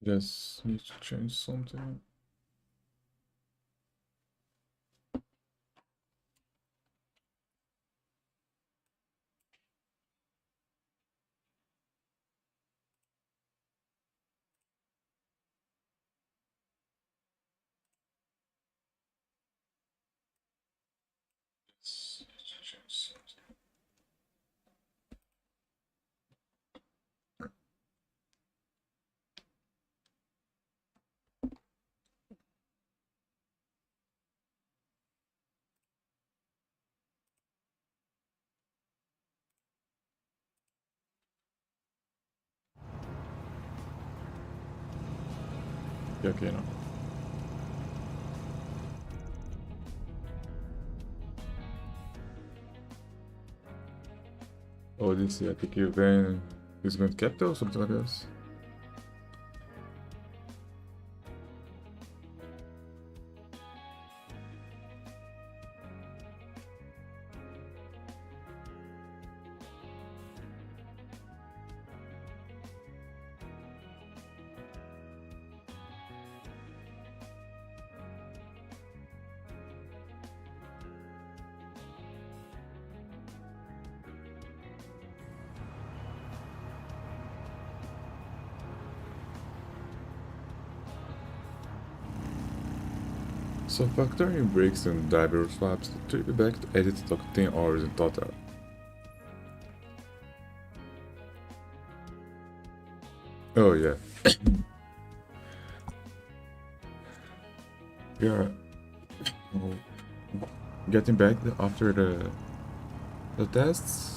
Just need to change something. Yes, need to change something. Okay, now. Oh, this I think you then is going to capital or something like this. So factoring breaks and diver swaps, the trip back to edit took 10 hours in total. Oh yeah. Yeah. Well, getting back after the tests.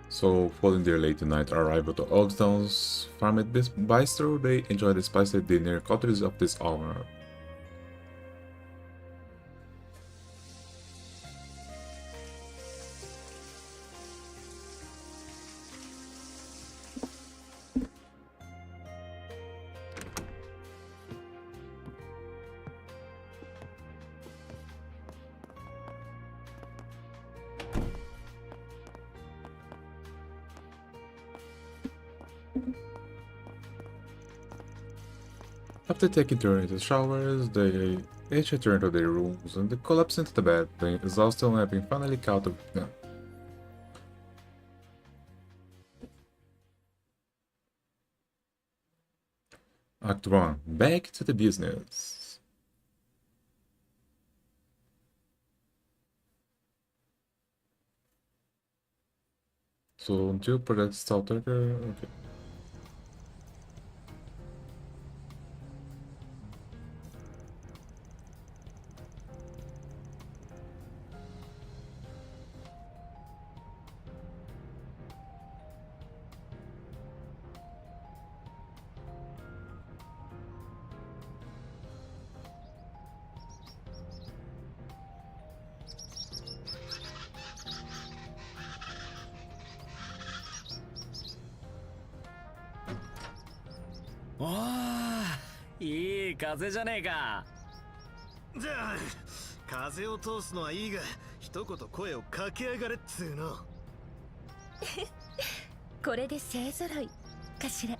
So, following their late night arrival to Old Town's farm at Bistro, they enjoy the spicy dinner courtesy of this owner. After taking turns in the showers, they each return to their rooms and they collapse into the bed, being exhausted and having finally caught up with them. Act 1. Back to the business. So until product starter, okay.おー、いい風じゃねえか。じゃあ風を通すのはいいが一言声をかけやがれっつうの。これで勢ぞろいかしら。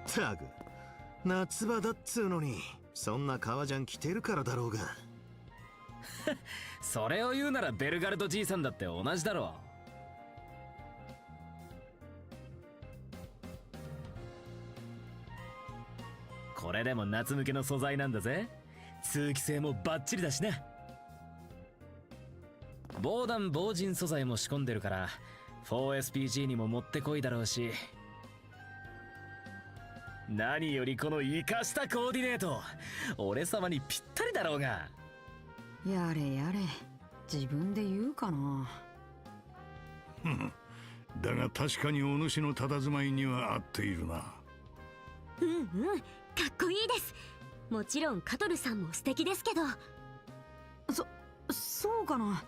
たく夏場だっつうのにそんな革ジャン着てるからだろうが。それを言うならベルガルトじいさんだって同じだろう。これでも夏向けの素材なんだぜ。通気性もバッチリだしな。防弾防塵素材も仕込んでるから 4SPG にももってこいだろうし、何よりこのイカしたコーディネート、俺様にぴったりだろうが。やれやれ、自分で言うかな。だが確かにお主の佇まいには合っているな。うんうん、かっこいいです。もちろんカトルさんも素敵ですけど。そうかな。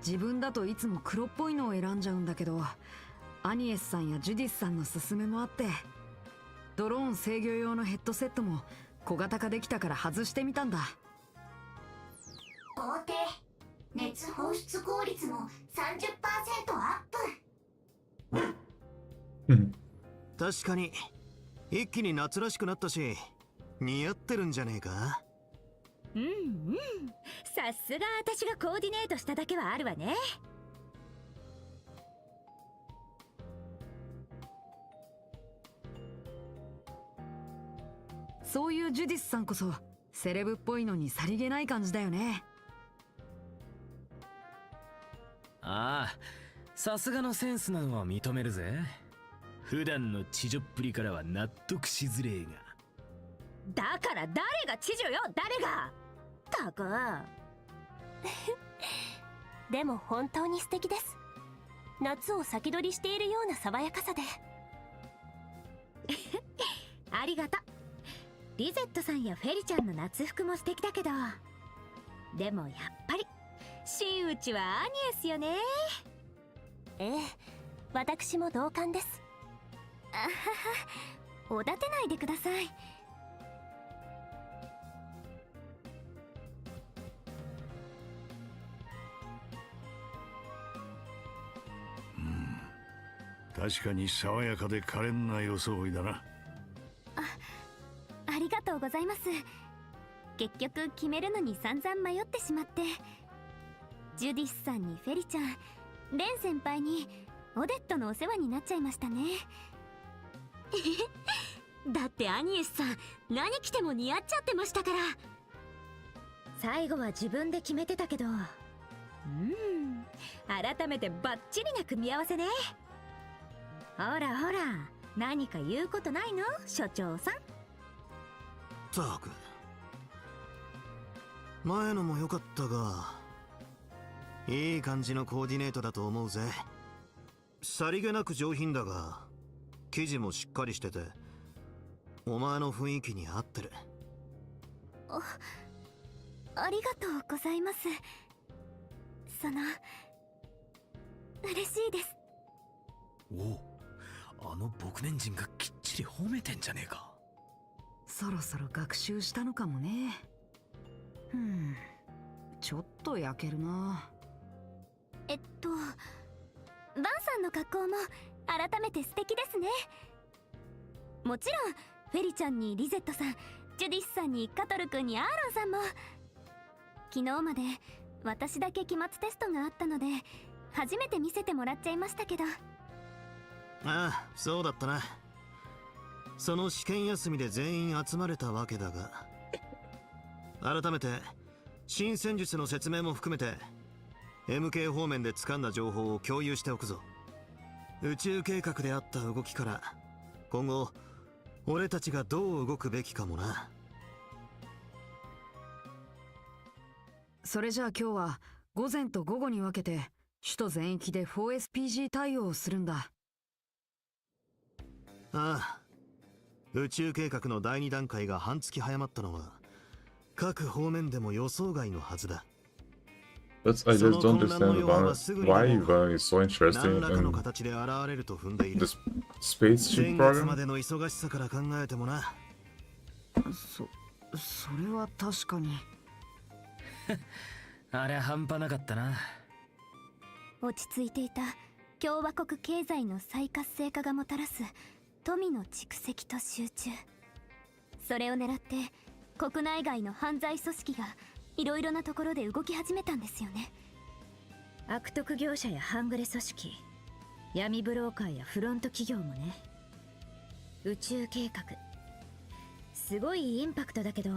自分だといつも黒っぽいのを選んじゃうんだけど、アニエスさんやジュディスさんの勧めもあって、ドローン制御用のヘッドセットも小型化できたから外してみたんだ。大手熱放出効率も 30% アップ。確かに一気に夏らしくなったし、似合ってるんじゃねえか。うんうん、さすが私がコーディネートしただけはあるわね。そういうジュディスさんこそセレブっぽいのにさりげない感じだよね。ああ、さすがのセンスなのは認めるぜ。普段の知女っぷりからは納得しづれえが。だから誰が知女よ、誰が。たくでも本当に素敵です。夏を先取りしているような爽やかさで。ありがとう。リゼットさんやフェリちゃんの夏服も素敵だけど、でもやっぱり真打ちはアニエスよね。ええ、私も同感です。あはは、おだてないでください。確かに爽やかで可憐な装いだな。ありがとうございます。結局決めるのに散々迷ってしまって、ジュディスさんにフェリちゃん、レン先輩にオデットのお世話になっちゃいましたね。だってアニエスさん何着ても似合っちゃってましたから。最後は自分で決めてたけど、改めてバッチリな組み合わせね。ほらほら、何か言うことないの、所長さん。ったく、前のも良かったが、いい感じのコーディネートだと思うぜ。さりげなく上品だが生地もしっかりしてて、お前の雰囲気に合ってる。ありがとうございます。嬉しいです。おお、あの牧年人がきっちり褒めてんじゃねえか。そろそろ学習したのかもね。ちょっと焼けるな。バンさんの格好も改めて素敵ですね。もちろんフェリちゃんにリゼットさん、ジュディスさんにカトル君にアーロンさんも。昨日まで私だけ期末テストがあったので初めて見せてもらっちゃいましたけど。ああ、そうだったな。その試験休みで全員集まれたわけだが、改めて新戦術の説明も含めて MK 方面で掴んだ情報を共有しておくぞ。宇宙計画であった動きから今後俺たちがどう動くべきかもな。それじゃあ今日は午前と午後に分けて首都全域で 4SPG 対応をするんだ。ああ、宇宙計画の第2段階が半月早まったのは各方面でも予想外のはずだ。I just don't understand why Ivan is so interested 何らかの in 形で現れると踏んでいる。 the spaceship 前月ま program. での忙しさから考えてもな。それは確かに。あれは半端なかったな。落ち着いていた共和国経済の再活性化がもたらす富の蓄積と集中、それを狙って国内外の犯罪組織がいろいろなところで動き始めたんですよね。悪徳業者や半グレ組織、闇ブローカーやフロント企業もね。宇宙計画。すごいインパクトだけど、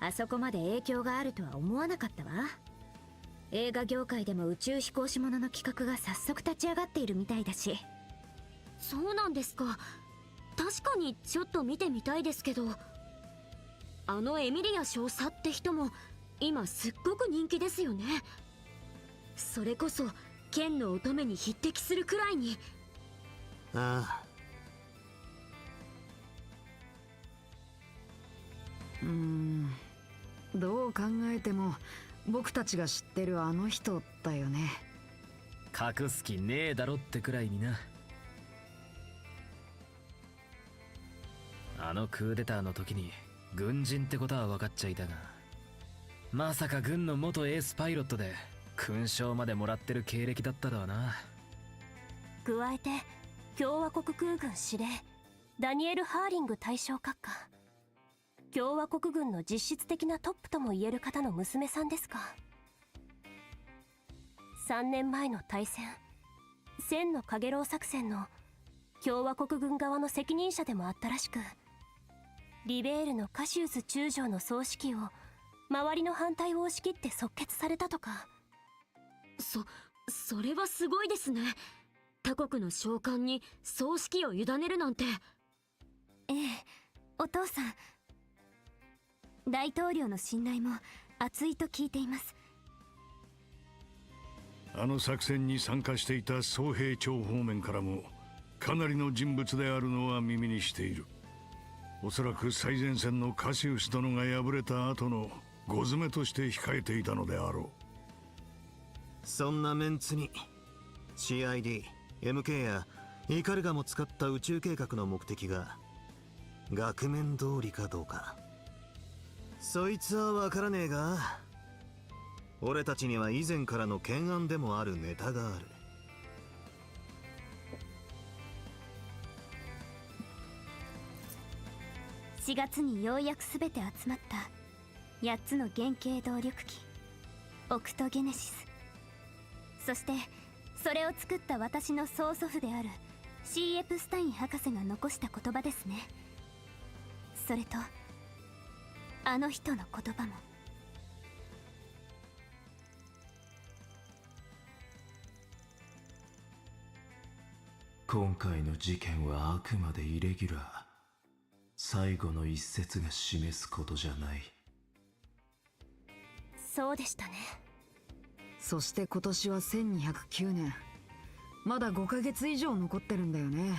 あそこまで影響があるとは思わなかったわ。映画業界でも宇宙飛行士ものの企画が早速立ち上がっているみたいだし。そうなんですか。確かにちょっと見てみたいですけど、あのエミリア少佐って人も今すっごく人気ですよね。それこそ剣の乙女に匹敵するくらいに。ああ、どう考えても僕たちが知ってるあの人だよね。隠す気ねえだろってくらいにな。あのクーデターの時に軍人ってことは分かっちゃいたが、まさか軍の元エースパイロットで勲章までもらってる経歴だったとはな。加えて共和国空軍司令ダニエル・ハーリング大将閣下、共和国軍の実質的なトップともいえる方の娘さんですか。3年前の大戦、千の陽炎作戦の共和国軍側の責任者でもあったらしく、リベールのカシウス中将の総指揮を周りの反対を押し切って即決されたとか。それはすごいですね。他国の召喚に総指揮を委ねるなんて。ええ、お父さん、大統領の信頼も厚いと聞いています。あの作戦に参加していた総兵長方面からもかなりの人物であるのは耳にしている。おそらく最前線のカシウス殿が敗れた後の後詰めとして控えていたのであろう。そんなメンツに CID、MK やイカルガも使った宇宙計画の目的が額面通りかどうか、そいつは分からねえが、俺たちには以前からの懸案でもあるネタがある。4月にようやく全て集まった8つの原型動力機オクトゲネシス、そしてそれを作った私の曽祖父であるシー・エプスタイン博士が残した言葉ですね。それとあの人の言葉も。今回の事件はあくまでイレギュラー。最後の一節が示すことじゃない。そうでしたね。そして今年は1209年。まだ5ヶ月以上残ってるんだよね。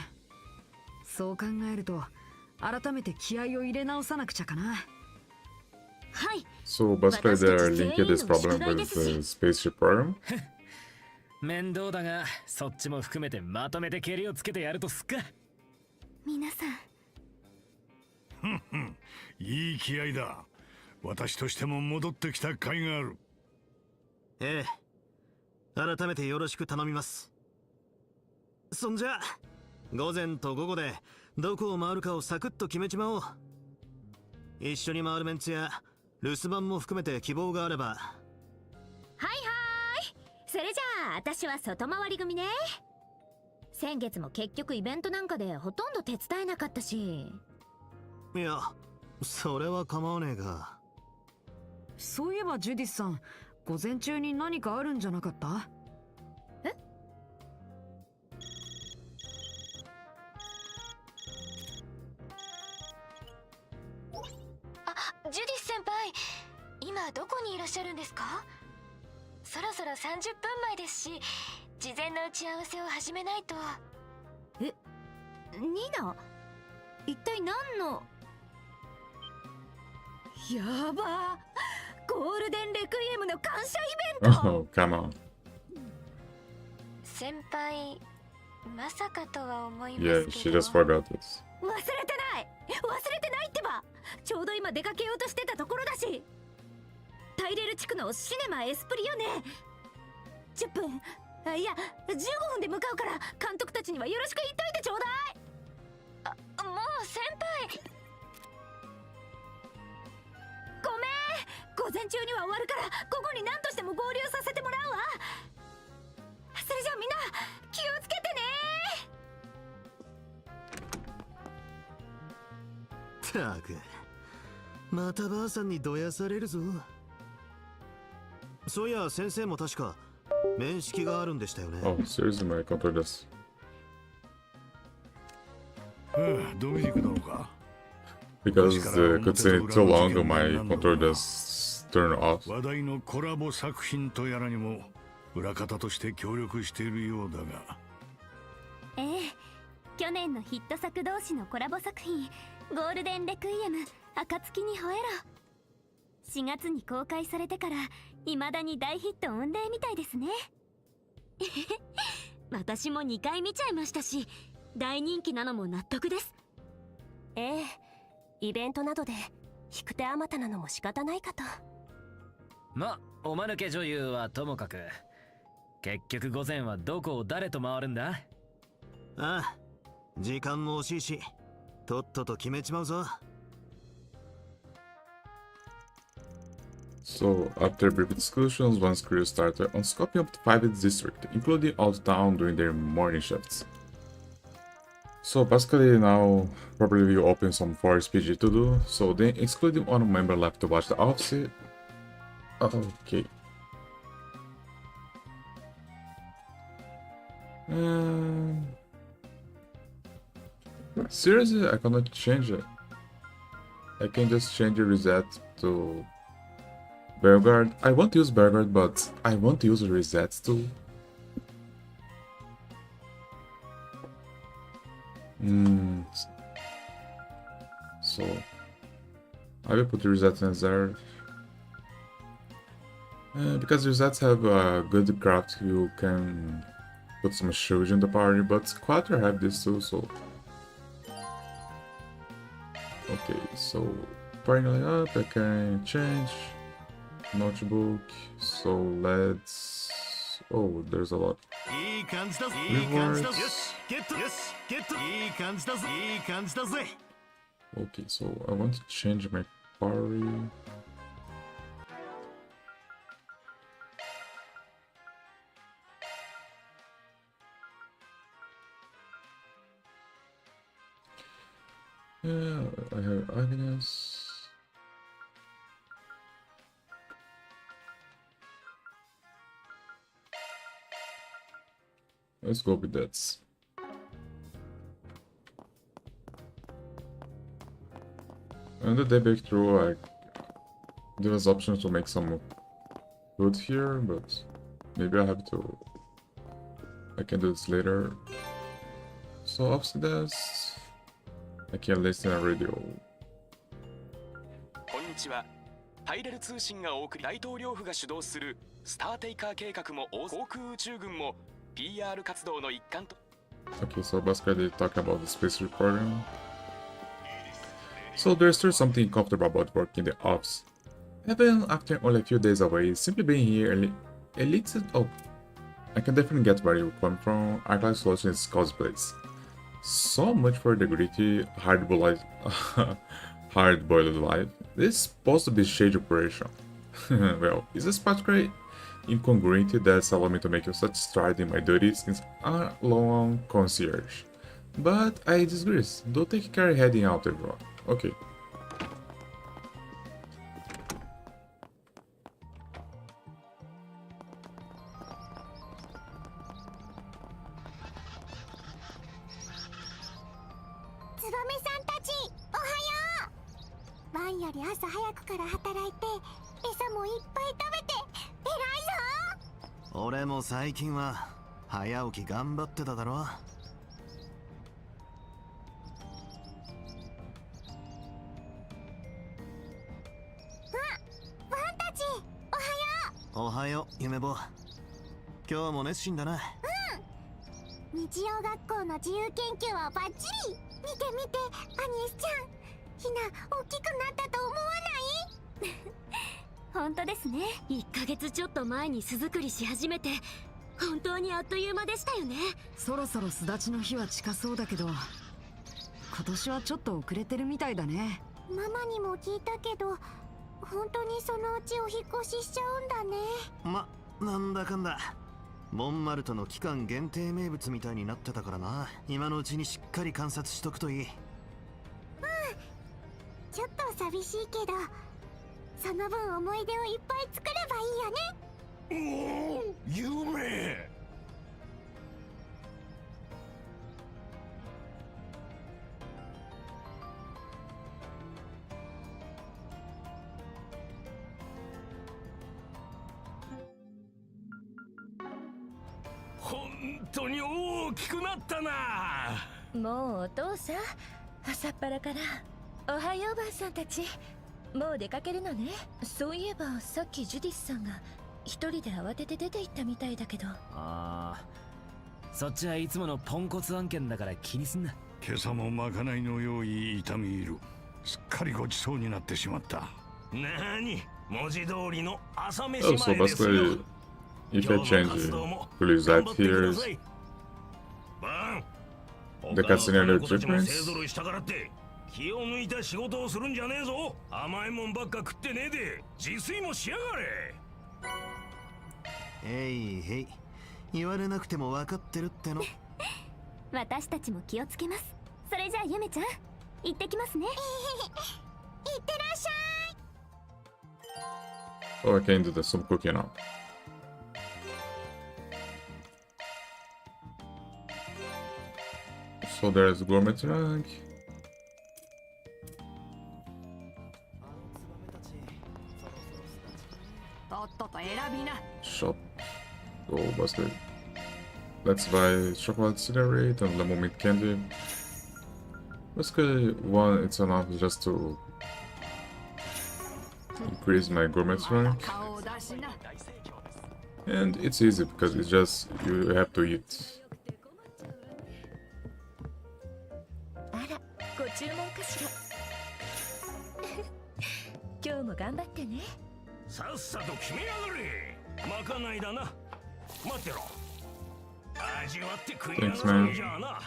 そう考えると改めて気合を入れ直さなくちゃかな。はい。 So basically they're linking this problem with the spaceship program? 面倒だが、そっちも含めてまとめてケリをつけてやるとすっか。皆さんいい気合だ。私としても戻ってきた甲斐がある。ええ、改めてよろしく頼みます。そんじゃ午前と午後でどこを回るかをサクッと決めちまおう。一緒に回るメンツや留守番も含めて希望があれば。はいはーい、それじゃあ私は外回り組ね。先月も結局イベントなんかでほとんど手伝えなかったし。いや、それは構わねえが。そういえばジュディスさん、午前中に何かあるんじゃなかった？え？あ、ジュディス先輩、今どこにいらっしゃるんですか？そろそろ30分前ですし、事前の打ち合わせを始めないと。え、ニナ？一体何の？やばー、ゴールデンレクイエムの感謝イベント。 Oh, come on. 先輩、まさかとは思います Yeah, け she ど。 just forgot this. 忘れてないってば。ちょうど今出かけようとしてたところだし。タイレル地区のシネマエスプリよね。10分、あ、いや15分で向かうから、監督たちにはよろしく言っといてちょうだい。もう先輩。ごめん、午前中には終わるから午後に何としても合流させてもらうわ。それじゃあみんな気をつけてね。たくまたばあさんにどやされるぞ。そういや先生も確か面識があるんでしたよね。Oh, seriously, my control this. ドミニク殿か。 Because the cutscene too long, my control does turn off. 話題のコラボ作品とやらにも裏方として協力しているようだが。ええ、去年のヒット作同士のコラボ作品ゴールデンレクイエム暁に吠えろ4月に公開されてから未だに大ヒット御礼みたいですね。私も2回見ちゃいましたし大人気なのも納得です。ええ、イベントなどで引く手あまたなのも仕方ないかと。ま、おまぬけ女優はともかく、結局午前はどこを誰と回るんだ？ああ、時間も惜しいしとっとと決めちまうぞ。 So, after brief discussions, once crew started on scoping up the 5th district, including all the town during their morning shifts. So basically now, probably we'll open some forest PG to do, so then excluding one member left to watch the office. Okay. Seriously, I cannot change it. I can just change the reset to Belguard. I want to use Belguard, but I want to use the resets too. So I will put the resets in there. Because resets have a good craft, you can put some shield in the party, but Quattro have this too, so... Okay, so finally up, I can change notebook, so let's... Oh, there's a lot. Rewards. Okay, so I want to change my party. Yeah, I have Agnes. Let's go with that. And the Daybreak through, there was options to make some food here, but maybe I have to. I can do this later. So after this, I can listen to radio. こんにちは。タイレル通信がお送り大統領府が主導するスターテイカー計画も航空宇宙軍も PR 活動の一環と。Okay, so basically they talk about the space recording. So there's still something comfortable about working in the office. Even after only a few days away, simply being here leads it. Oh, I can definitely get where you come from. I like Solution's cosplays. So much for the gritty, hard-boiled life. This is supposed to be shade operation. Well, is this particularly incongruity that's allowed me to make such stride in my duties in a long concierge? But I disagree. Don't take care heading out, everyone. Okay. Tsubame-san 俺も最近は早起き頑張ってただろ。ワンたちおはよう。おはよう夢坊。今日も熱心だな。うん。日曜学校の自由研究はバッチリ。見て見てアニエスちゃん、ひな大きくなったと思わない？本当ですね。1ヶ月ちょっと前に巣作りし始めて本当にあっという間でしたよね。そろそろ巣立ちの日は近そうだけど、今年はちょっと遅れてるみたいだね。ママにも聞いたけど本当にそのうちお引っ越ししちゃうんだね。なんだかんだモンマルトの期間限定名物みたいになってたからな。今のうちにしっかり観察しとくといい。ちょっと寂しいけど、その分思い出をいっぱい作ればいいよね。夢。本当に大きくなったな。もうお父さん、朝っぱらからおはようばあさんたち、もう出かけるのね。そういえばさっきジュディスさんが一人で慌てて出て行ったみたいだけど。ああ、そっちはいつものポンコツ案件だから気にすんな。今朝もまかないの用意痛み入る。すっかりごちそうになってしまった。なに、文字通りの朝飯 Oh, so 前ですよ。 basically, if I change Philly's life here, バン、 the cutscene and the 他の子たちも勢 difference. 揃いしたからって気を抜いた仕事をするんじゃねえぞ。甘いもんばっか食ってねえで自炊もしやがれ。へいへい、言われなくても分かってるっての。私たちも気をつけます。それじゃあゆめちゃん、行ってきますね。いってらっしゃい。 Oh, I can do the some cooking now. So there's gourmet rank. とっとと選びな。 Shop. Go basket. Let's buy chocolate cigarette and lemon mint candy. Basically, one it's enough just to increase my gourmet rank. 顔を出しな。 And it's easy because it's just you have to eat. あら、ご注文かしら。今日も頑張ってね。さっさと決めやがれ。まかないだな。待ってろ。味わって食いな Thanks, さ man. いじゃあな。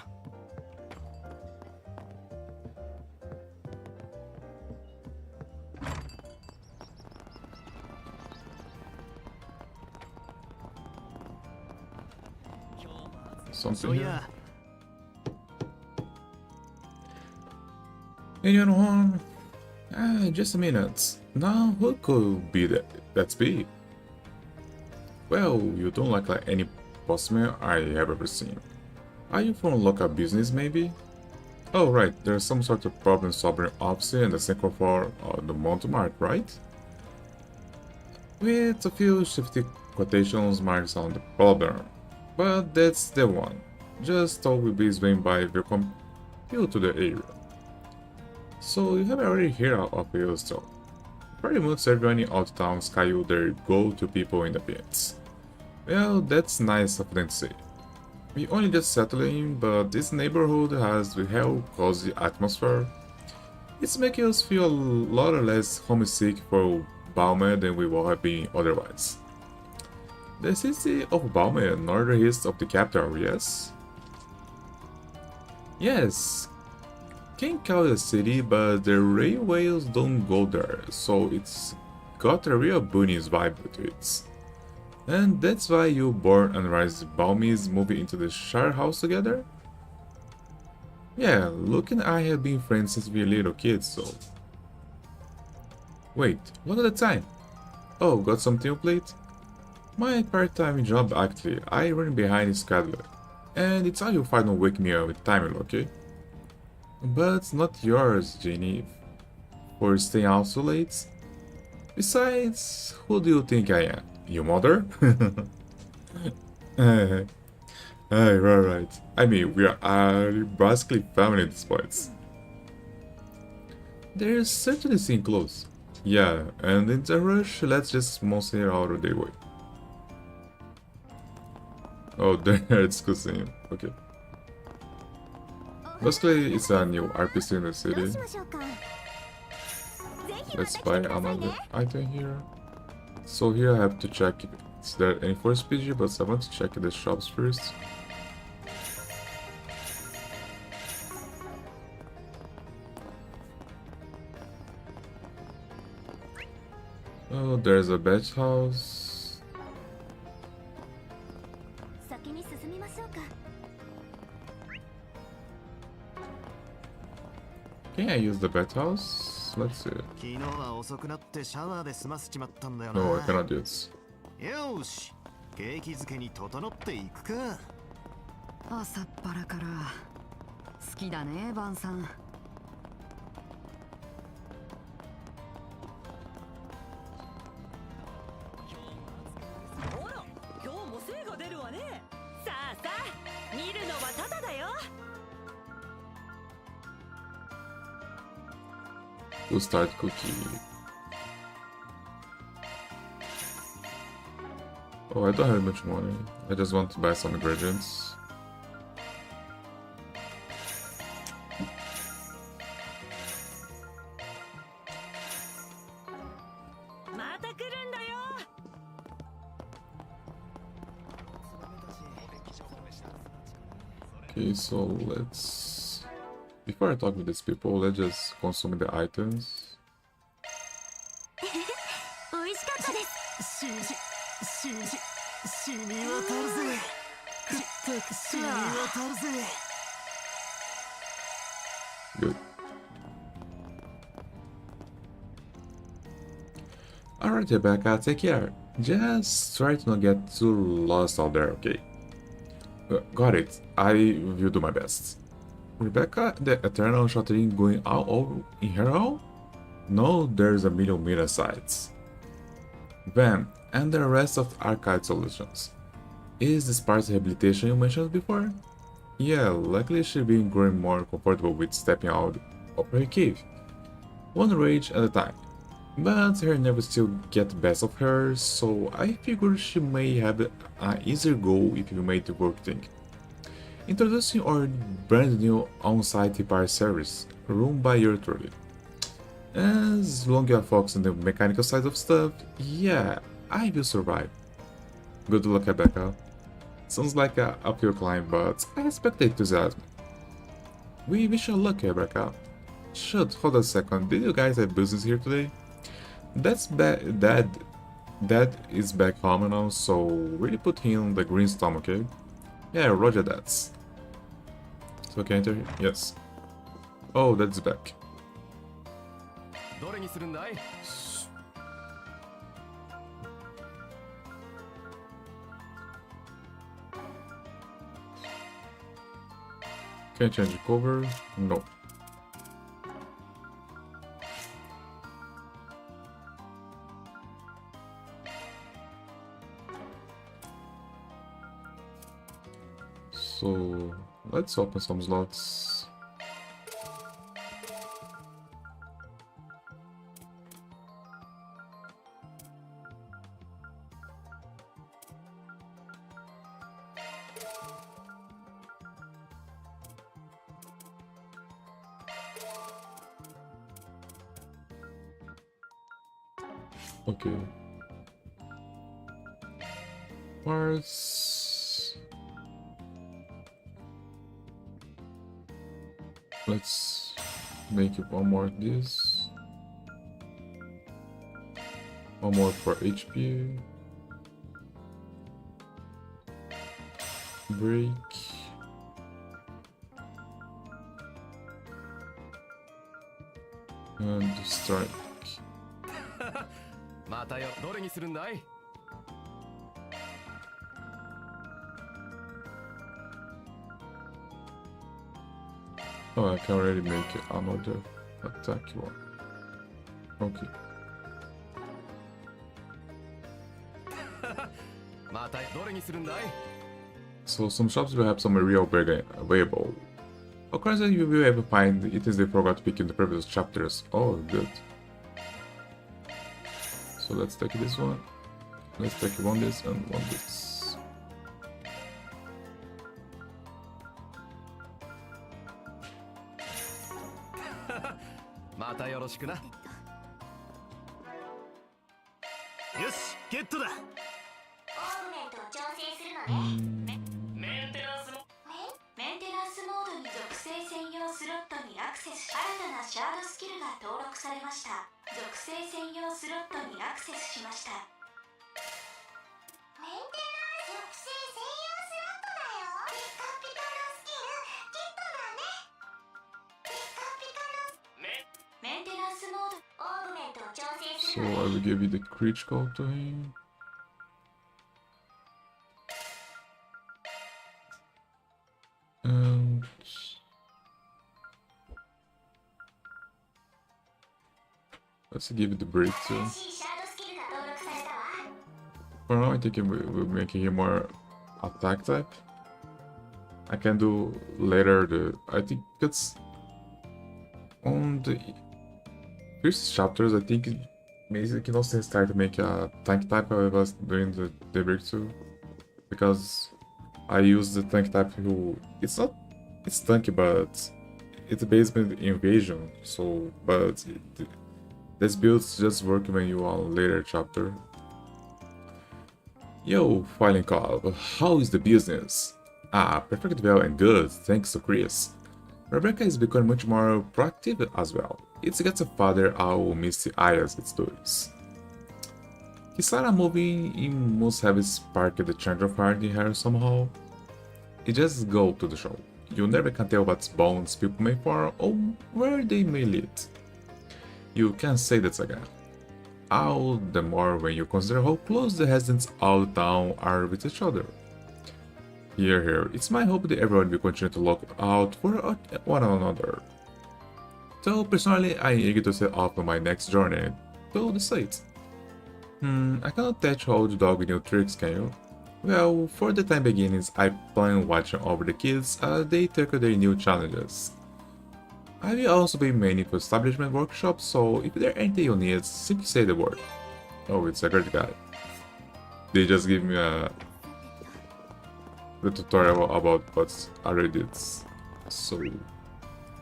そ Something うい here. や、 Anyone home? Ah, just a minute. Now, who could be that? That's B. Well, you don't look like any postman I have ever seen. Are you from a local business, maybe? Oh, right. There's some sort of problem-solving office in the second floor of the Montmartre, right? With a few shifty quotations marks on the problem. But that's the one. Just thought we'd be swinging by welcome you to the area. So you have already heard of Yellowstone. Pretty much everyone in Old Town schedule their go-to people in the pits. Well, that's nice of them to say. We only just settled in, but this neighborhood has a hell cozy atmosphere. It's making us feel a lot less homesick for Balmer than we would have been otherwise. The city of Balmer, northeast of the capital, yes? Yes. Can't call it a city, but the railways don't go there, so it's got a real boonies vibe to it. And that's why you born and raised Balmies moving into the Shire house together? Yeah, Luke and I have been friends since we were little kids, so... Wait, look at the time! Oh, got something to plate? My part-time job actually, I run behind the schedule. And it's how you finally wake me up with timing, okay? But not yours, Jeannie, for staying out so late. Besides, who do you think I am? Your mother? Right. I mean, we are basically family at this point. There's certainly seem close. Yeah, and in the rush, let's just mostly out of their way. Oh, there it's cuisine. Okay. Basically, it's a new RPC in the どう city. しましょうか。ぜひまた Let's 来 buy てください another ね。 item here. So here I have to check if is there any for SPG, but I want to check the shops first. Oh, there's a batch house. 先に進みましょうか。 Can I use the bat house? Let's see. 昨日は遅くなってシャワーで済ませちまったんだよな。 No, I cannot do this. よーし、景気づけに整っていくか。朝っぱらから好きだねバンさん。ほら、今日も精が出るわね。さあさあ、見るのはただだよ。 We'll start cookie. Oh, I don't have much money. I just want to buy some ingredients. Okay, so let's... Before I talk with these people, let's just consume the items. 美味しかったです。染み渡るぜ。染み渡るぜ。 Good. Alright, Rebecca, take care. Just try to not get too lost out there, okay? Got it. I will do my best. Rebecca, the eternal shattering going out over in her own? No, there's a million sites. Van, and the rest of Arcade Solutions. Is this part rehabilitation you mentioned before? Yeah, likely she's been growing more comfortable with stepping out of her cave. One rage at a time. But her nerves still get the best of her, so I figure she may have an easier goal if you made the work thing. Introducing our brand new on-site repair service, run by your truly. As long as you are focused on the mechanical side of stuff, yeah, I will survive. Good luck, Rebecca. Sounds like a uphill climb, but I respect the enthusiasm. We wish you luck, Rebecca. Shoot, hold on a second, did you guys have business here today? That's bad. That is back home now, so really put him on the green storm, okay? Yeah, roger that. So can I enter? Yes. Oh, that's back. Can I change the cover? No. So let's open some slots. Okay. Parts. Let's make it one more of this. One more for HP. Break. And strike. またよ、どれにするんだい? Oh, I can already make another attack one. Okay. またどれにするんだい? So some shops will have some real bargain available. Occasionally you will ever find items they forgot to pick in the previous chapters. Oh, good. So let's take this one. Let's take one this and one this. Yoし、ゲットだ。オーグメントを調整するのね。メンテナンスモードに属性専用スロットにアクセスし、新たなシャードスキルが登録されました。属性専用スロットにアクセスしました。メンテナンス属性専用スロットだよ。ピッカピカのスキルゲットだね。ピッカピカのメ So I will give you the critical to him. And let's give it the break too. For now, I think we're making him more attack type. I can do later I think it's on the first chapters. I think it makes no sense start to make a tank type. I was doing the Daybreak too, because I use the tank type who it's tanky, but it's basically invasion. So, but this builds just work when you are on later chapter. Yo, Filing Call, how is the business? Ah, perfect, well and good, thanks to Chris. Rebecca is becoming much more proactive as well. It gets a father how misty eyes it does. Kisara movie it must have sparked the change of heart in her somehow. You just go to the show. You never can tell what bones people may form or where they may lead. You can't say that again. All the more when you consider how close the residents of the town are with each other. Here, it's my hope that everyone will continue to look out for one another. So personally, I'm eager to set off on my next journey to the site. I cannot teach how the dog with new tricks, can you? Well, for the time beginnings, I plan watching over the kids as they tackle their new challenges. I will also be mainly for establishment workshops, so if there anything you need, simply say the word. Oh, it's a great guy. They just give me the tutorial about what's already did. So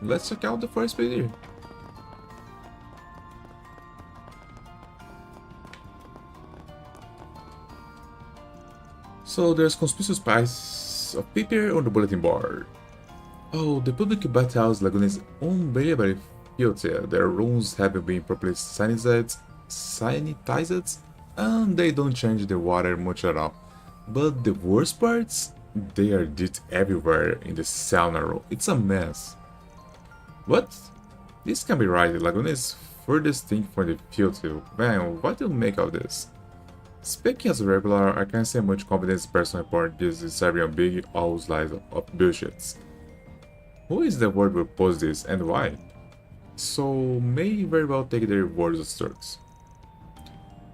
let's check out the first video. So there's conspicuous spice of paper on the bulletin board. Oh, the public bathhouse lagoon is unbelievably filthy. Their rooms haven't been properly sanitized, and they don't change the water much at all. But the worst parts? They are dirt everywhere in the sauna room. It's a mess. What? This can be right. The lagoon is furthest thing from the filthy. Man, what do you make of this? Speaking as a regular, I can't say much confidence person report this is serving a big old slice of bullshit. Who is the word will post this and why? So may very well take their words as truths.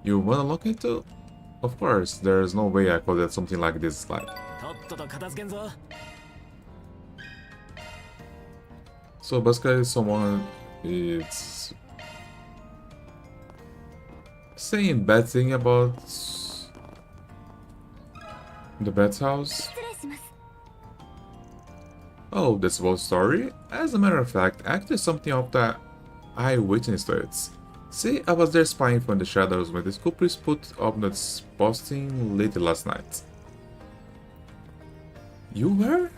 You wanna look into? Of course, there's no way I could let something like this slide. So basically someone is saying bad thing about the bathhouse. Oh, that's a whole story? As a matter of fact, actually something of that I witnessed to it. See, I was there spying from the shadows when the culprits put up this posting late last night. You were?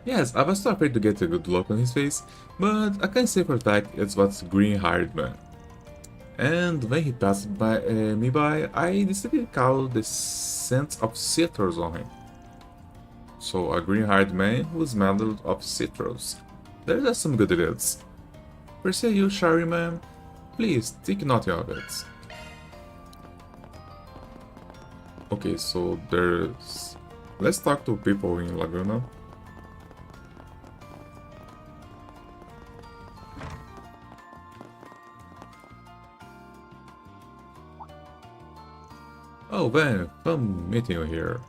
Yes, I was too afraid to get a good look on his face, but I can say for a fact it's what's green-haired man. And when he passed me by, I distinctly caught the scent of citrus on him. So a green-haired man who smelled of citrus. There's just some good deeds. Per se you, Shari man, please think nothing of it. Okay, so there's... Let's talk to people in Laguna. Oh Ben, fun meeting you here.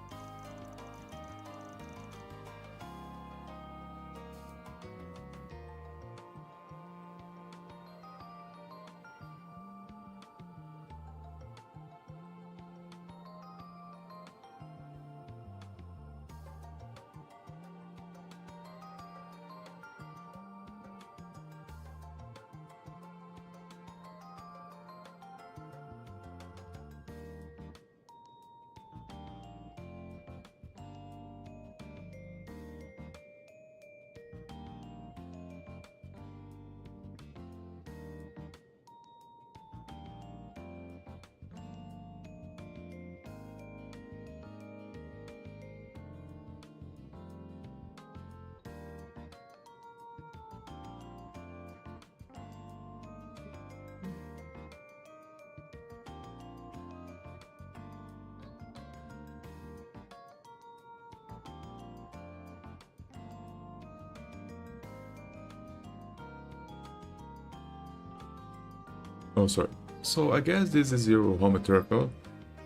Oh, sorry. So I guess this is your home turtle.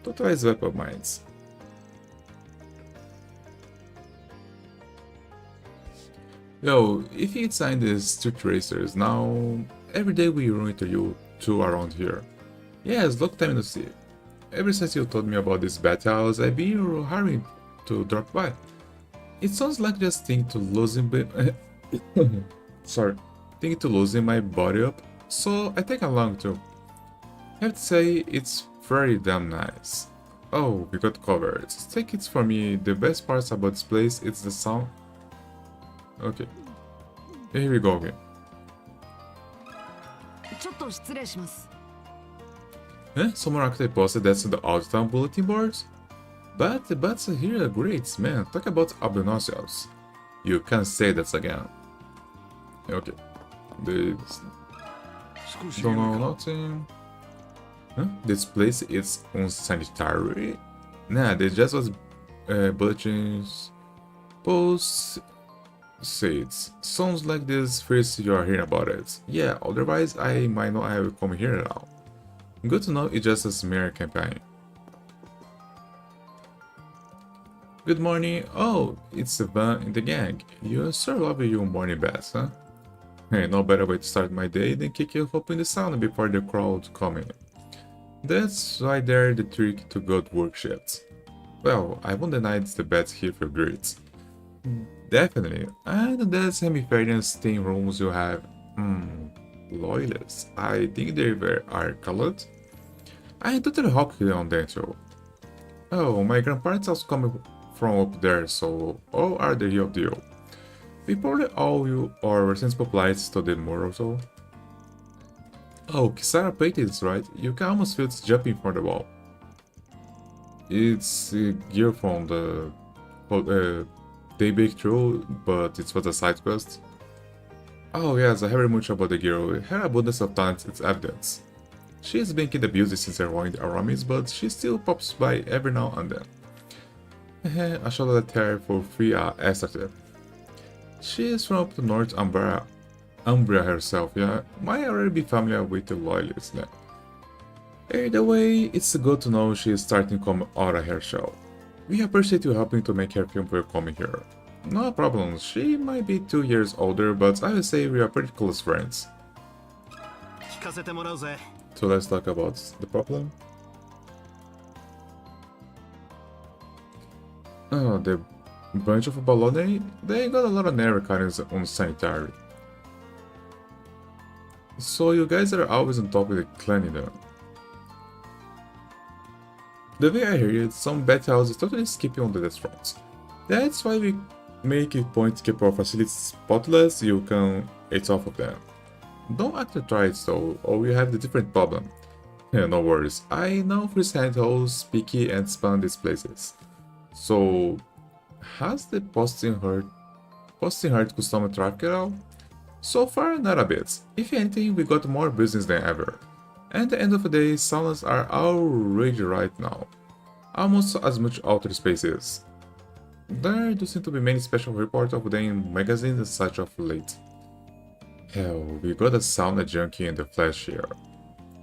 Totalized weapon mines. Yo, if you sign the Street Racers, now every day we run into you two around here. Yes, long time no see. Ever since you told me about this battles, I've been hurrying to drop by. It sounds like just thinking to losing sorry, thinking to losing my body up, so I take along too. I have to say, it's very damn nice. Oh, we got covered. Take it from me, the best parts about this place is the sound. Okay. Here we go again. ちょっと失礼します。 Someone actually posted that to the Outtown bulletin boards? But here are great, man. Talk about obnoxious. You can't say that again. Okay. This... Don't know nothing. This place is unsanitary? Nah, they just was bulletins posts seats. Sounds like this first you are hearing about it. Yeah, otherwise I might not have come here at all. Good to know it's just a smear campaign. Good morning. Oh, it's Van in the gang. You sure love your morning bath, huh? Hey, no better way to start my day than kick you up in the sauna before the crowd come in. That's why they're the trick to good work shifts. Well, I won't deny it's the best here for grits. Definitely. And that's Hemispherian steam rooms you have. Loyalists. I think they are colored. I totally hocked on them too. Oh, my grandparents also coming from up there, so all are the real deal. We probably owe you our sensible plights to the mural so. Oh, Kisara painted this, right? You can almost feel it jumping from the wall. It's gear from the Daybreak too, but it was a side quest. Oh yes, I heard much about the girl. Her abundance of talent is evidence. She has been kid abused since her ruined Aramis, but she still pops by every now and then. I shall let her for free yesterday. She is from up to North Umbria herself, yeah. Might already be familiar with the loyalists now. Either way, it's good to know she is starting to come out of her shell. We appreciate you helping to make her feel welcome here. No problem, she might be 2 years older, but I would say we are pretty close friends. So let's talk about the problem. Oh, the bunch of Bologna, they got a lot of narrow kindness on sanitary. So you guys are always on top of the cleanliness. The way I hear it, some bad houses totally skipping on the restaurants. That's why we make it a point to keep our facilities spotless, you can eat off of them. Don't actually try it though, or you have the different problem. Yeah, no worries, I know firsthand how picky and spun these places. So, has the posting hurt customer traffic at all? So far, not a bit. If anything, we got more business than ever. At the end of the day, saunas are all rage right now. Almost as much outer spaces. There do seem to be many special reports of them in magazines and such of late. Hell, we got a sauna junkie in the flesh here.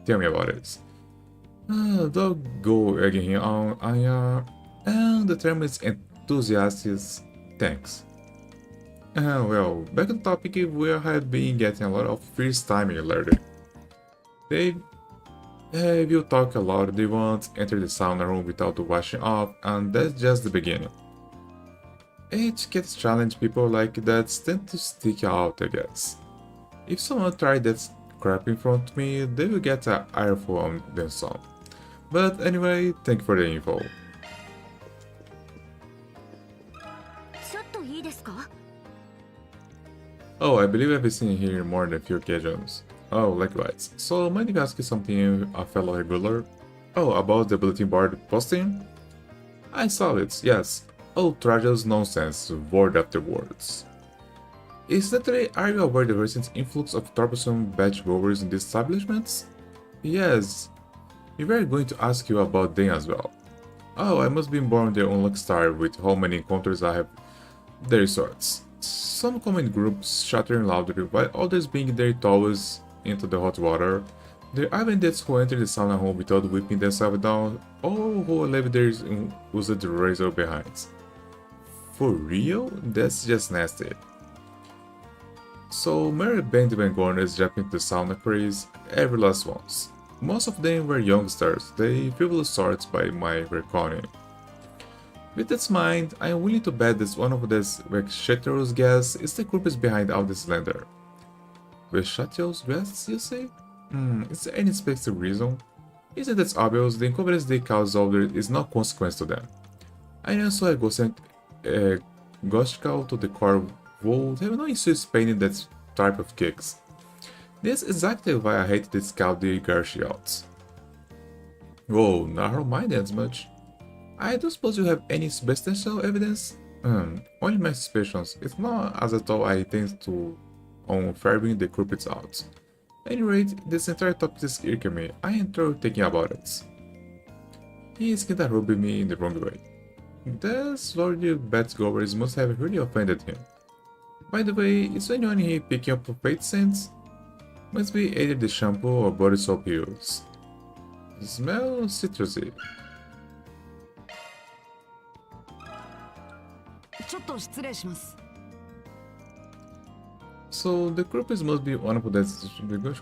Tell me about it. Don't go egging him on, and the term is enthusiastic. Thanks. Well, back on topic, we have been getting a lot of free time lately. They will talk a lot, they won't enter the sauna room without washing off, and that's just the beginning. It gets challenge people like that tend to stick out, I guess. If someone tries that crap in front of me, they will get an earful on themselves. But anyway, thank you for the info. Oh, I believe I've seen here more than a few occasions. Oh, likewise. So, mind if I ask you something, a fellow regular? Oh, about the bulletin board posting? I saw it, yes. Oh, tragic nonsense, word after words. Incidentally, are you aware of the recent influx of troublesome batch goers in these establishments? Yes. We were going to ask you about them as well. Oh, I must be born the unlucky star with how many encounters I have their sorts. Some come in groups, shattering loudly, while others bring their towels into the hot water. There are bandits who enter the sauna home without whipping themselves down, or who leave theirs and use the razor behind. For real? That's just nasty. So Mary Benjamin Gorners jumped into the sauna craze, every last ones. Most of them were youngsters, they frivolous sorts by my reckoning. With that in mind, I am willing to bet that one of these Vexatious guests is the purpose behind all this slander. Vexatious guests, you say? Is there any specific reason? Isn't it obvious the inconvenience they cause others is no consequence to them? I am so egotistical to the core would have no issue spending that type of kicks. That's exactly why I hate this Caldi Garciouts. Whoa, narrow-minded as much. I don't suppose you have any substantial evidence? Only my suspicions. It's not as at all I intend to on ferrying the culprits out. At any rate, this entire topic is irking me. I am through thinking about it. He is kinda rubbing me in the wrong way. Those lordly batgoers must have really offended him. By the way, is anyone here picking up fate scents? Must be either the shampoo or body soap he uses. Smell citrusy. ちょっと失礼します。 So the culprits must be one of the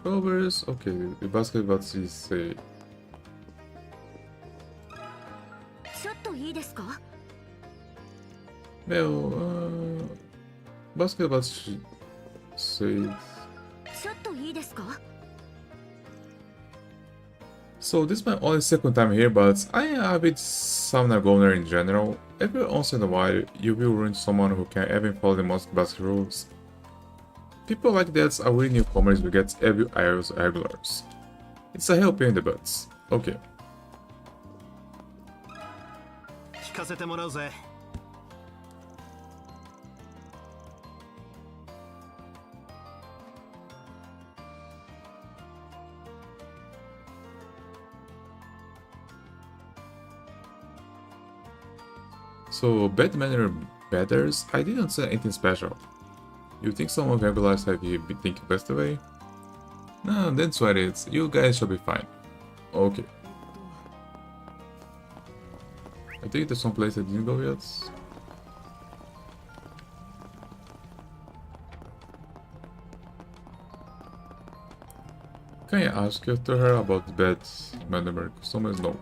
covers. Okay, basically what she say. ちょっといいですか？ Well, basically what she says. ちょっといいですか？ So this is my only second time here, but I am a bit sauna goner in general. Every once in a while, you will run into someone who can even follow the most basic rules. People like that are really newcomers who get every iOS regulars. It's a hell pain in the butts. Okay. 聞かせてもらうぜ。So, bad manner batters? I didn't say anything special. You think someone regularized have you been thinking best away? No, that's what it is. You guys should be fine. Okay. I think there's some place I didn't go yet. Can I ask you to her about the bad manner customers? No.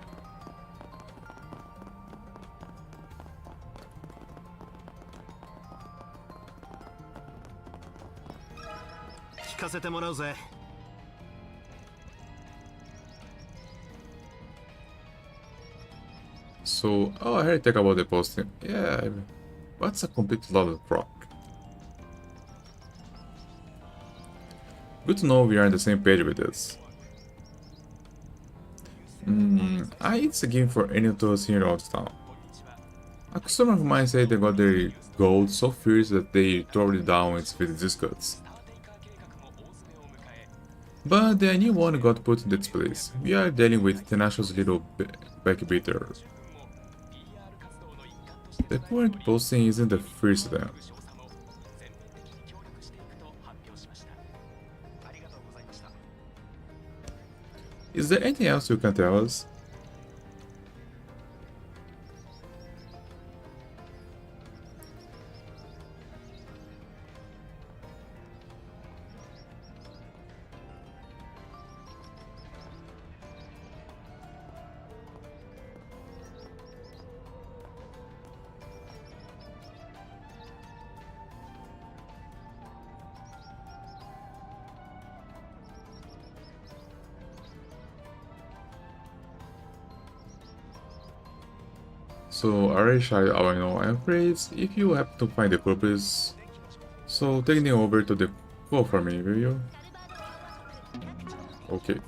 聞かせてもらうぜ。 So, oh, I heard talk about the posting. Yeah, what's a complete lot of rock? Good to know we are on the same page with this. It's a game for any of those here out of town. A customer of mine said they got their gold so fierce that they throw it down with discards. But the new one got put in its place. We are dealing with tenacious little backbeater. The current posting isn't the first of them. Is there anything else you can tell us? So, Arisha, I know, I'm afraid if you happen to find the purpose, so take them over to the call for me, will you? Okay.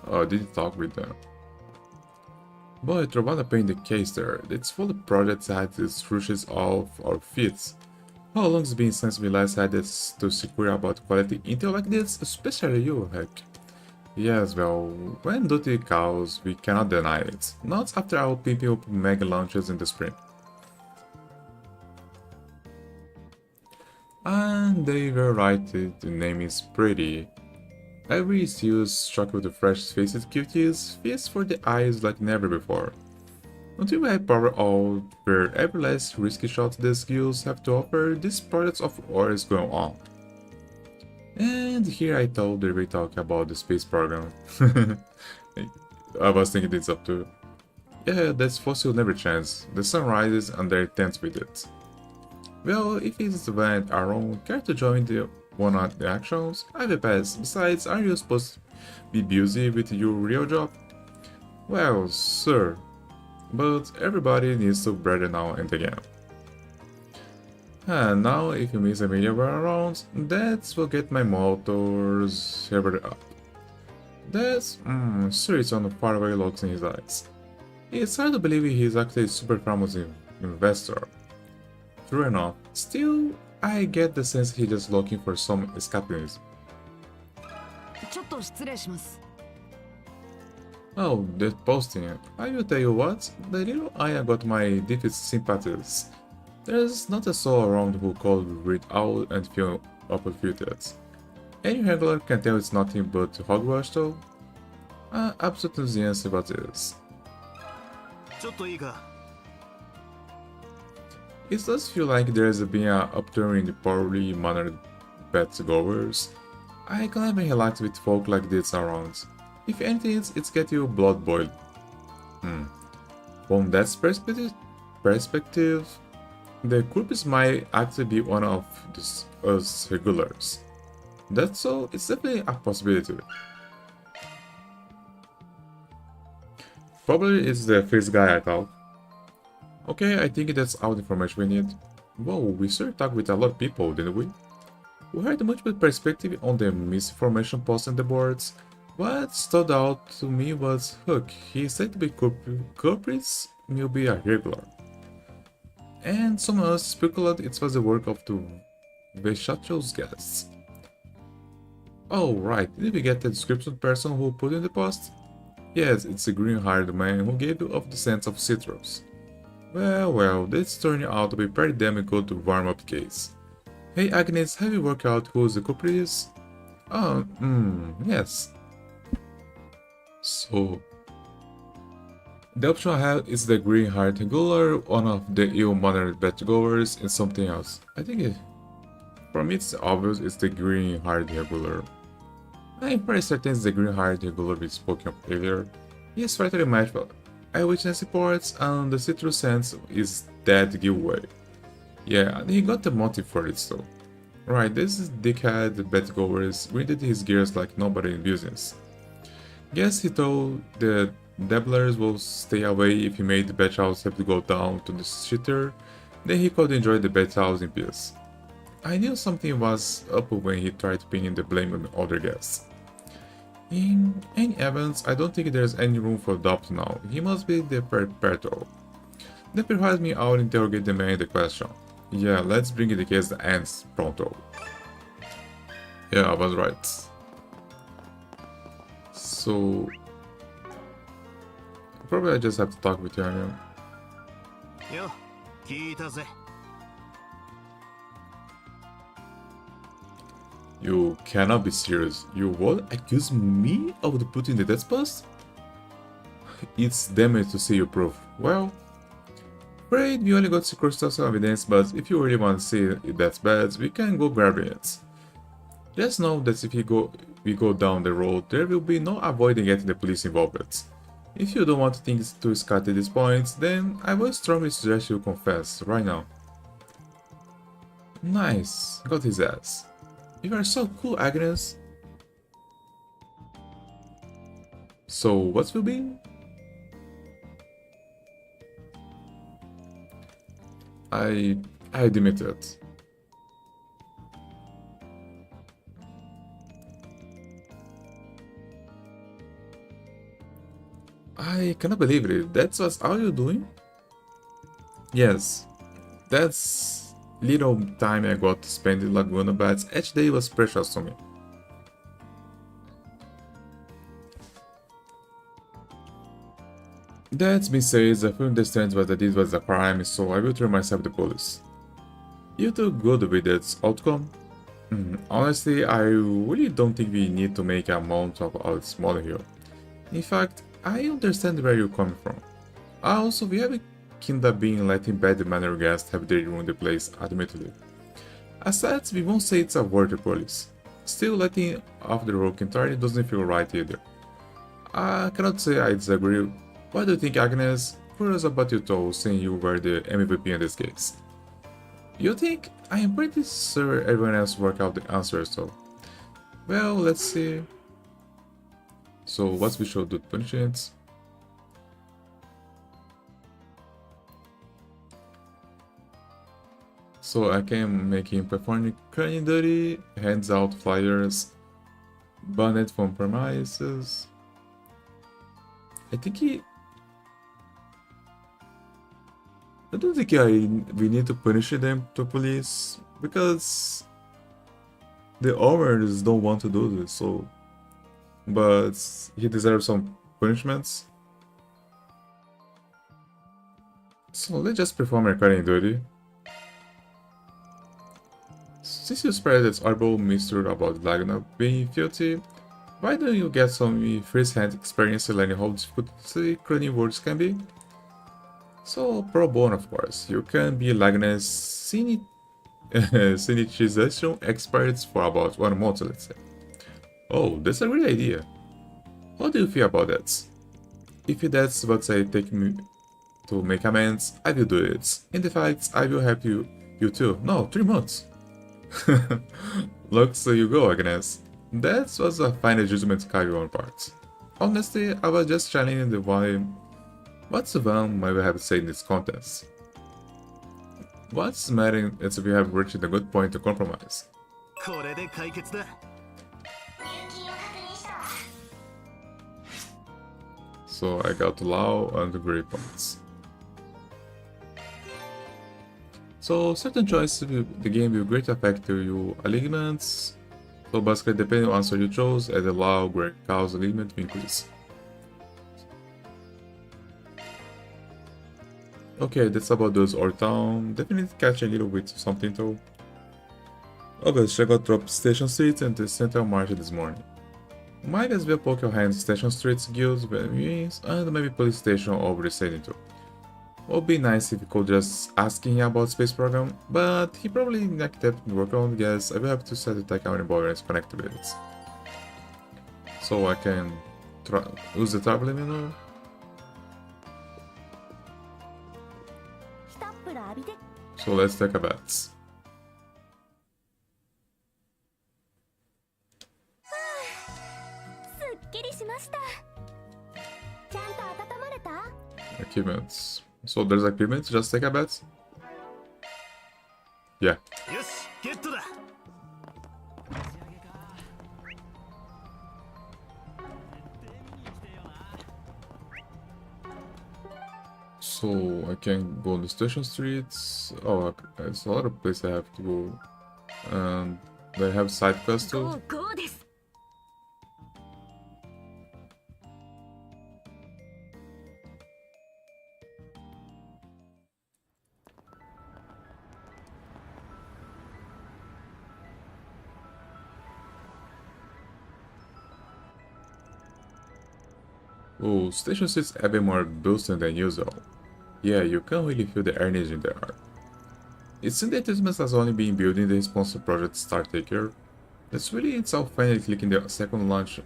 Oh, I didn't talk with them. But Ravana paint the case there. It's full of projects that it rushes off our feet. How long has it been since we last had this to secure about quality intel like this? Especially you, heck. Yes, well, when duty calls, we cannot deny it. Not after our PP up mega launches in the spring. And they were right, the name is pretty. Every issue is struck with the fresh-faced cuties, feast for the eyes like never before. Until we have power out where every last risky shot the skills have to offer, this project of war is going on. And here I thought they were talking about the space program. I was thinking this up too. Yeah, that's fossil never chance. The sun rises and they're tense with it. Well, if it's went around, care to join one of the actions? I have a pass. Besides, are you supposed to be busy with your real job? Well, sir. But everybody needs to breathe now and again. And now, if you miss a million rounds, that's what get my motors ever up. That's serious on the faraway looks in his eyes. It's hard to believe he's actually a super famous investor. True enough, still, I get the sense he's just looking for some escapism. ちょっと失礼します。 Oh, that posting. I will tell you what, the little Aya got my deepest sympathies. There's not a soul around who could read out and feel uplifted. Any regular can tell it's nothing but hogwash though. Absolute sympathies. ちょっといいか。 It does feel like there's been an upturn in the poorly mannered bet-goers. I can never relax with folk like this around. If anything, it's get your blood boiled. From that perspective, the corpse might actually be one of us regulars. That's so, it's definitely a possibility. Probably it's the first guy I thought. Okay, I think that's all the information we need. Whoa, we sure talked with a lot of people, didn't we? We heard multiple perspective on the misinformation posted on the boards. What stood out to me was Hook. He said to be culprits will be a regular. And someone else speculated it was the work of the Veshacho's guests. Oh right, did we get the description person who put in the post? Yes, it's a green-haired man who gave you off the sense of citrus. Well, this turning out to be pretty damn good warm-up case. Hey Agnes, have you worked out who the culprit is? Oh, yes. So, the option I have is the green-haired regular, one of the ill-mannered bet-goers, and something else. I think for me it's obvious it's the green-haired regular. I'm pretty certain it's the green-haired regular we spoke of earlier. He is slightly magical. Eyewitness reports and the citrus sense is dead giveaway. Yeah, he got the motive for it though. Right, this is dickhead betgoers grinded his gears like nobody in business. Guess he told the dabblers will stay away if he made the bet house have to go down to the shitter, then he could enjoy the bet house in peace. I knew something was up when he tried pinning the blame on other guests. In any events, I don't think there's any room for doubt now. He must be the perpetrator. That perhaps me out interrogate the man in the question. Yeah, let's bring the case to ends pronto. Yeah, I was right. So probably I just have to talk with you again. Yo, 聞いたぜ。 You cannot be serious. You would accuse me of the putting the death post? It's damage to see your proof. Well, afraid we only got circumstantial evidence, but if you really want to see it that's bad, we can go grab it. Just know that if we go down the road, there will be no avoiding getting the police involved. If you don't want things to escalate at this point, then I would strongly suggest you confess right now. Nice, got his ass. You are so cool, Agnes. So, what will be? I admit it. I cannot believe it. That's what all you doing? Yes, that's little time I got to spend in Laguna, but each day was precious to me. That being said, I fully understand what I did was a crime, so I will turn myself to police. You too good with that outcome? Honestly, I really don't think we need to make a mount of a smaller hill. In fact, I understand where you're coming from. Also, we have kinda been letting bad-mannered guests have their ruin the place, admittedly. As such, we won't say it's a word to police. Still, letting off the rope entirely doesn't feel right either. I cannot say I disagree. What do you think, Agnes? Curious about you too, seeing you were the MVP in this case. You think? I am pretty sure everyone else worked out the answers though. Well, let's see. So what we should do punishments. So I can make him perform cunning duty, hands out flyers, banned from premises. I don't think we need to punish them to police because the owners don't want to do this, so but he deserves some punishments. So let's just perform recurring duty. Since you spread this horrible mystery about Laguna being filthy, why don't you get some first-hand experience learning how difficult cloning words can be? So, pro bono of course, you can be Lagna's sanitization experts for about 1 month, let's say. Oh, that's a great idea. How do you feel about that? If that's what I take me to make amends, I will do it. In the fact, I will help you too. No, 3 months. Look, so you go, Agnes. That was a fine judgment on your own part. Honestly, I was just challenging the one. What's the one might have to say in this contest? What's mattering is if we have reached a good point to compromise. So I got Lao and the grey points. So certain choices of the game will greatly affect your alignments. So basically, depending on the answer you chose, and allow grey cause alignment to increase. Okay, that's about those Old Town. Definitely catch a little bit of something though. Okay, check out Drop Station Street and the Central Market this morning. Might as well poke your hands Station Street's guilds, means, and maybe police station over the stadium too. Would be nice if you could just ask him about space program, but he probably not kept work on. Guess I will have to set the account environments connected with it. So I can use the travel menu. So let's take a bet. すっきりしました。ちゃんと温まれた？ Achievements. So there's achievements, just take a bet? Yeah. Yes, get to that. So I can go on the station streets. Oh, there's a lot of places I have to go. And they have side quests too. Oh, station streets have been more boosted than usual. Yeah, you can really feel the energy in there. It seems that Christmas has only been building the responsive project Start Taker. That's really itself finally clicking the second launch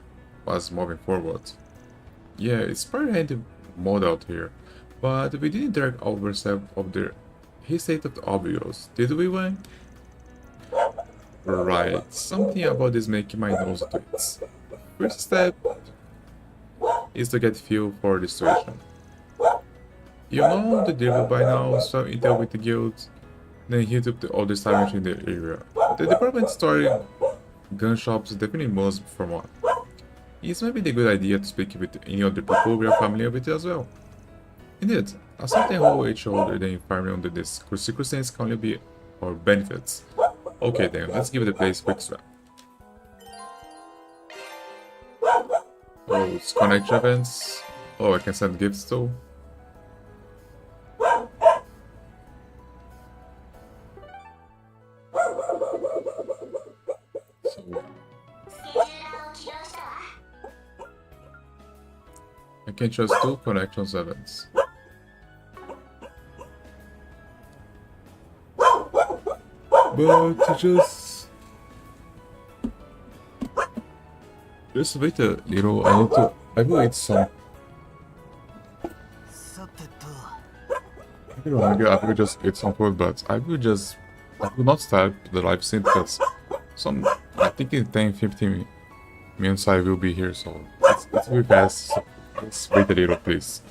was moving forward. Yeah, it's pretty handy mode out here, but we didn't drag ourselves of the his state of the obvious, did we, Wang? Right, something about this making my nose twitch. First step is to get feel for the situation. You know the deal by now, so intel with the guild, then hit up the other sirens in the area. The department store gun shops definitely must from one. It's maybe the good idea to speak with any other people we are familiar with as well. Indeed, a certain whole each other than farming under this circumstance can only be our benefits. Okay then, let's give the place a quick swap. Oh, it's connection events. Oh, I can send gifts too. I can trust 2 connections events. But just wait a little. I will eat some. I don't know, I will just eat some food, but I will not start the live stream because I think in 10-15 minutes I will be here, so it's very fast. So just wait a little, please.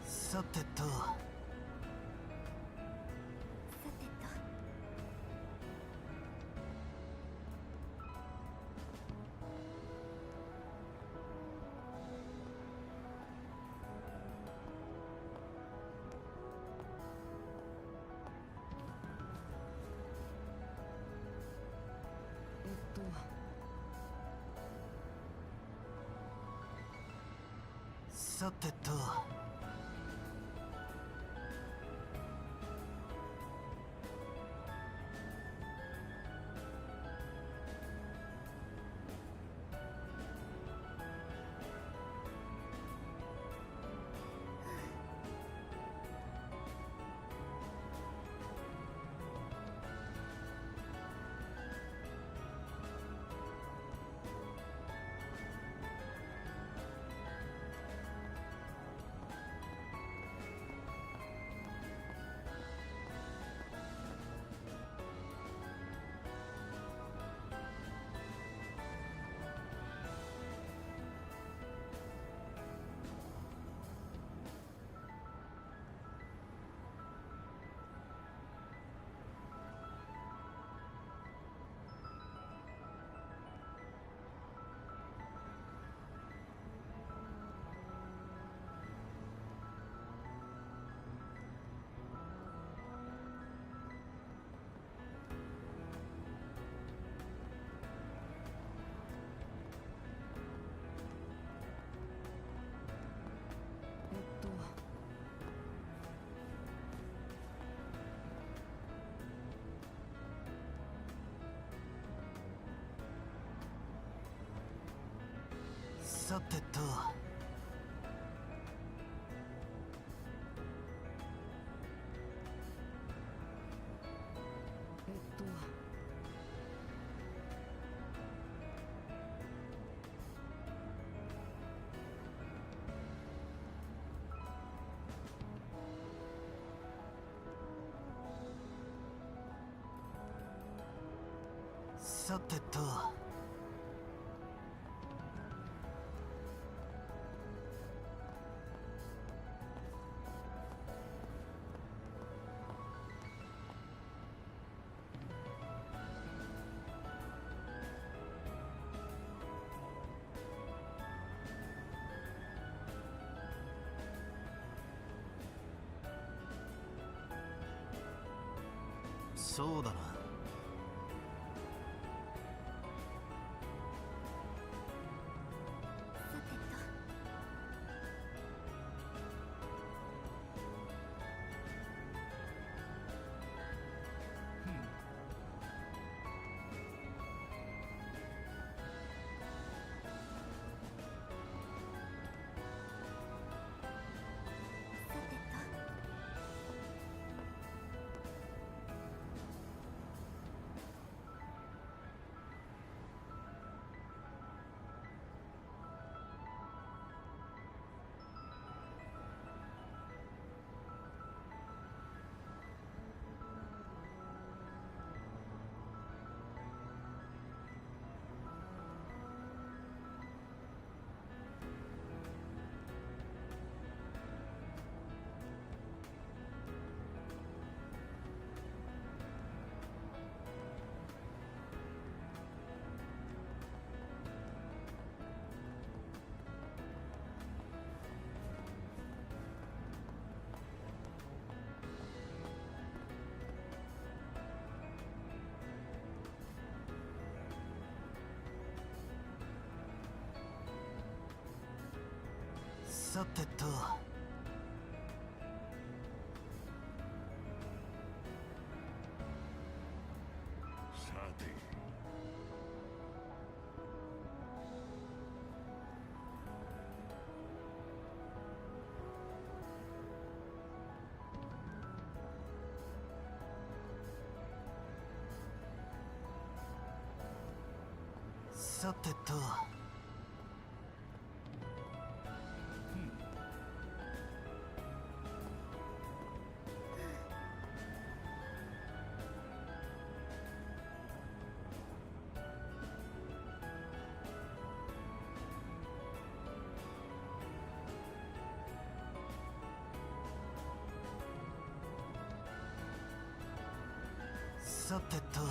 さてとさてとさてとさてとそうだな。さてと。さて。さてと。さてと。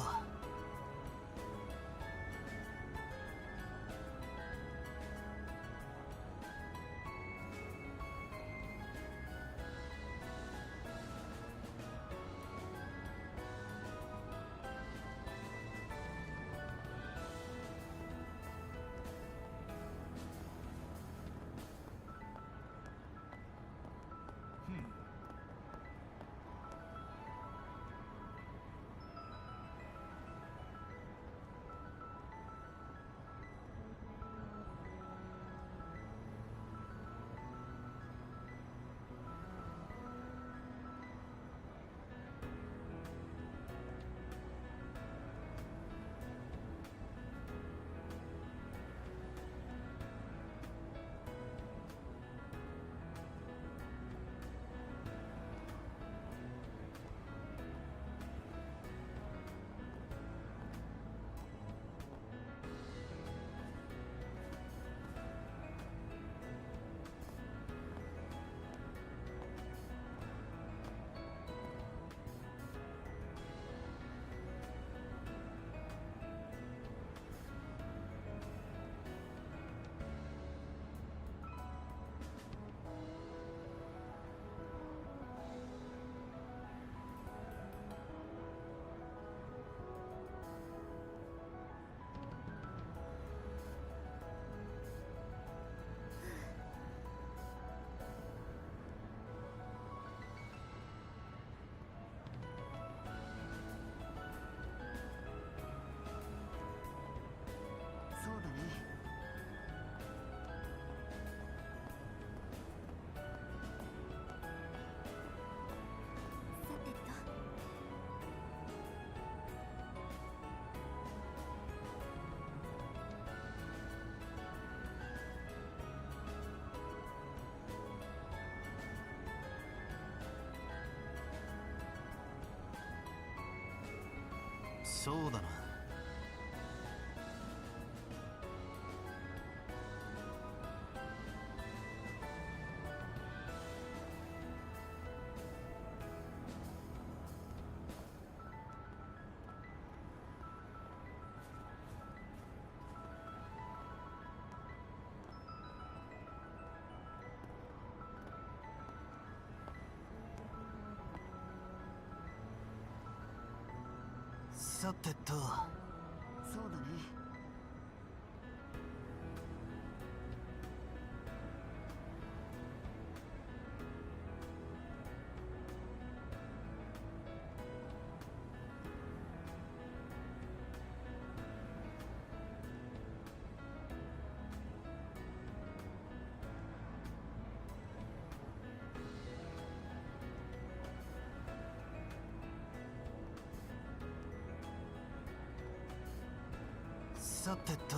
そうだね。さてと。そうだな。さてと。そうだね。さてと。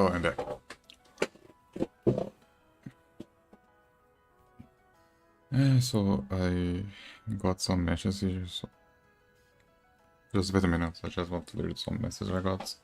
Oh, I'm back. So I got some messages. So just wait a minute. I just want to read some messages I got.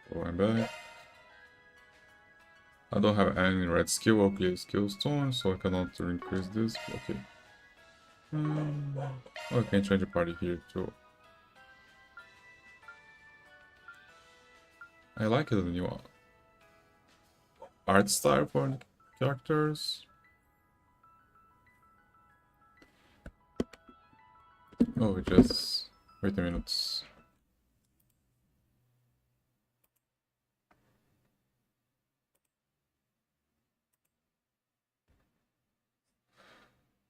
So I'm back. I don't have any red skill. Okay, skill stone, so I cannot increase this. Okay. Oh, I can change the party here too. I like the new art style for the characters. Oh, just wait a minute.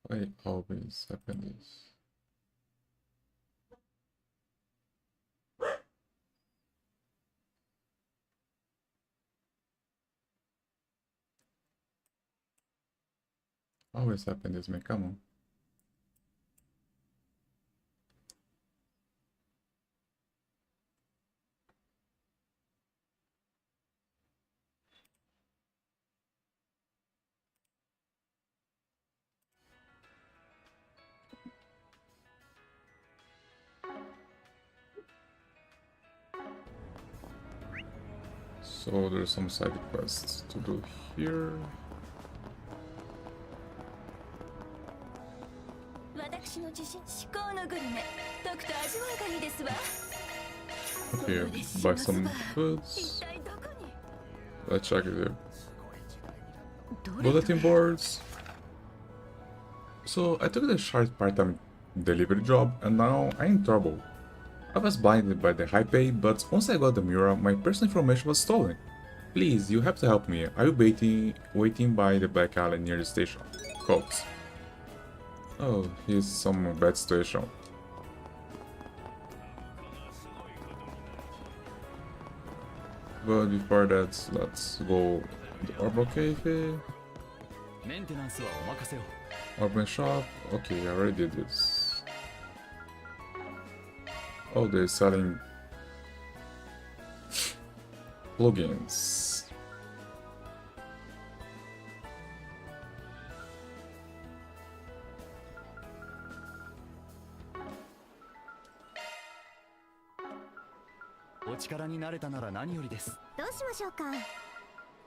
I always happen this. Always happen this, man. Come on. So there's some side quests to do here. 私の自信至高のグルメとくと味わいがいいですわ Okay, buy some foods. Let's check it out. Bulletin boards. So I took the short part-time delivery job and now I'm in trouble. I was blinded by the high pay, but once I got the mural, my personal information was stolen. Please, you have to help me. I'll be waiting by the back alley near the station. Cox. Oh, here's some bad situation. But before that, let's go to the Orbo Cafe. Urban Shop. Okay, I already did this. Oh, they're selling plugins.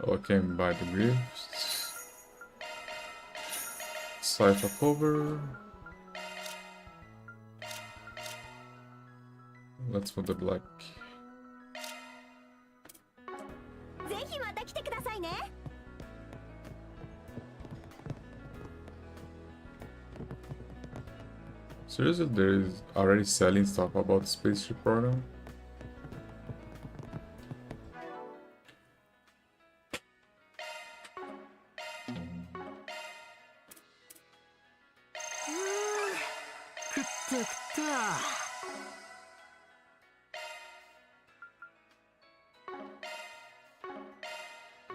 Oh, I can buy the gifts. Cipher cover. Let's put the black. ぜひまた来てくださいね Seriously, there is already selling stuff about spaceship program.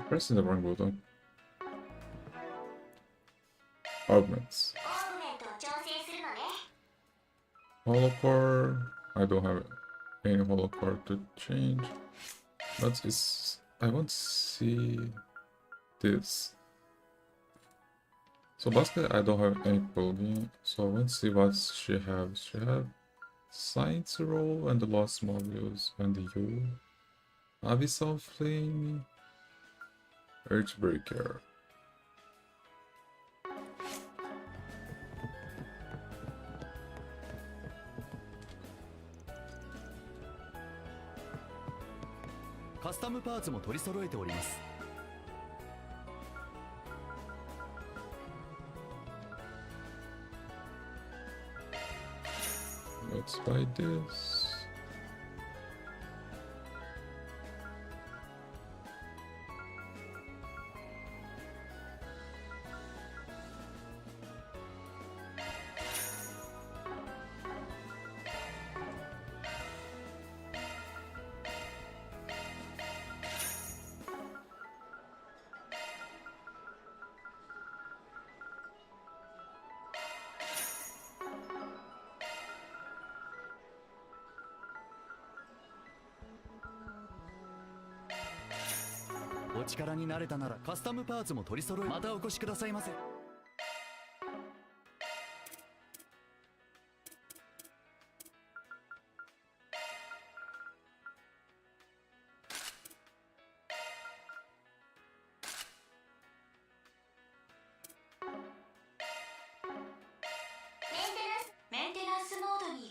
Pressing the wrong button. Augments. Holocore. I don't have any holocore to change. But it's. I want to see this. So basically, I don't have any plugin. So I want to see what she has. She has Science Roll and the Lost Mobiles and the U. Abyssal Flame. Earthbreaker. Custom parts も取り揃えております。Let's buy this.お力になれたならカスタムパーツも取り揃えまたお越しくださいませ。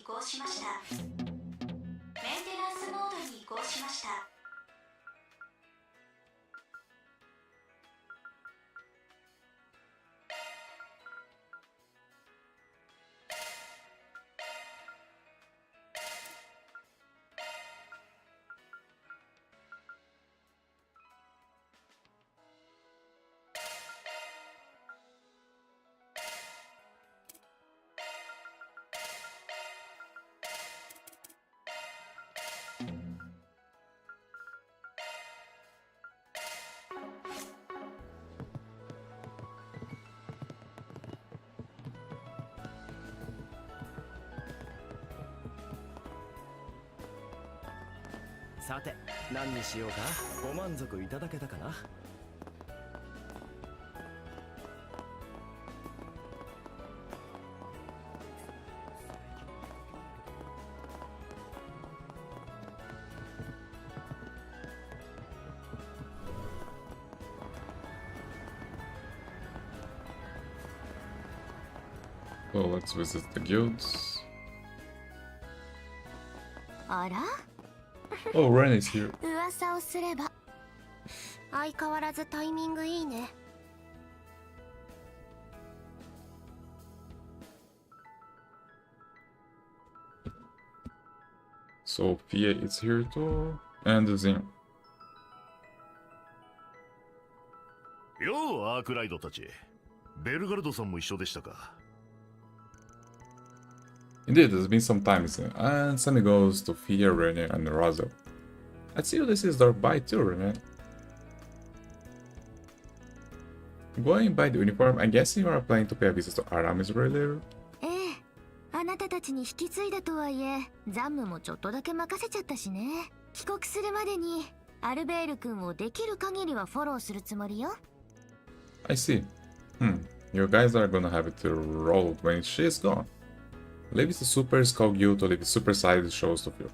移行しました。メンテナンスモードに移行しました。さて何にしようか。ご満足いただけたかな。So let's visit the guilds. あら Oh, Ren is here. 噂をすれば相変わらずタイミングいいね。Sophia is here too. And Zin. ようアークライドたち。ベルガルドさんも一緒でしたか。Indeed, it's been some time, and Sammy goes to Fia, Rene, and Razo. I see you this is their by too, Rene. Going by the uniform, I'm guessing you are planning to pay a visit to Aramis earlier? ええ、あなたたちに引き継いだとはいえ、ザンムもちょっとだけ任せちゃったしね。帰国するまでにアルベール君をできる限りはフォローするつもりよ。I see. You guys are gonna have to roll when she is gone. Leave the Super Skull Guild to leave the Super Side shows to feel.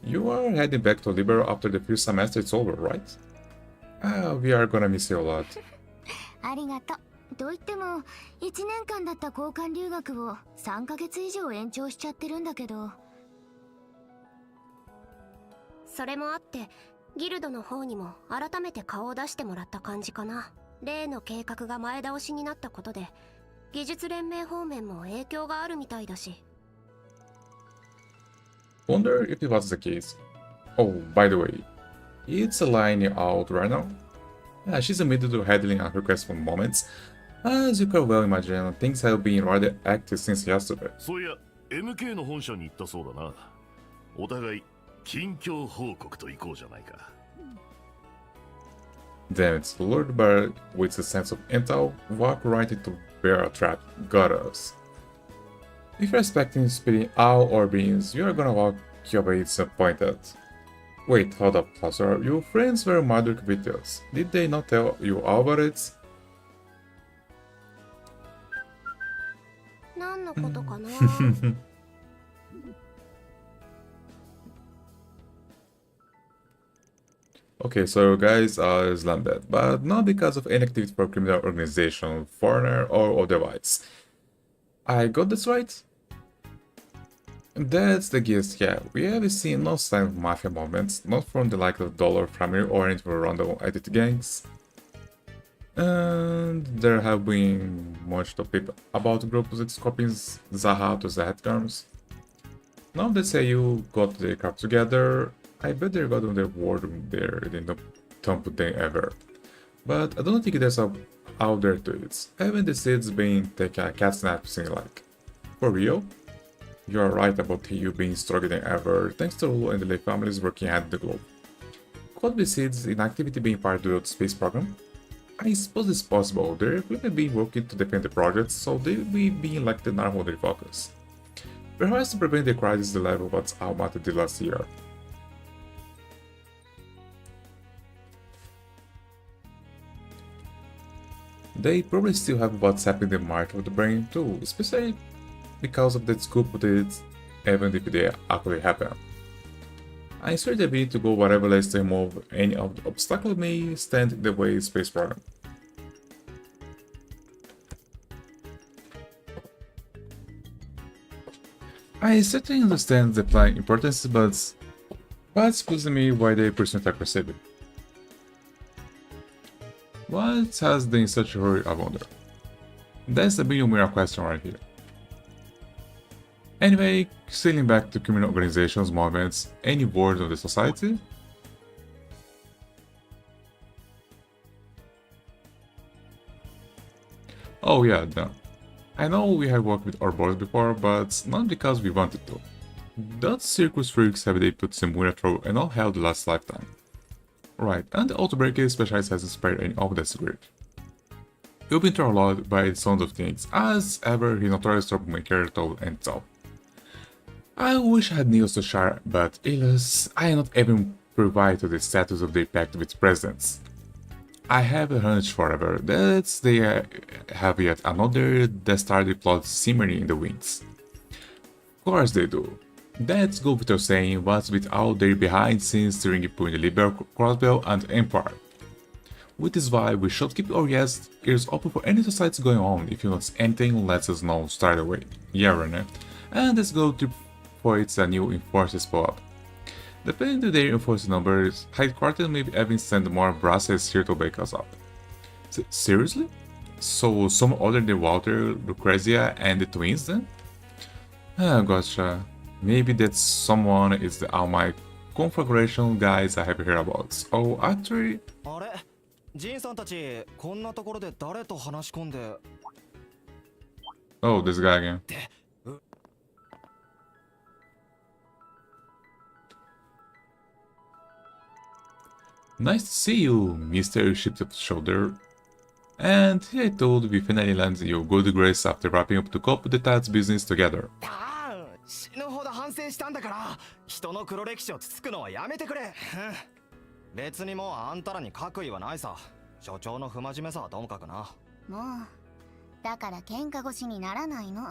You are heading back to Libero after the first semester is over, right? We are gonna miss you a lot. ありがとう。と言っても、1年間だった交換留学を3ヶ月以上延長しちゃってるんだけど。それもあって、ギルドの方にも改めて顔を出してもらった感じかな。例の計画が前倒しになったことで、技術連盟方面も影響があるみたいだし。Wonder if it was the case. Oh, by the way, it's Elaine out right now. She's admitted to handling unrequested moments. As you can well imagine, things have been rather active since yesterday. そういや、MK の本社に行ったそうだな。お互い近況報告と行こうじゃないか。Then it's lured by with a sense of intel, walk right into bear trap, got us. If you're expecting spitting out or beans, you're gonna walk away disappointed. Wait, hold up, Closer. Your friends were murdered videos. Did they not tell you all about it? 何のことかな。Okay, so guys, Islam dead, but not because of any activity for criminal organization, foreigner, or otherwise. I got this right? That's the gist, yeah. We haven't seen no sign of mafia movements, not from the likes of Dollar family or any random edit gangs. And there have been much topic about groups that copying Zaha to the headguns. Now that say you got the crap together, I bet they got on their word there in the top thing ever. But I don't think there's a out there to it. Haven't the seeds been taking a cat snap thing like? For real? You're right about you being stronger than ever, thanks to Lulu and the Lay families working at the globe. Could be seeds inactivity being part of the space program? I suppose it's possible. They're clearly been working to defend the project, so they will be being like the normal their focus. Perhaps to prevent the crisis the level of what Almaty did last year. They probably still have what's happening in the market of the brain too, especially because of the scoop of it, even if they actually happen. I'm sure the ability to go whatever lets to remove any of the obstacles may stand in the way of space program. I certainly understand the plan importance, but what's puzzling me why they pursue it aggressively? What has them in such a hurry, I wonder? That's the big mirror question right here. Anyway, sailing back to criminal organizations, movements, any word on the society? Oh yeah, done. I know we have worked with our boys before, but not because we wanted to. Those circus freaks have they put ZEMURIA through and all hell the last lifetime. Right, and the Outbreaker specialist has inspired any of that's great. You've been through a lot by the sound of things, as ever his notorious troublemaker told and so. I wish I had news to share, but alas, I am not even privy to the status of the pact with presidents. I have a hunch forever that they have yet another dastardly plot simmering in the winds. Of course they do. That's go without saying what's with all their behind-scenes steering between the Liberal Crossbell and Empire. Which is why we should keep our ears open for any societies going on. If you notice anything, let us know straight away. Yeah, René. And let's go to for it's a new enforcers pull-up. Depending on their enforcer numbers, headquarters may even send more brasses here to back us up. Seriously? So some other than Walter, Lucrezia, and the twins then? Ah, gotcha. Maybe that someone is the all my configuration guys I have heard about. Oh, actually... あれジンさんたちこんなところで誰と話し込んで Oh, this guy again. Nice to see you, Mr. Shifted Shoulder. And I told we finally landed your good grace after wrapping up the couple of the Tad's business together. 死ぬほど反省したんだから人の黒歴史をつつくのはやめてくれ別にもうあんたらに悪意はないさ所長の不真面目さはともかくなもうだから喧嘩腰にならないの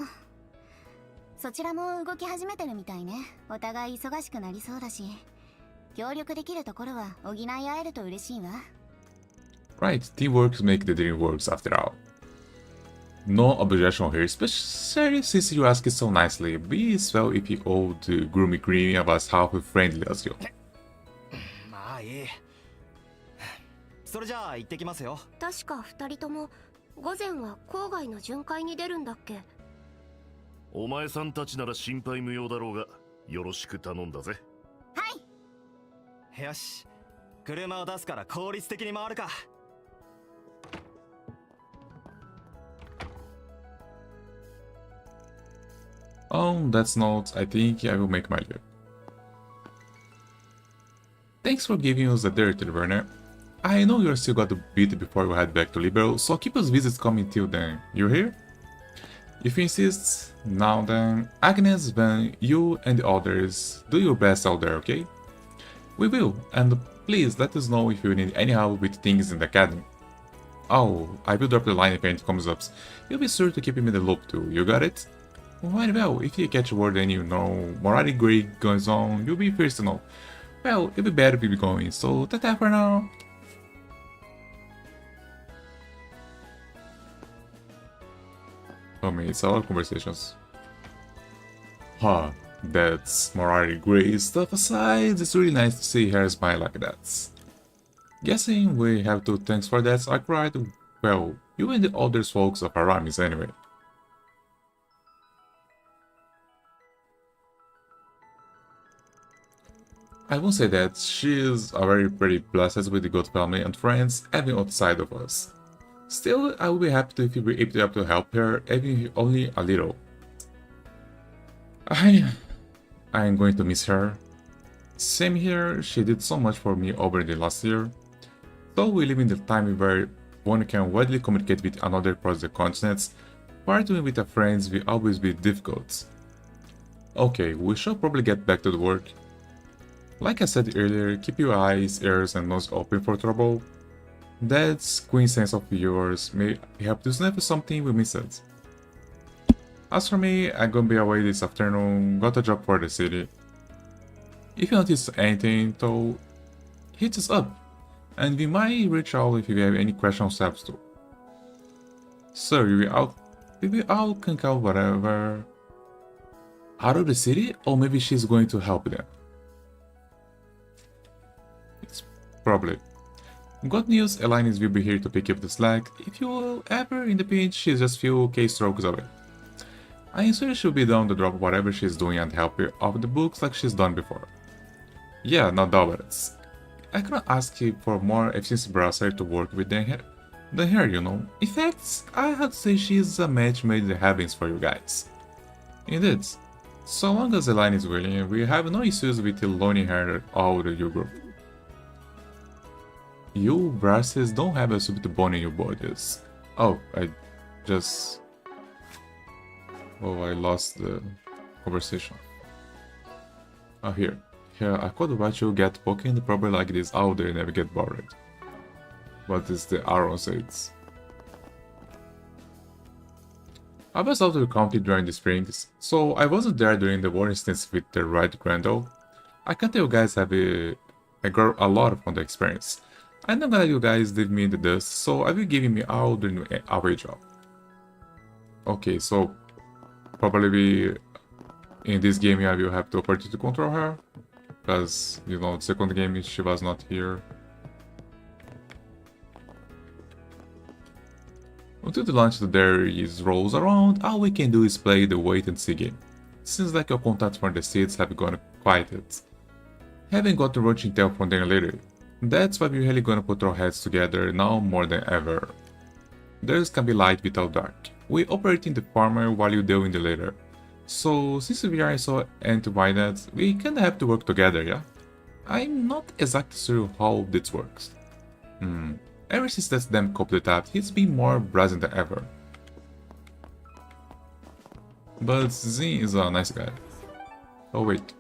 そちらも動き始めてるみたいねお互い忙しくなりそうだし協力できるところは補い合えると嬉しいわ Right, teamwork make the dream works after all. No objection here, especially since you ask it so nicely. Be as well if you old groomy creamy about half friendly as you. まあいいそれじゃあ行ってきますよ確か2人とも午前は郊外の巡回に出るんだっけお前さんたちなら心配無用だろうがよろしく頼んだぜはいよし車を出すから効率的に回るかOn that note, I think I will make my leave. Thanks for giving us the dirt, Werner. I know you're still got a bit before you head back to Liberal, so keep us visits coming till then. You hear? If you insist, now then, Agnes, Van, you and the others, do your best out there, okay? We will, and please let us know if you need any help with things in the academy. Oh, I will drop the line if anything comes up. You'll be sure to keep him in the loop too, you got it? Right, well, if you catch word and you know morality grade goes on, you'll be first to know. Well, it'll be better if we be going, so ta-ta for now! Oh man, it's a lot of conversations. Huh, that's morality grade stuff aside, it's really nice to see her smile like that. Guessing we have to thanks for that, I cried. Well, you and the other folks of Aramis anyway. I won't say that, she is a very pretty blessed with the good family and friends even outside of us. Still, I will be happy if you be able to help her, even if only a little. I am going to miss her. Same here, she did so much for me over the last year. Though we live in the time where one can widely communicate with another across the continents, parting with a friends will always be difficult. Okay, we should probably get back to the work. Like I said earlier, keep your eyes, ears and nose open for trouble. That queen sense of yours may help to sniff something we missed. As for me, I'm gonna be away this afternoon, got a job for the city. If you notice anything though, hit us up, and we might reach out if you have any questions steps too. So we will all can count whatever. Out of the city? Or maybe she's going to help them. It's probably. Good news, Elainis will be here to pick up the slack. If you're ever in the pinch, she's just few keystrokes away. I am sure she'll be down to drop whatever she's doing and help her off the books like she's done before. Yeah, no doubt it. I couldn't ask you for more efficient browser to work with than her, you know. In fact, I had to say she's a match made in the heavens for you guys. Indeed. So long as Elaine is willing, we have no issues with loaning her all the you group. You brasses don't have a subtle bone in your bodies. Oh, I lost the conversation. Oh, here. Here, I could watch you get poking probably like this all day and never get bored. But it's the Aaron says. I was out of the county during the springs, so I wasn't there during the war instance with the Red Grendel. I can tell you guys I got a lot from the experience. I'm not gonna let you guys leave me in the dust, so I will give me all the away job. Okay, so probably in this game I will have the opportunity to control her, because you know the second game she was not here. Until the launch there is rolls around, all we can do is play the wait and see game. Seems like your contacts from the seats have gone quieted. Haven't got the roach intel from them later. That's why we're really gonna put our heads together now more than ever. Theirs can be light without dark. We operate in the former while you deal in the latter. So since we are so anti-minded, we kinda have to work together, yeah? I'm not exactly sure how this works. Ever since that damn couple tapped, he's been more brazen than ever. But Zin is a nice guy. Oh wait.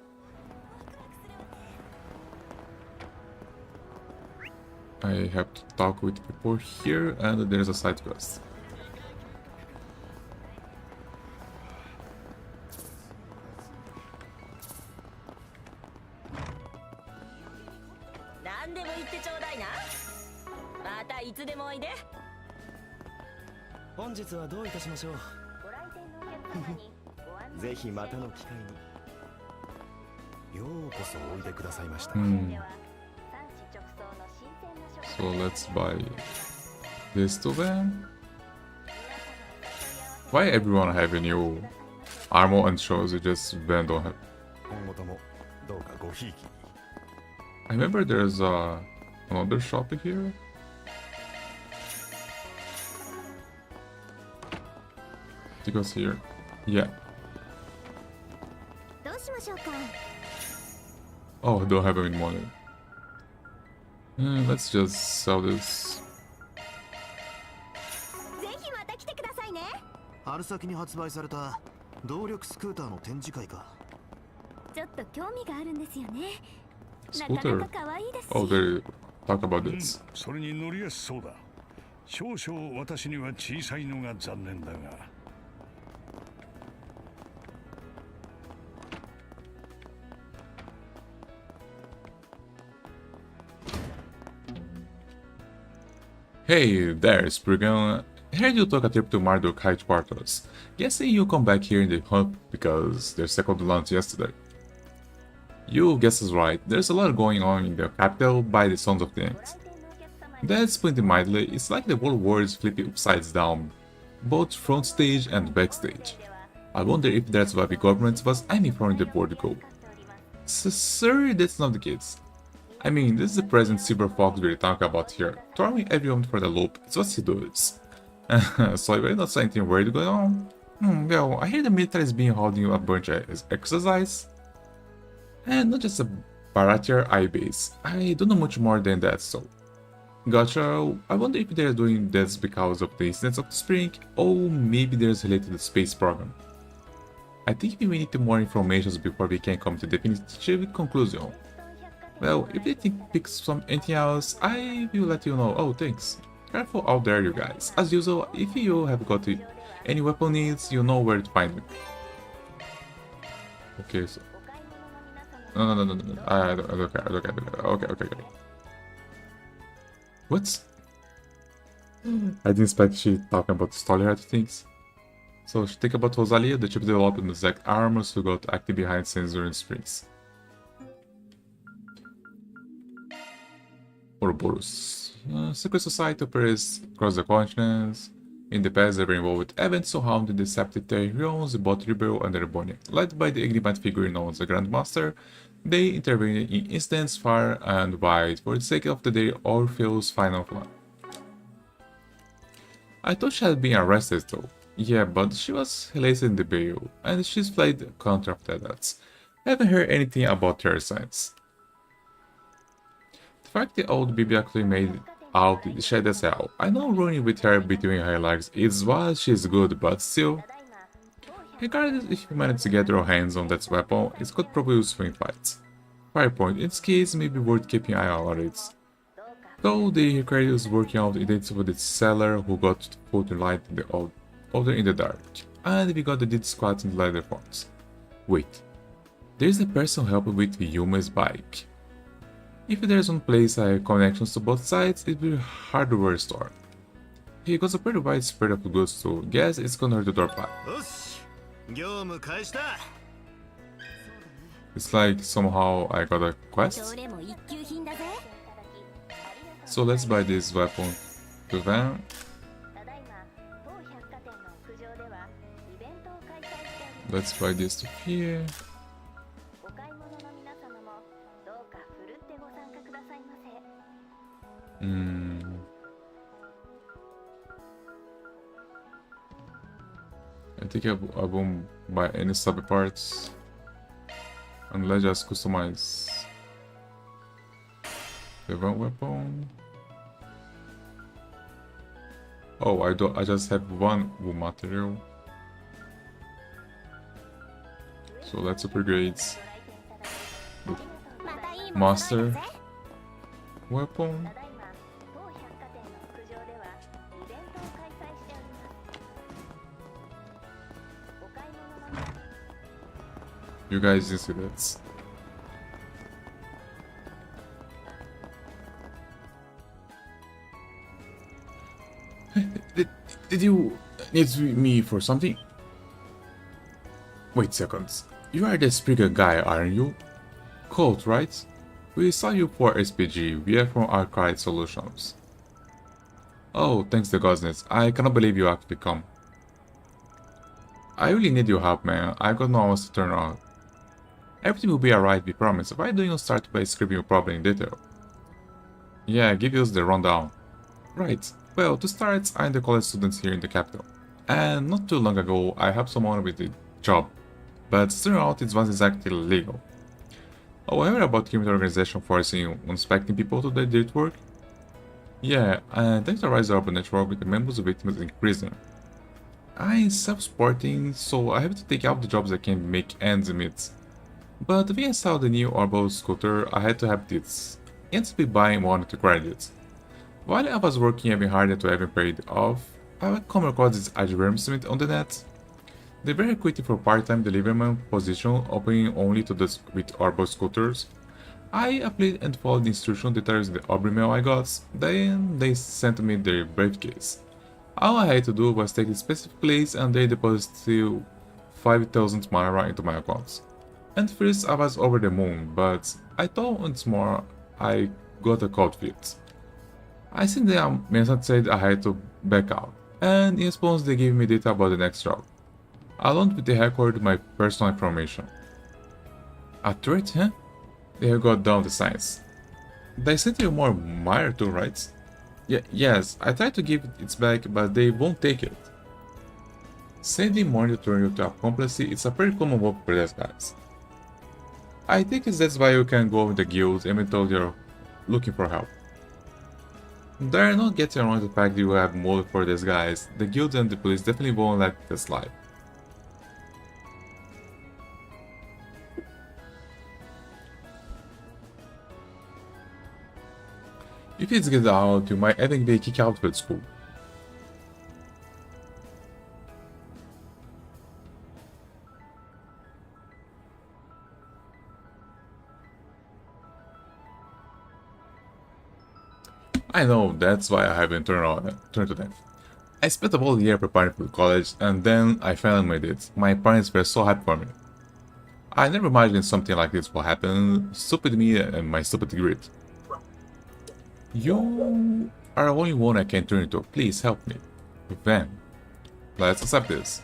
I have to talk with people here, and there's a side quest. So let's buy this to them. Why everyone have a new armor and shows it just Ben don't have? I remember there's another shop here. It goes here. Yeah. Oh, I don't have any money. Let's just sell this. 春先に発売された動力スクーターの展示会か。ちょっと興味があるんですよね。な Scooter. かなか可愛いですし。 Oh, they talk about this. それに乗りやすそうだ。少々私には小さいのが残念だが。Hey there, Spriggan. Heard you took a trip to Marduk headquarters. Guessing you come back here in the hump because their second launch yesterday. You guess is right, there's a lot going on in the capital by the sounds of things. That's putting it mildly, it's like the whole world is flipping upside down, both front stage and backstage. I wonder if that's why the government was aiming for the board goal. Sorry, that's not the case. I mean, this is the present Silver Fox we're talking about here. Throwing everyone for the loop is what he does. So you're not saying anything weird going on? Well, I hear the military is being holding a bunch of exercise. And not just a Baratier eye base. I don't know much more than that, so. Gotcha. I wonder if they're doing this because of the incidents of the spring, or maybe there's related to the space program. I think we need more information before we can come to a definitive conclusion. Well, if they pick anything else, I will let you know. Oh, thanks. Careful out there, you guys. As usual, if you have got any weapon needs, you know where to find me. Okay, so... No. I don't care. Okay. What? I didn't expect she talking about the story things. So think about Rosalia, the chip developed in the exact armors who got active behind sensor and springs. Ouroboros. Secret society operates across the continents. In the past, they were involved with events surrounding the Septiterrions, both rebel and Erebonia. Led by the enigmatic figure known as the Grandmaster, they intervene in incidents far and wide for the sake of their Orpheus' final plan. I thought she had been arrested though. Yeah, but she was released in the bail, and she's fled country after that. Haven't heard anything about her since. The fact the old Bibi actually made out shed as hell. I know running with her between her legs is why she's good, but still. Regardless if you manage to get your hands on that weapon, it's could probably useful in fights. Firepoint in this case may be worth keeping an eye on it. Though the required is working out identify the seller who got put to light in the older in the dark, and we got the dead squad in the leather fonts. Wait, there's a person helping with Yuma's bike. If there's one place I have connections to both sides, it will be a hardware store. He got a pretty wide spread of goods, so guess it's gonna hurt the door pack. It's like somehow I got a quest. So let's buy this weapon to Van. Let's buy this to here. I think I won't buy any sub parts unless just customize the one weapon. Oh, I just have one wool material. So let's upgrade the master weapon. You guys didn't see that. Did you need me for something? Wait seconds. You are the Sprigga guy, aren't you? Colt, right? We saw you for SPG. We are from Arcade Solutions. Oh, thanks to goodness. I cannot believe you actually come. I really need your help, man. I got no hours to turn on. Everything will be alright, we promise. Why don't you start by describing your problem in detail? Yeah, give us the rundown. Right. Well, to start, I'm the college student here in the capital. And not too long ago, I helped someone with the job. But it turned out it wasn't exactly legal. However, about criminal organization forcing unsuspecting people to do dirty work? Yeah, and thanks to the rise of our network with the members of victims increasing. I'm self-supporting, so I have to take out the jobs that can make ends meet. But when I saw the new Orbo scooter, I had to have this. And to be buying one to credit. While I was working even harder to have it paid off, I would come across this advertisement on the net. They were recruiting for part-time deliveryman position opening only to those with Orbo scooters. I applied and followed the instruction details in the Aubrey mail I got, then they sent me their briefcase. All I had to do was take the specific place and they deposited 5,000 Mara into my account. And first I was over the moon, but I thought once more I got a cold feet. I think the message said I had to back out, and in response they gave me data about the next job, along with the record of my personal information. A threat, huh? They have got down the science. They sent you more Mire too, right? Yes, I tried to give it back, but they won't take it. Sending money to turn you to accomplice is a pretty common work for these guys. I think that's why you can go with the guild even though you're looking for help. They're not getting around the fact that you have motive for these guys. The guild and the police definitely won't let this slide. If it gets out, you might even be kicked out of school. I know, that's why I haven't turned to them. I spent a whole year preparing for college, and then I finally made it. My parents were so happy for me. I never imagined something like this would happen. Stupid me and my stupid grit. You are the only one I can turn to. Please help me. Then, let's accept this.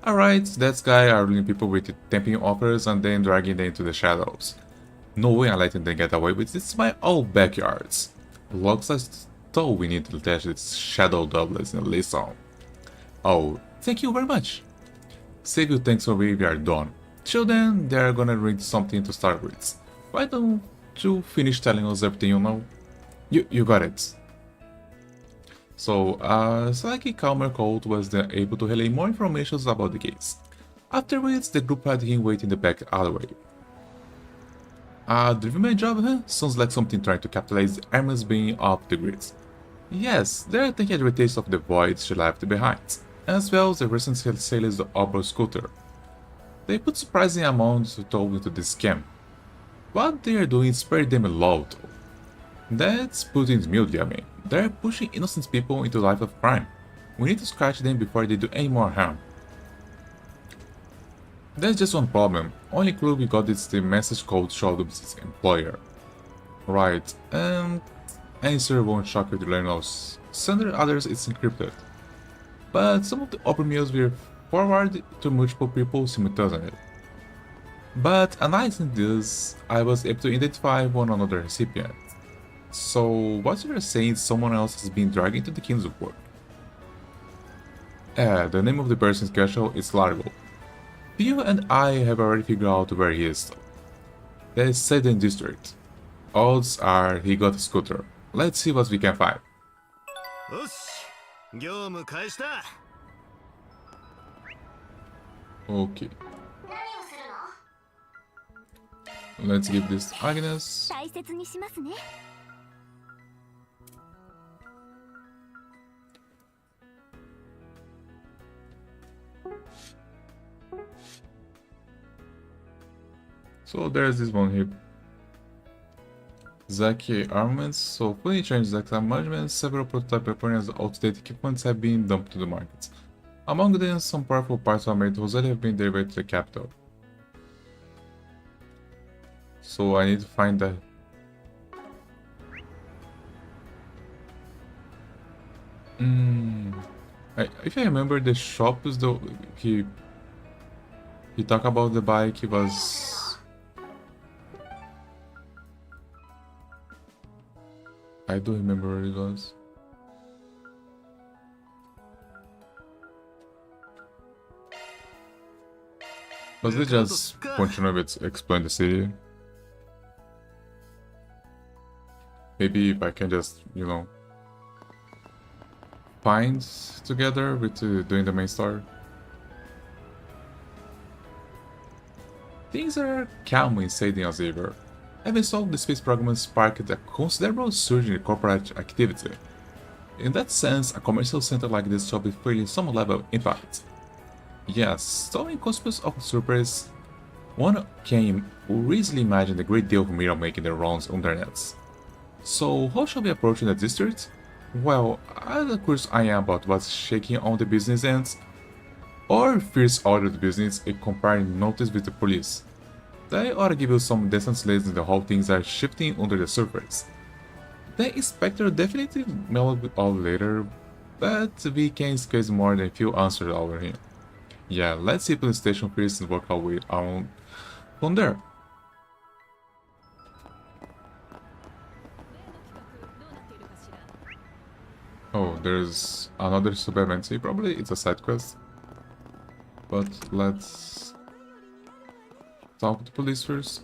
Alright, that guy are ruling people with tempting offers and then dragging them into the shadows. No way I'm letting them get away with this. It's my old backyards. Looks like so we need to attach this shadow doublets in the list on. Oh, thank you very much. Save you thanks for me, we are done. Till then, they are gonna read something to start with. Why don't you finish telling us everything you know? You got it. So, Saki Calmer Colt was then able to relay more information about the case. Afterwards, the group had him wait in the back alleyway. Driven job, huh? Sounds like something trying to capitalize Hermes being off the grid. Yes, they're taking advantage of the void she left behind, as well as the recent sales of the Opera scooter. They put surprising amounts of toll into this scam. What they are doing is pretty damn low though. That's putting it mildly, I mean. They're pushing innocent people into a life of crime. We need to scratch them before they do any more harm. There's just one problem. Only clue we got is the message code showed up his employer. Right, and answer won't shock you to learn us. Sender others it's encrypted. But some of the open mails were forwarded to multiple people simultaneously. But analyzing this, I was able to identify one another recipient. So what you're saying someone else has been dragged into the King's work? The name of the person's casual is Largo. You and I have already figured out where he is. The Seiden district. Odds are he got a scooter. Let's see what we can find. Okay. Let's give this to Agnes. So there's this one here. Zaki armaments. So fully changed Zaki management, several prototype weapons and outdated equipments have been dumped to the markets. Among them, some powerful parts are made whose have been delivered to the capital. So I need to find that. If I remember, the shop is the he talked about the bike. He was. I do remember where it was. But let's just continue with explain the city. Maybe if I can just, you know, find together with doing the main story. Things are calm in Sadie as ever. Having solved the space program sparked a considerable surge in corporate activity. In that sense, a commercial center like this shall be feeling some level of impact. Yes, so in consequence of surprise, one can easily imagine a great deal of Mira making their rounds on their nets. So how shall we approach the district? Well, as curious I am about what's shaking on the business ends, or first order of the business and comparing notice with the police. They ought to give you some decent lessons in the how things are shifting under the surface. The inspector definitely mellowed it out later, but we can squeeze more than a few answers over here. Yeah, let's see police station first and work our way around from there. Oh, there's another sub-event, so probably it's a side quest. But let's talk to the police first.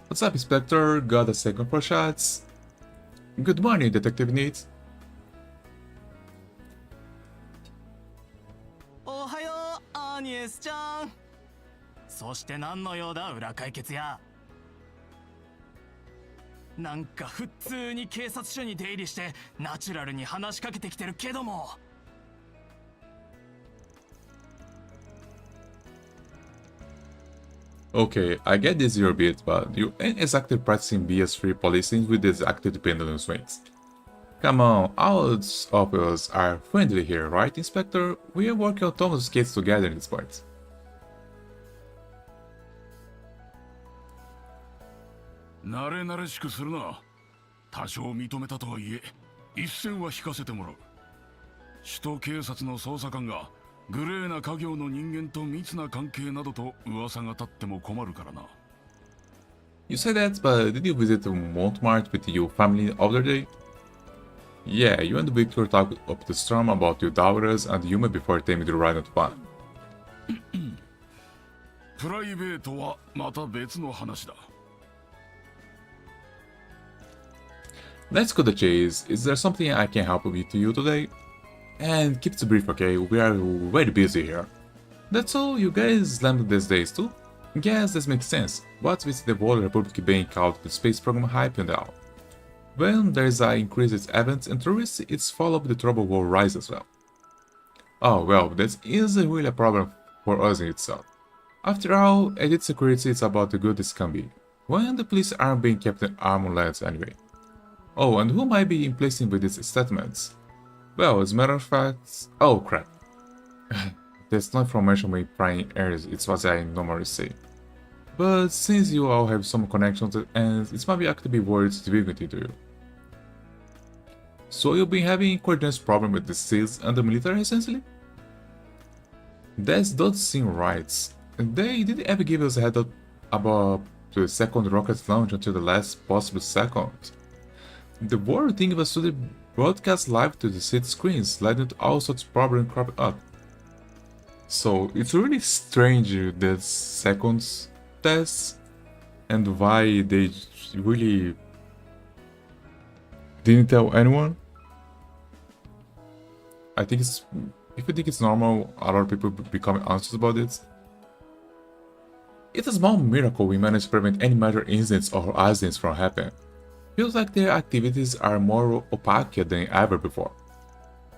What's up, Inspector? Got a second for shots? Good morning, Detective Nate. Ohayo, Agnes-chan. そして何の用だ、裏解決や。なんか普通に警察署に出入りしてナチュラルに話しかけてきてるけども。Okay, I get this your bit, but you ain't exactly practicing BS3 policing with these active pendulum swings. Come on, all of us are friendly here, right, Inspector? We are working on Thomas' case together in this point. 慣れ慣れしくするな。多少認めたとはいえ、一線は引かせてもらう。首都警察の捜査官がグレーな家業の人間と密な関係などと噂が立っても困るからな。You say that, but did you visit Montmartre with your family the other day? Yeah, you and Victor talked up the storm about your daughters and Yuma before taking the ride at one. プライベートはまた別の話だ。Let's go to chase. Is there something I can help with you today? And keep it brief, okay? We are very busy here. That's all, you guys slammed these days too? Guess this makes sense. What's with the whole Republic being called the space program hype and all? When there's an increased events and tourists, it's follow the trouble will rise as well. Oh well, that isn't really a problem for us in itself. After all, edit security is about the good it can be, when the police aren't being kept in arm's length anyway. Oh, and who might be impressing with these statements? Well, as a matter of fact... Oh crap. That's not information with prying ears, it's what I normally say. But since you all have some connections and it might be actually worth dignity to you. So you've been having coordination problem with the SEALs and the military essentially? That doesn't seem right. They didn't ever give us a heads up about the second rocket launch until the last possible second. The world thing was to broadcast live to the city screens, leading to all sorts of problems cropping up. So it's really strange that seconds tests and why they really didn't tell anyone. I think it's, if you think it's normal, a lot of people become anxious about it. It's a small miracle we managed to prevent any major incidents or accidents from happening. Feels like their activities are more opaque than ever before.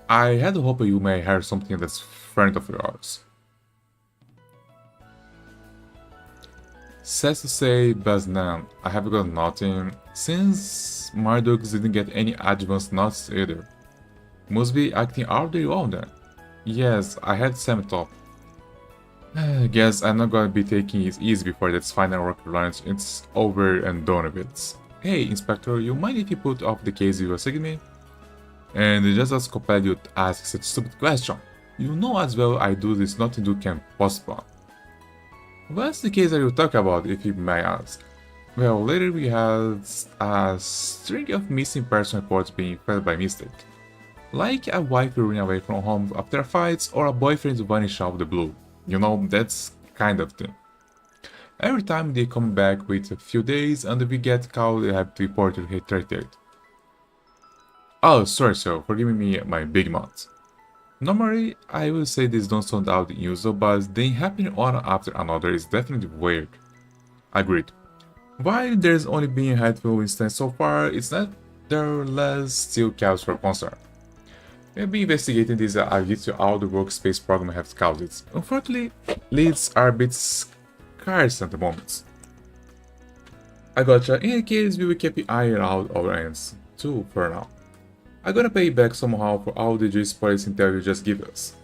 I had hoped you may hear something that's friend of yours. Says to say, Baznan, I have got nothing, since Marduk didn't get any advance notes either. Must be acting out their own then. Yes, I had some thought. Guess I'm not gonna be taking it easy before that final work lunch it's over and done with it. Hey, Inspector, you mind if you put off the case you assigned me? And just as compelled you to ask such a stupid question. You know as well I do this nothing you can postpone. What's the case that you talk about, if you may ask? Well, later we had a string of missing person reports being filed by mistake. Like a wife running away from home after fights or a boyfriend vanishing out of the blue. You know, that's kind of thing. Every time they come back with a few days and we get called, they have to report to retracted. Oh, sorry sir, for giving me my big mouth. Normally, I would say this don't sound out usual, but they happening one after another is definitely weird. Agreed. While there's only been a handful instances so far, it's not there less still cause for concern. We'll be investigating this against all the workspace program has caused it. Unfortunately, leads are a bit scarce at the moment. I gotcha, in any case we will keep an eye out our ends, too, for now. I'm gonna pay back somehow for all the juice police intel you just give us.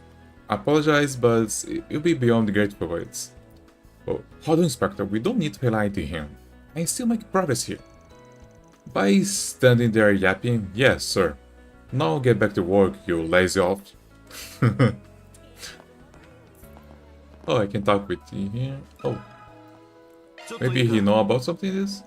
I apologize, but it'll be beyond grateful for it. Oh, hold on, Inspector, we don't need to rely on him. I still make progress here. By standing there yapping, yes, sir. Now get back to work, you lazy off. Oh, I can talk with you here. Oh. Maybe he know about something this?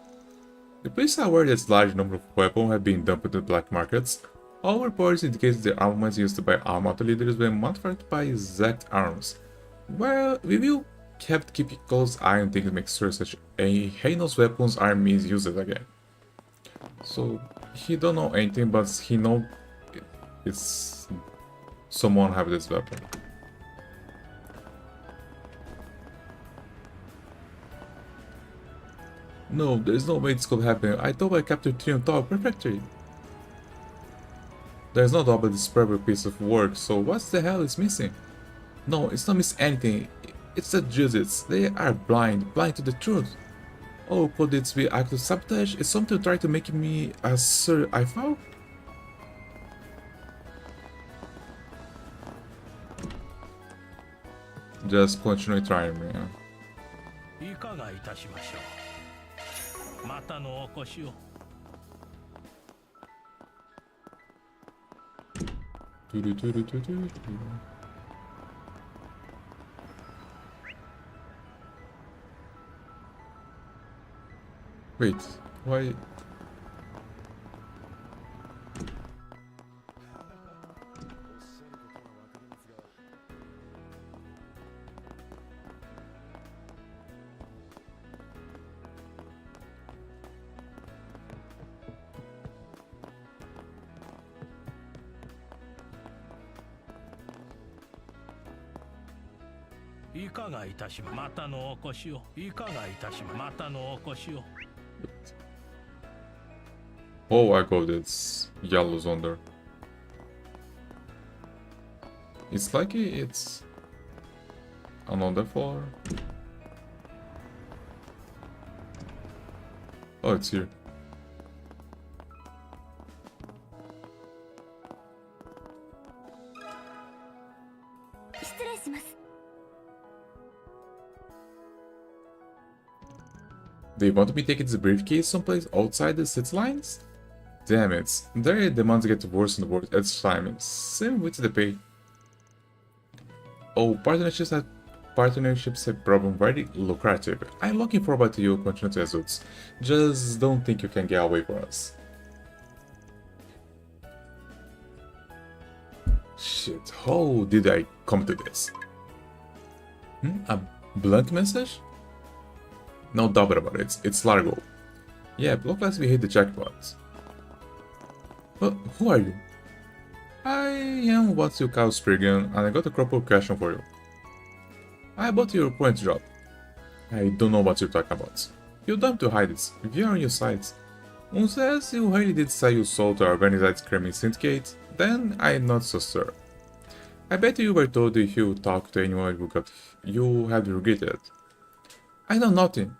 The police are aware that a large number of weapons have been dumped into black markets. All reports indicate the armaments used by armed leaders were manufactured by exact arms. Well, we will have to keep a close eye on things to make sure such a heinous weapons are misused again. So, he don't know anything, but he know it's someone have this weapon. No, there's no way this could happen. I thought I captured Triumph Tower perfectly. There's no doubt about this perfect piece of work, so what the hell is missing? No, it's not missing anything. It's the Jesuits. They are blind to the truth. Oh, could it be active sabotage? Is something trying to make me a Sir I fall? Just continue trying me. いかがいたしましょう。またのお越しを。Wait, why? Oh, I got this yellows on there. It's like it's another floor. Oh, it's here. They want me taking this briefcase someplace outside the city lines? Damn it, their demands get worse and worse each time. Same with the pay. Oh, partnerships have proven very lucrative. I'm looking forward to you continue to results. Just don't think you can get away from us. Shit, how did I come to this? A blank message? No doubt about it, it's Largo. Yeah, look like we hit the jackpot. But who are you? I am what you call Spriggan, and I got a couple question for you. I bought your point job. I don't know what you're talking about. You don't have to hide it, we are on your side. Unless you really did say you sold to organized crime syndicate, then I'm not so sure. I bet you were told if you talk to anyone you had regretted. I know nothing.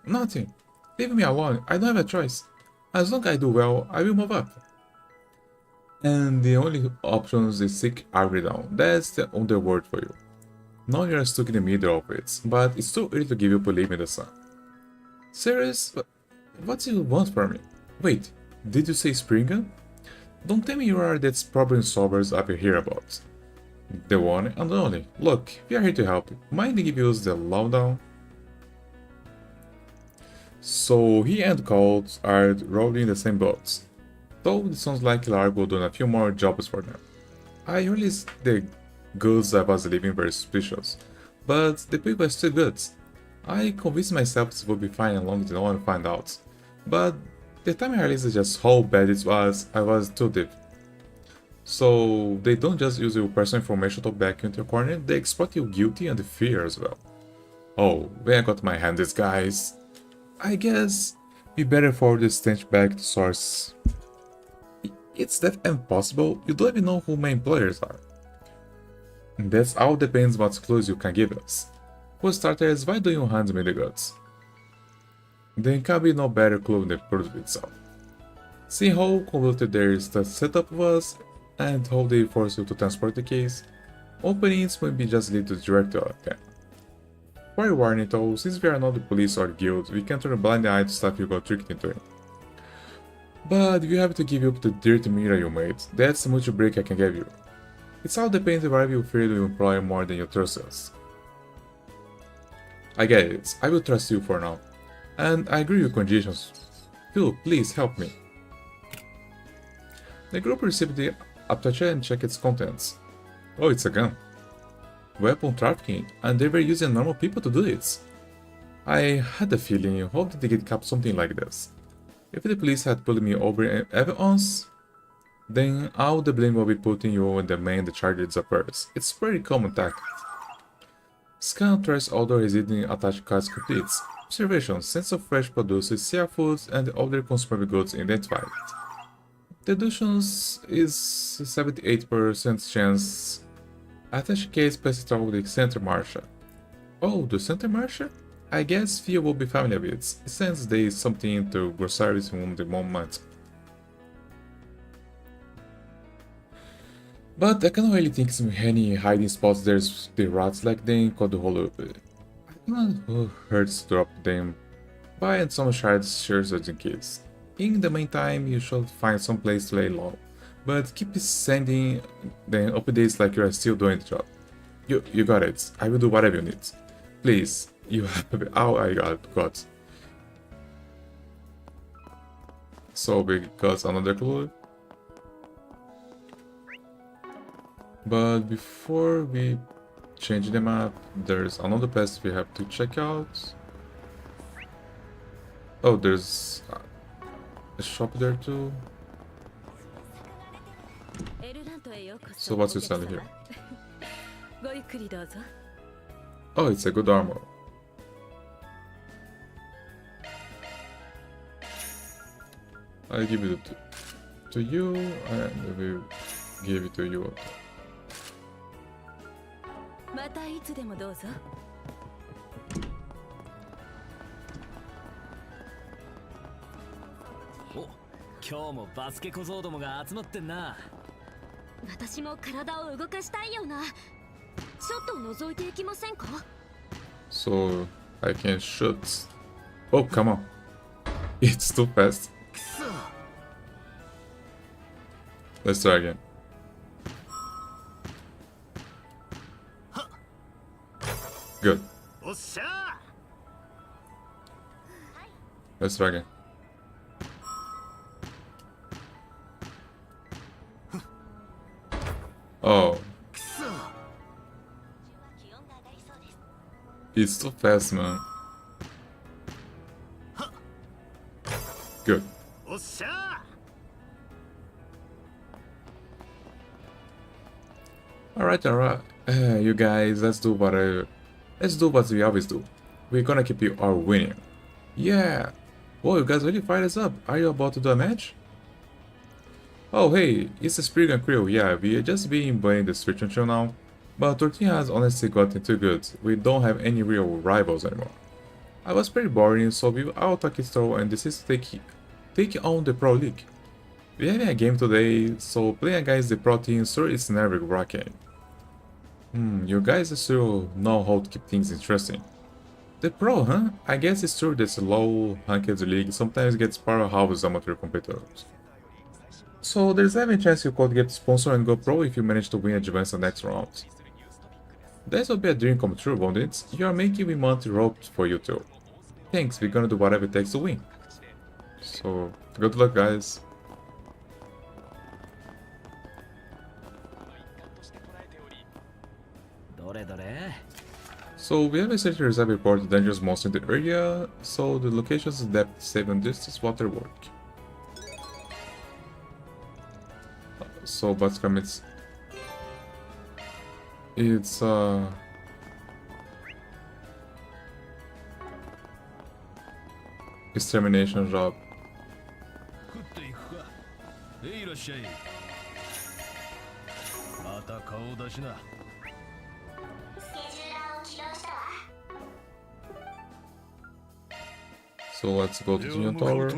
Leave me alone, I don't have a choice. As long as I do well, I will move up. And the only option is seek Agri down. That's the underworld for you. Now you're stuck in the middle of it, but it's too early to give you belief in the sun. Serious? What do you want from me? Wait, did you say Springan? Don't tell me you are that problem solvers up here about. The one and only. Look, we are here to help. Mind if you use the lowdown? So he and Colt are rolling in the same boats. Though it sounds like Largo doing a few more jobs for them. I realized the goods I was leaving were suspicious, but the people are still good. I convinced myself this would be fine as long as no one find out. But the time I realized just how bad it was, I was too deep. So they don't just use your personal information to back you into a corner, they exploit your guilty and fear as well. Oh, when I got my hands, guys. I guess we better forward this stench back to source. It's that impossible, you don't even know who my employers are. That's all depends what clues you can give us. For starters, why do you hand me the goods? There can be no better clue than the product itself. See how convoluted their setup was, and how they force you to transport the case. Openings might be just lead to direct to them. For your warning though, since we are not the police or guild, we can't turn a blind eye to stuff you got tricked into. But if you have to give up the dirty mirror you made, that's the much break I can give you. It all depends on whether you fear you employ more than you trust us. I get it, I will trust you for now. And I agree with conditions. Phil, please help me. The group received the attaché and checked its contents. Oh, it's a gun. Weapon trafficking, and they were using normal people to do it. I had a feeling, how did they get caught something like this? If the police had pulled me over ever once, then all the blame will be put on you and the man the charge disappears. It's pretty common tactic. Scan trace although residing attached cards completes. Observation, sense of fresh produces, seafoods and other consumer goods identified. Deductions is 78% chance. Attached case specified the center marshal. Oh, the Santa Marcia? I guess Theo will be familiar with it, since there is something in the groceries room the moment. But I can't really think of any hiding spots there's the rats like them called the whole I don't know who hurts drop them by and some shards shares in case. In the meantime, you should find some place to lay low, but keep sending the updates like you are still doing the job. You got it. I will do whatever you need. Please, you have oh I got. So we got another clue. But before we change the map, there's another place we have to check out. Oh, there's a shop there too. So what's you selling here? Oh, it's a good armor. I give it to you, and we give it to you. Oh, 今日もバスケ小僧どもが集まってんな。私も体を動かしたいような。ちょっと覗いていきませんか？ So I can shoot. Oh, come on. It's too fast. Let's try again. Good. Let's try again. Oh. It's too fast, man. Good. Alright, you guys, let's do what we always do. We're gonna keep you our winning. Yeah! Whoa, you guys really fired us up. Are you about to do a match? Oh hey, it's a Sprig and Crew. Yeah, we are just been playing the Switch until now. But 13 has honestly gotten too good. We don't have any real rivals anymore. I was pretty boring, so we all took it slow and decided to take on the Pro League. We're having a game today, so playing against the Pro team sure is never rocking. You guys still know how to keep things interesting. The Pro, huh? I guess it's true that low ranked league sometimes gets powerhouse amateur competitors. So there's every chance you could get sponsored and go pro if you manage to win advance the next round. That would be a dream come true, won't it? You are making me want to rope for you too. Thanks, we're gonna do whatever it takes to win. So, good luck guys. So we have a search reserve report the dangerous monster in the area, so the locations, depth, save and distance, water work. So basically it's extermination job. So let's go to the Union Tower.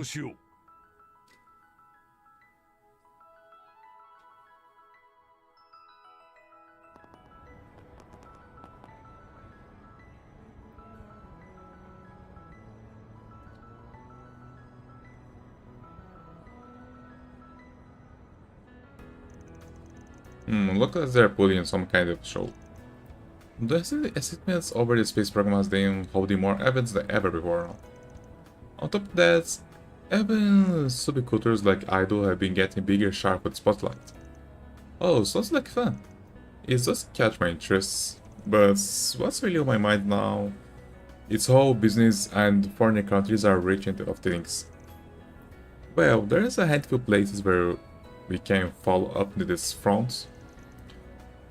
Look like they're putting some kind of show. The achievements over the space program has been holding more events than ever before. On top of that, even subcultures like Idol have been getting bigger sharp with spotlight. Oh, sounds like fun. It does catch my interest, but what's really on my mind now? It's how business and foreign countries are reaching of things. Well, there's a handful of places where we can follow up to this front.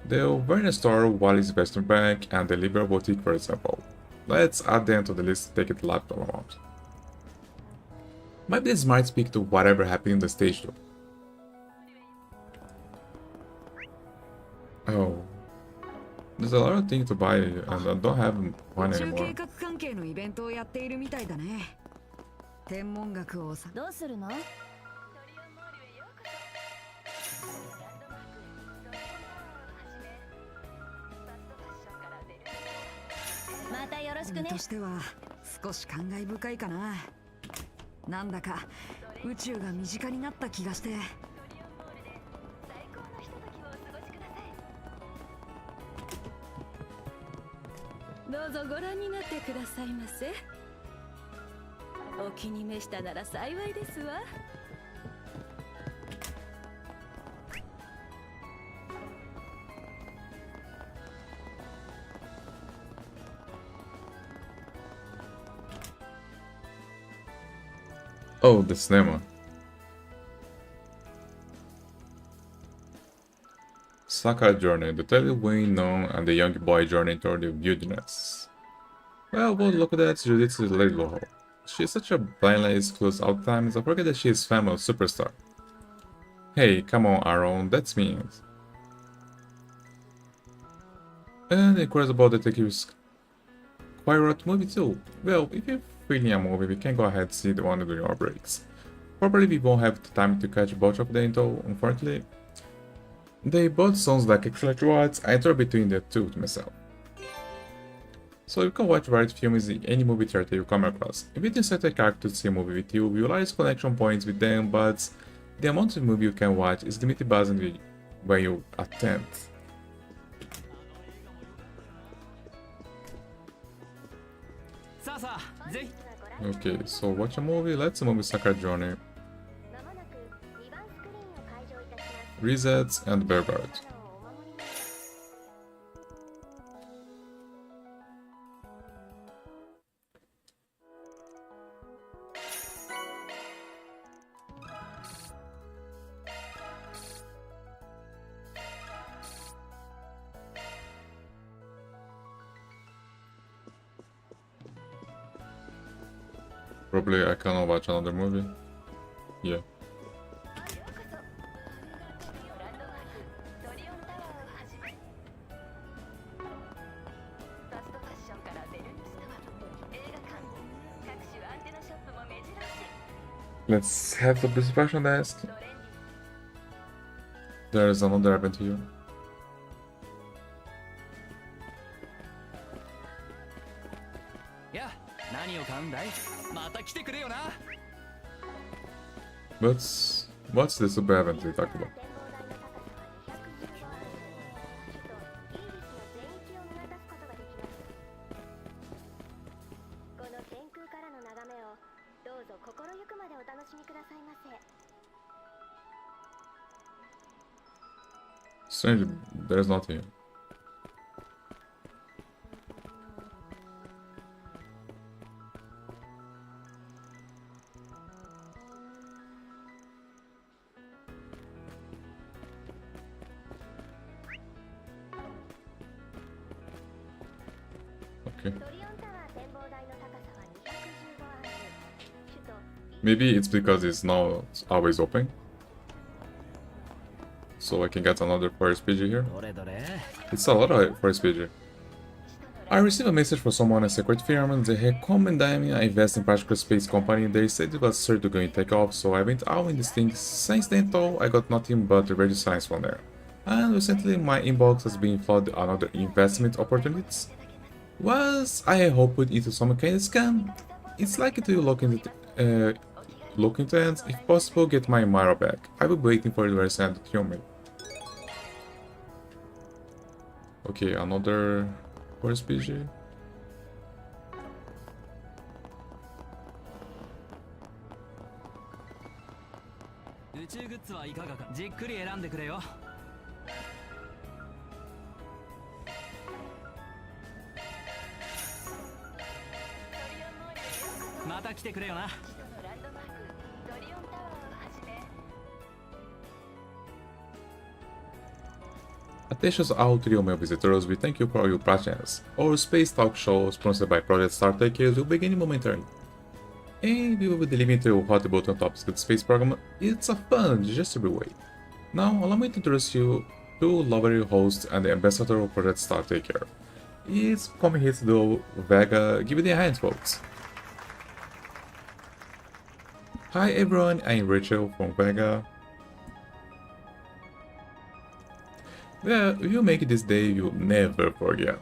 The Wellness Store, Wally's Western Bank, and the Liberal Boutique, for example. Let's add them to the list to take it lap around. Maybe this might speak to whatever happened in the stage though. Oh. There's a lot of things to buy, and I don't have one 宇宙 anymore. 計画関係のイベントをやっているみたいだね。天文学をさ。どうするの？またよろしくね。としては少し感慨深いかな。なんだか宇宙が身近になった気がして。どうぞご覧になってくださいませ。お気に召したなら幸いですわ。Oh, the cinema. Sakura journey, the tale way known and the young boy journey toward the wilderness. Well, look at that, Judith's little hole. She's such a blind lady close all the times, I forget that she is family superstar. Hey, come on, Aaron, that's me. And Incredible Detectives Pirate movie too. Well, if you're feeling a movie, we can go ahead and see the one during our breaks. Probably we won't have the time to catch both of them though, unfortunately. They both sounds like excellent watch, I enjoy between the two to myself. So you can watch variety films in any movie theater you come across. If you decide a character to see a movie with you, you realize connection points with them, but the amount of movie you can watch is limited based on where you attend. Okay, so watch a movie, let's move Sakura Journey. Resets and Bearbird. Probably I cannot watch another movie. Yeah. Let's have the presentation desk. There's another event here. What's the super event we talk about? Strange, there's nothing here. Okay. Maybe it's because it's not always open. So I can get another forest page here. It's a lot of forest page. I received a message from someone at Secret Firm. They recommended me I invest in particular space company. They said it was sure to go and take off, so I went out in this thing. Since then though, I got nothing but the radio science from there. And recently my inbox has been flooded another investment opportunities. Was I hoped into some kind of scam? It's like to look into and if possible get my Mara back. I will be waiting for the very sad to kill me. Okay, another forest PG. Attention all trio male visitors, we thank you for your patience. Our space talk show, sponsored by Project Star Takers, will begin momentarily. And we will be delivering to you hot button topics with the space program. It's a fun, digestible way. Now, allow me to introduce you two lovely hosts and the ambassador of Project Star take care. It's coming here to do Vega, give it a hand, folks. Hi everyone, I'm Rachel from Vega. Well, if you make it this day, you'll never forget.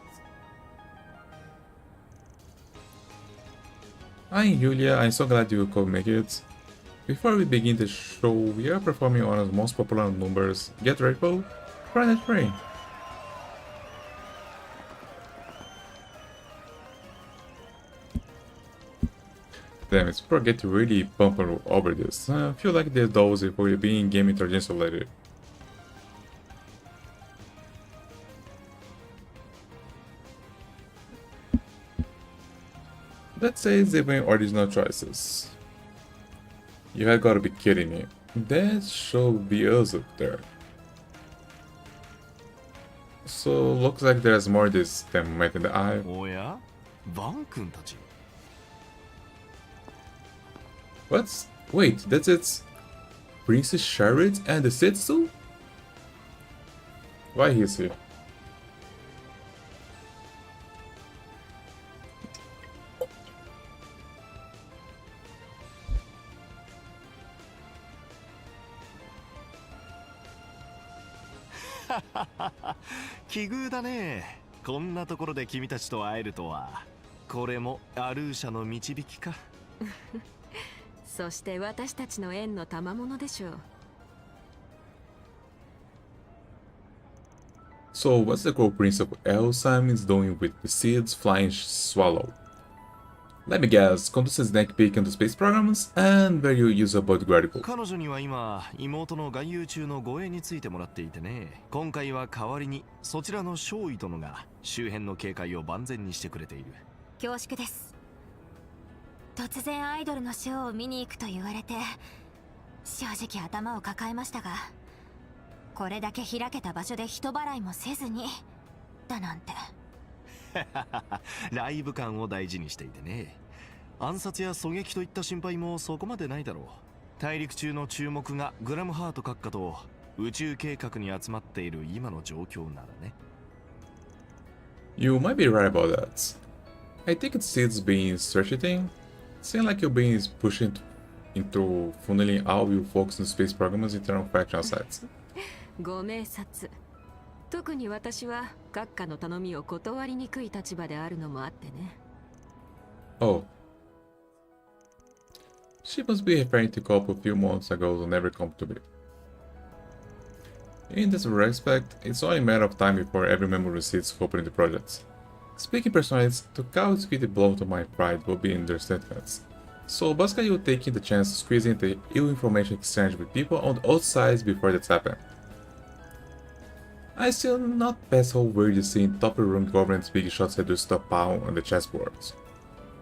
I'm Julia, I'm so glad you could make it. Before we begin the show, we are performing one of the most popular numbers. Get ready for Planet Train. Damn, it's people get really pumped over this. I feel like there's those if we're being game intelligence later. Let's say they were original choices. You have gotta be kidding me. That should be us up there. So looks like there's more this than met in the eye. Oh yeah? Van-kun tachi. What's... Wait, that's it? Princess Charlotte and the Setsu? Why he's here? Ha ha ha ha. 奇遇だね。こんなところで君たちと会えるとは。これもアルーシャの導きか。そして私たちの縁の賜物でしょう。So what's the Crow Prince of Elsheim is doing with the seeds flying swallow? Let me guess, conduce snack peek into space programs and where you use a bodyguard. 彼女には今、妹の外遊中の護衛についてもらっていてね。今回は代わりにそちらの少尉殿が周辺の警戒を万全にしてくれている。恐縮です。突然アイドルのショーを見に行くと言われて正直頭を抱えましたが、これだけ開けた場所で人払いもせずにだなんて。ライブ感を大事にしていてね。暗殺や狙撃といった心配もそこまでないだろう。大陸中の注目がグラムハート閣下と宇宙計画に集まっている今の状況ならね。You might be right about that. I think it's seeds being searching. Seems like you're being pushing into funneling all your folks in space programs internal faction sites. ご明察。特に私は閣下の頼みを断りにくい立場であるのもあってね。Oh. She must be referring to a couple few months ago who never come to me. In this respect, it's only a matter of time before every member receives hope in the project. Speaking personally, to cause a blow to my pride will be in their sentiments. So basically you're taking the chance to squeeze in the ill information exchange with people on both sides before that's happened. I still not past how weird you seeing top-run government's big shots reduced to a pawn on the chessboard.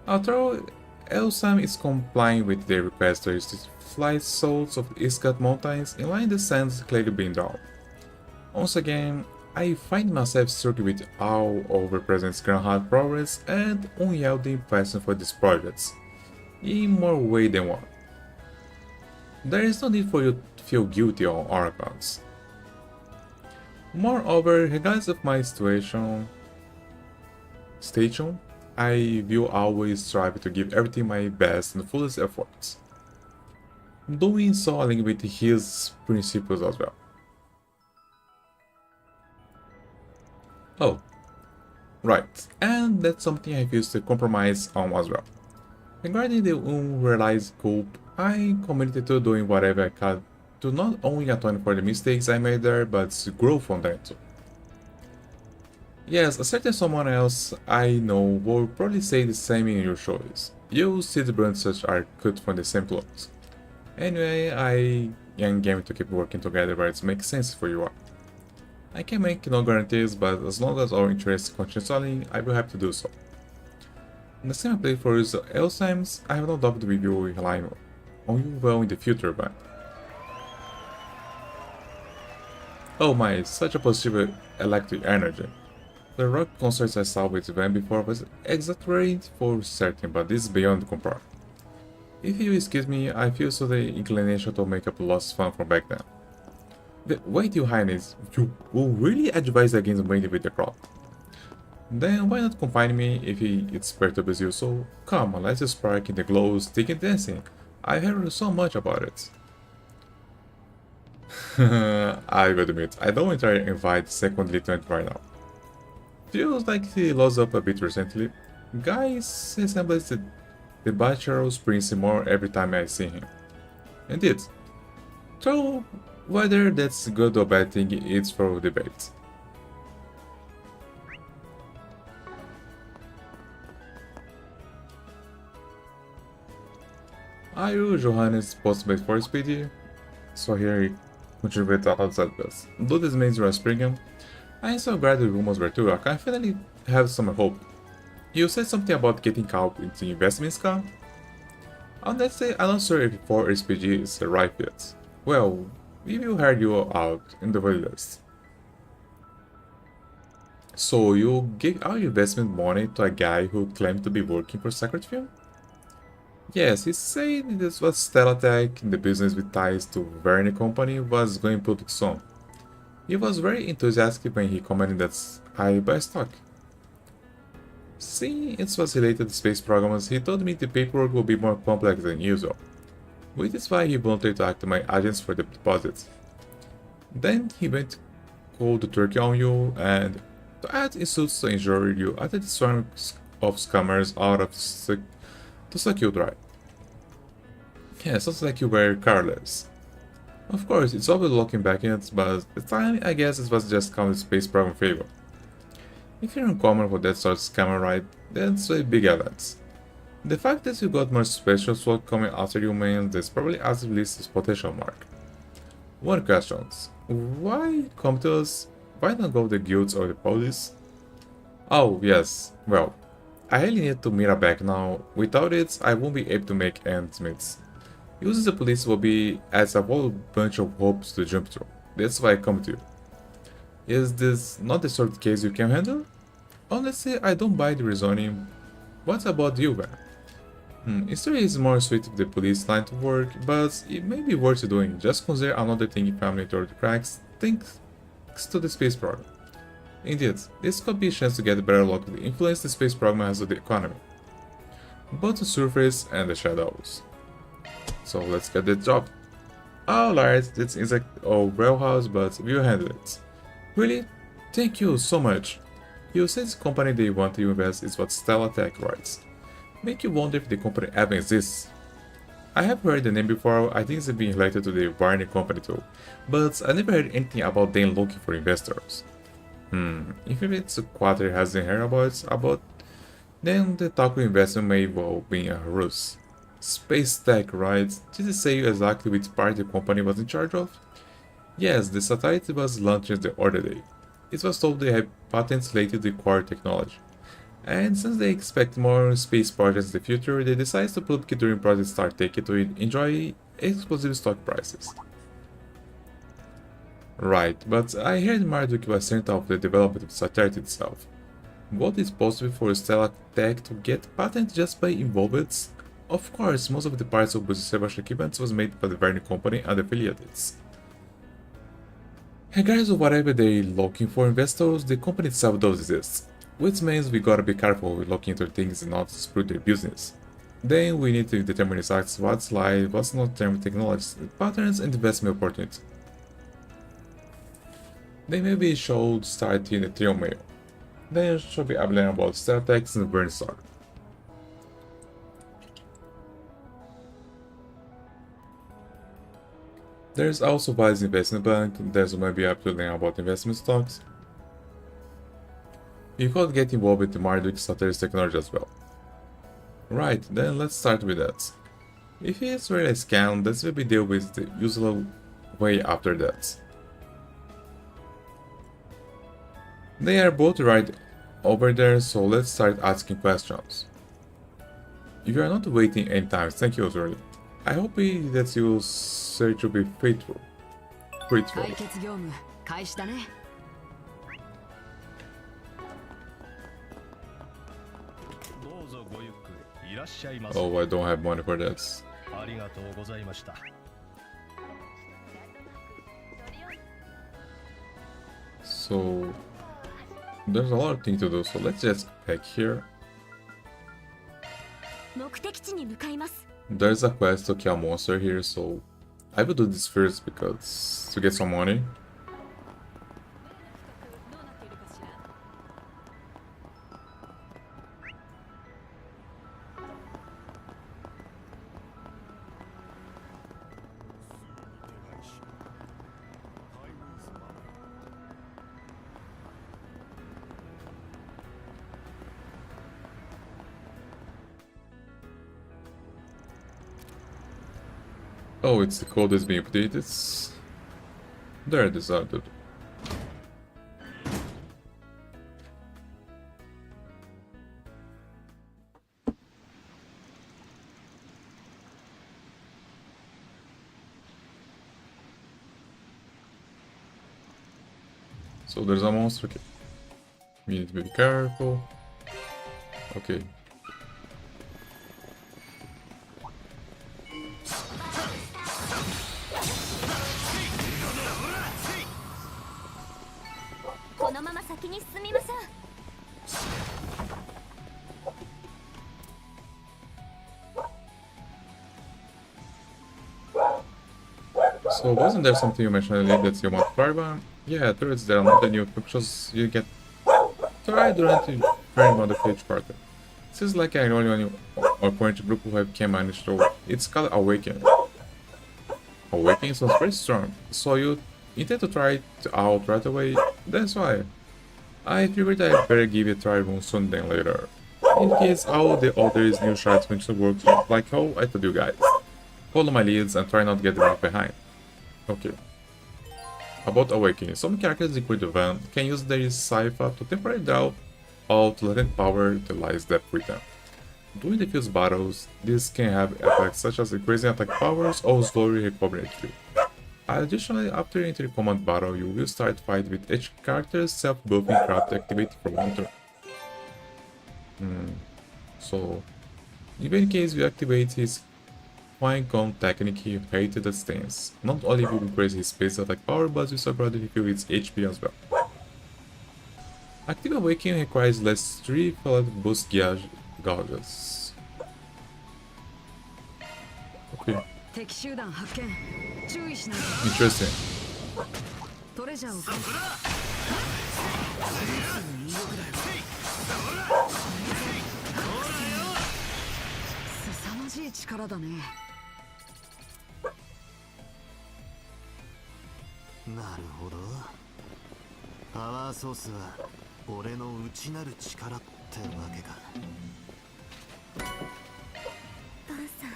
Although Elsheim is complying with their request to fly souls of Iskat Mountains in line the sands clearly being drawn. Once again, I find myself struck with all over President Granhard progress and unyielding passion for these projects, in more ways than one. There is no need for you to feel guilty on our accounts. Moreover, regardless of my station, I will always strive to give everything my best and fullest efforts. Doing so aligning with his principles as well. Oh, right, and that's something I used to compromise on as well. Regarding the unrealized scope, I committed to doing whatever I could to not only atone for the mistakes I made there, but to grow from them too. Yes, a certain someone else I know will probably say the same in your choice. You see the brands such are cut from the same clothes. Anyway, I am game to keep working together where it makes sense for you all. I can make no guarantees, but as long as our interests continue selling, I will have to do so. In the same play for Elsheim's, I have no doubt we will rely on you well in the future, but... Oh my, such a positive electric energy. The rock concerts I saw with them before was exaggerated for certain, but this is beyond compare. If you excuse me, I feel so the inclination to make up lost fun from back then. Wait, Your Highness, you will really advise against meeting with the crowd? Then why not confine me if it perturbs you? So come, let's spark in the glow, stick and dancing. I heard so much about it. I gotta admit, I don't want to invite second lieutenant right now. Feels like he lost up a bit recently. Guys resembles the Bachelor's Prince more every time I see him. Indeed. So whether that's good or bad thing, it's for debate. Are you Johannes postmate for Speedy? So here he contributed outside us. Though this means you are springing, I am so glad the rumors were true. I can finally have some hope. You said something about getting out into investments, Khan? Honestly, I'm not sure if 4 SPG is the right fit. Well, we will hear you out in the very least. So you gave our investment money to a guy who claimed to be working for Sacred Film? Yes, he said this was Stellatech, the business with ties to Verne Company, was going public soon. He was very enthusiastic when he commented that I buy stock. Seeing it was related to space programs, he told me the paperwork will be more complex than usual, which is why he volunteered to act as my agents for the deposits. Then he went cold turkey on you, and to add insults to injure you, added the swarm of scammers out of to suck you dry. Yeah, sounds like you were careless. Of course, it's always looking back at it, but at the time, I guess it was just common space program favor. If you're uncommon for that sort of scammer, right, that's a big evidence. The fact that you got more special SWAT coming after you means there's probably at least a potential mark. One question: why come to us? Why not go to the guilds or the police? Oh, yes, well, I really need to meet back now. Without it, I won't be able to make ends meet. Using the police will be as a whole bunch of hopes to jump through. That's why I come to you. Is this not the sort of case you can handle? Honestly, I don't buy the reasoning. What about you, man? History is more sweet if the police line to work, but it may be worth doing. Just consider another thing family toward the cracks, thanks to the space program. Indeed, this could be a chance to get better luck with the influence the space program has on the economy, both the surface and the shadows. So let's get the job. Alright, it's inside a warehouse, but we'll handle it. Really? Thank you so much. You said this company they want to invest is what Stellatech writes. Make you wonder if the company ever exists. I have heard the name before. I think it's been related to the Varney company too, but I never heard anything about them looking for investors. If it's a quarter hasn't heard about, then the Taco investment may well be a ruse. Space Tech, right? Did it say exactly which part the company was in charge of? Yes, the satellite was launched the other day. It was told they had patents related to core technology. And since they expect more space projects in the future, they decided to publicly during project start taking to enjoy explosive stock prices. Right, but I heard Marduk was sent off the development of the satellite itself. What is possible for Stellatech to get patent just by involvement? Of course, most of the parts of Business equipment was made by the Verne company and affiliates. Regardless of whatever they're looking for investors, the company itself does exist, which means we gotta be careful with looking into things and not screw their business. Then we need to determine exactly what's live, what's not term technologies, patterns and investment opportunities. They maybe should start in the trio mail. Then should be able about Stellatech and Verne stock. There's also Vice Investment Bank, there's maybe up to learn about investment stocks. You could get involved with the Marduk Satellite technology as well. Right, then let's start with that. If it's really a scam, let's maybe deal with the usual way after that. They are both right over there, so let's start asking questions. If you are not waiting any time, thank you already. I hope that you search will be faithful. 解決業務開始だね。どうぞごゆっくりいらっしゃいませ。 Oh, I don't have money for that. ありがとうございました。So there's a lot of things to do, so let's just back here. 目的地に向かいます。 There's a quest to kill a monster here, so I will do this first because to get some money. Oh, it's the code that's being updated. There it is, dude. So there's a monster. Okay. We need to be careful. Okay. So wasn't there something you mentioned earlier that you want Firebomb? Yeah, turrets there are not the new functions you get tried during training on the page partner. Seems like I only on you or point group who have can manage to work. It's called Awakening. Awakening sounds pretty strong, so you intend to try it out right away? That's why. I figured I'd better give it a try more soon than later. In case all the others new shards function works like how I told you guys. Follow my leads and try not to get left behind. Okay. About Awakening, some characters including Van can use their Cypher to temporarily draw out latent power that lies depth with them. During diffuse battles, this can have effects such as increasing attack powers or slowly recovering HP. Additionally, after entering command battle, you will start fight with each character's self-buffing craft activated for one turn. So, even in case you activate his Fine Cone technique, he hated the stance. Not only will increase his base attack power, but will separately refill its HP as well. Active Awakening requires less 3 followed boost gauges. Okay. Interesting.なるほど。パワーソースは俺の内なる力ってわけか。バンさん。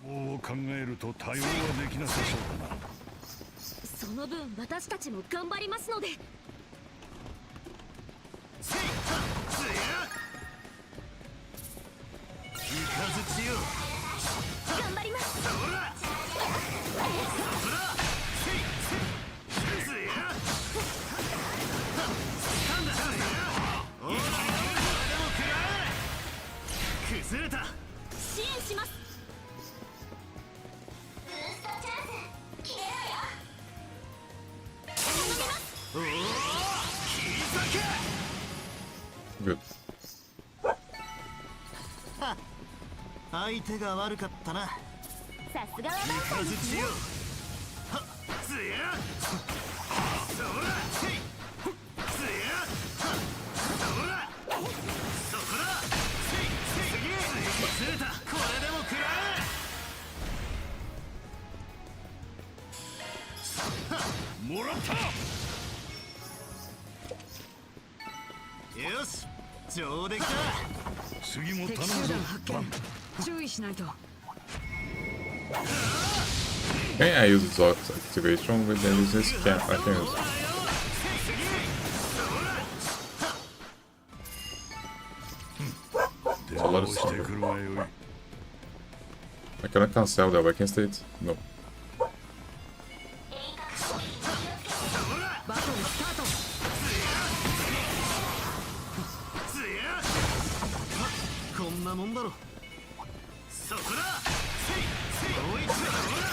もう考えると対応はできなさそうだな。その分私たちも頑張りますので。頑張ります。崩れた。支援します。Good. 相手が悪かったな。さすがはバンさんですね。もらった。よし、上出来だ。次も頼むぞ。注意しないと。Can I use Zog's activation with the business? I can use it. It's a lot of thunder. I cannot cancel the awakening state? No. こんなもんだろ。そこだ。せいせい。おいつほら。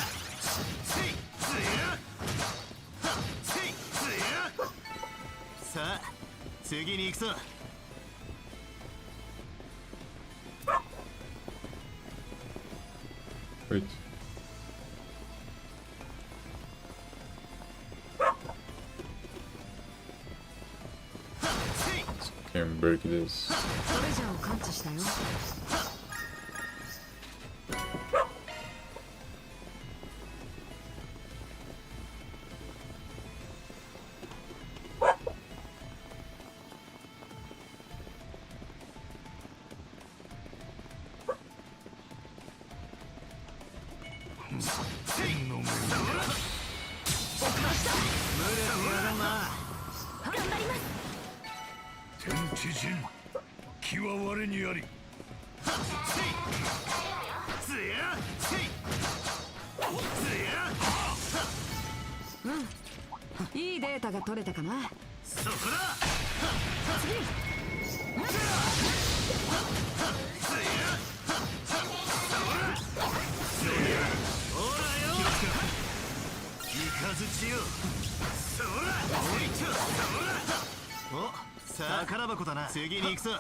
せいつや。せいつや。さあ次に行くぞ。Wait. Can break this. トレジャーを感知したよ。天地人気は我にあり。うん、いいデータが取れたかな。そこだ。お、さあ宝箱だな。次に行くぞ。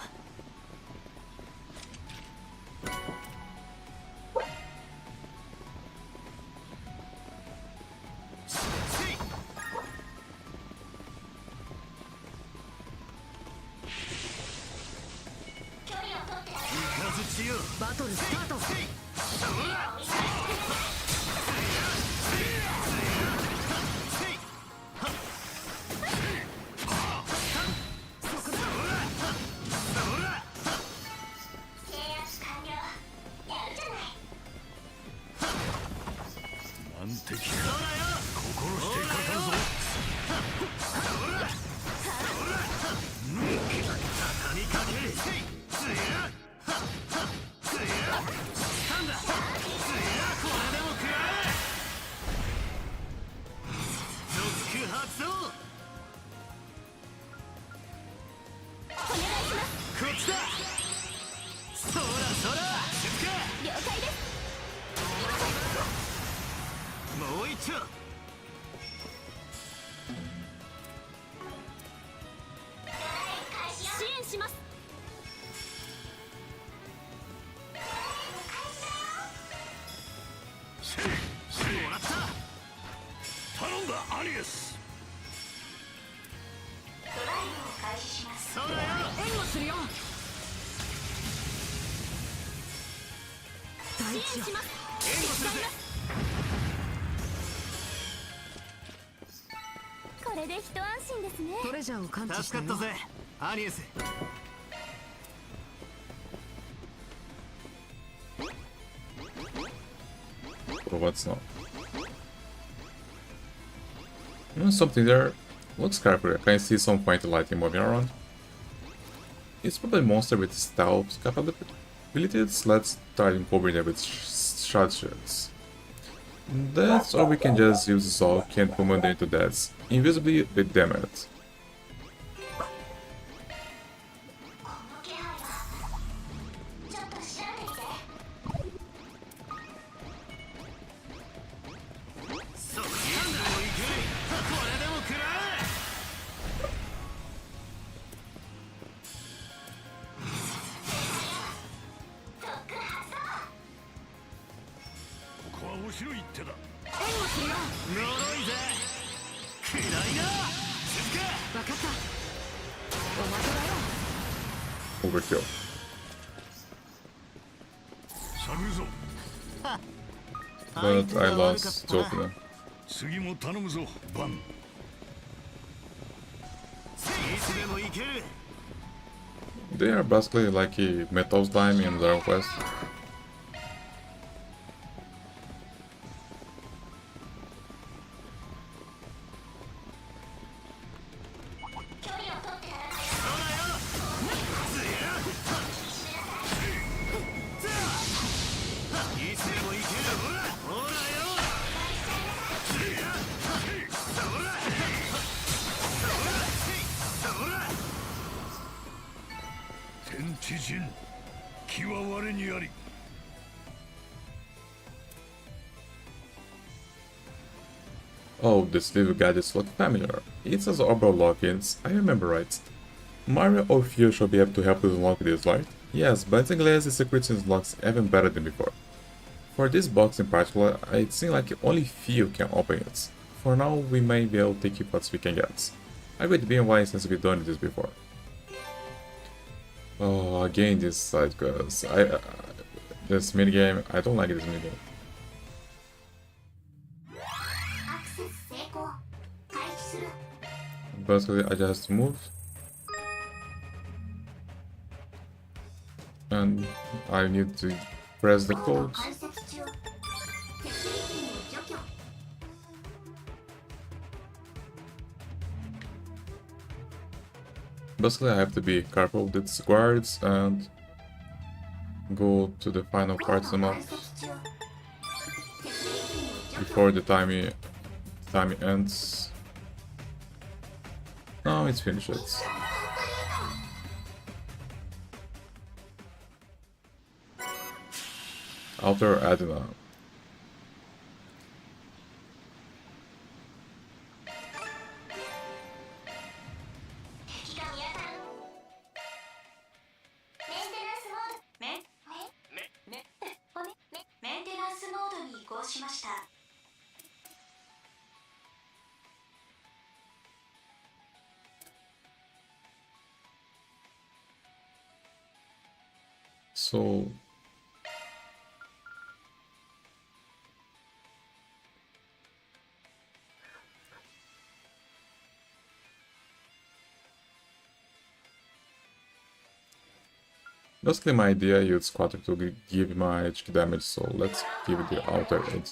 バトルスタート。難敵が心してかかるぞ。畳みかける。つや。なんだ。つや。これでも食らえ。ロック発動。お願いします。こっちだ。そらそら。静か。了解です。もう一丁。支援します。もらった。頼んだアニエス。ドライブを開始します。そらよ。援護するよ。支援します。援護するぜ。これで一安心ですね。トレジャーを感知したよ。助かったぜアニエス。But what's not? Something there. Looks carefully. Can I see some faint lighting moving around? It's probably a monster with stealth capabilities. Let's try and cover them with shard shields. That's or we can just use Zog and command them into deaths. Invisibly with damage. Overkill. But I lost Zofina. 次も頼むぞバン。いつでも行ける。 They are basically like a metal slime in Dragon Quest. 人気は我にあり。 Oh, this little guy just looked familiar. It says Arbor Lock-ins, I remember right. Mario or Fear should be able to help you unlock this, right? Yes, but in glass the secrets unlocks even better than before. For this box in particular, it seems like only few can open it. For now, we may be able to take what we can get. I would be wise since we've done this before. Oh, again this side, cause this minigame, I don't like this minigame. Basically, I just move. And I need to press the code. Basically, I have to be careful with these guards and go to the final part of the map before the time ends. No, it's finished. After Adena. So basically my idea is Squatter to give my HQ damage, so let's give it the outer edge.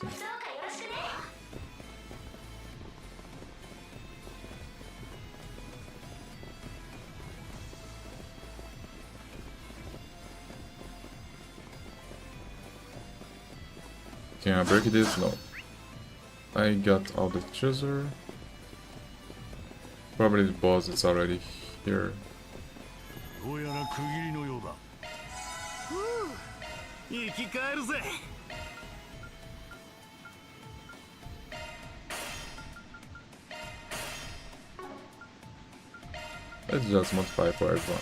Can I break this? No. I got all the treasure. Probably the boss is already here. Let's just modify for everyone.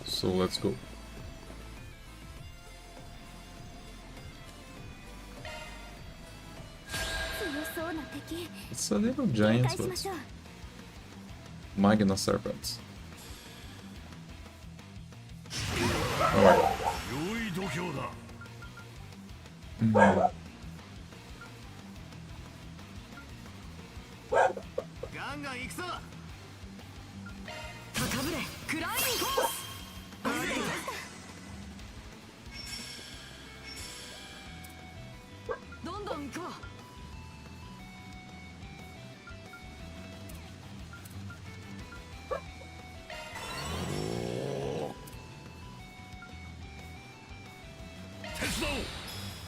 So let's go. It's a little giant, but Magna Serpent. Alright.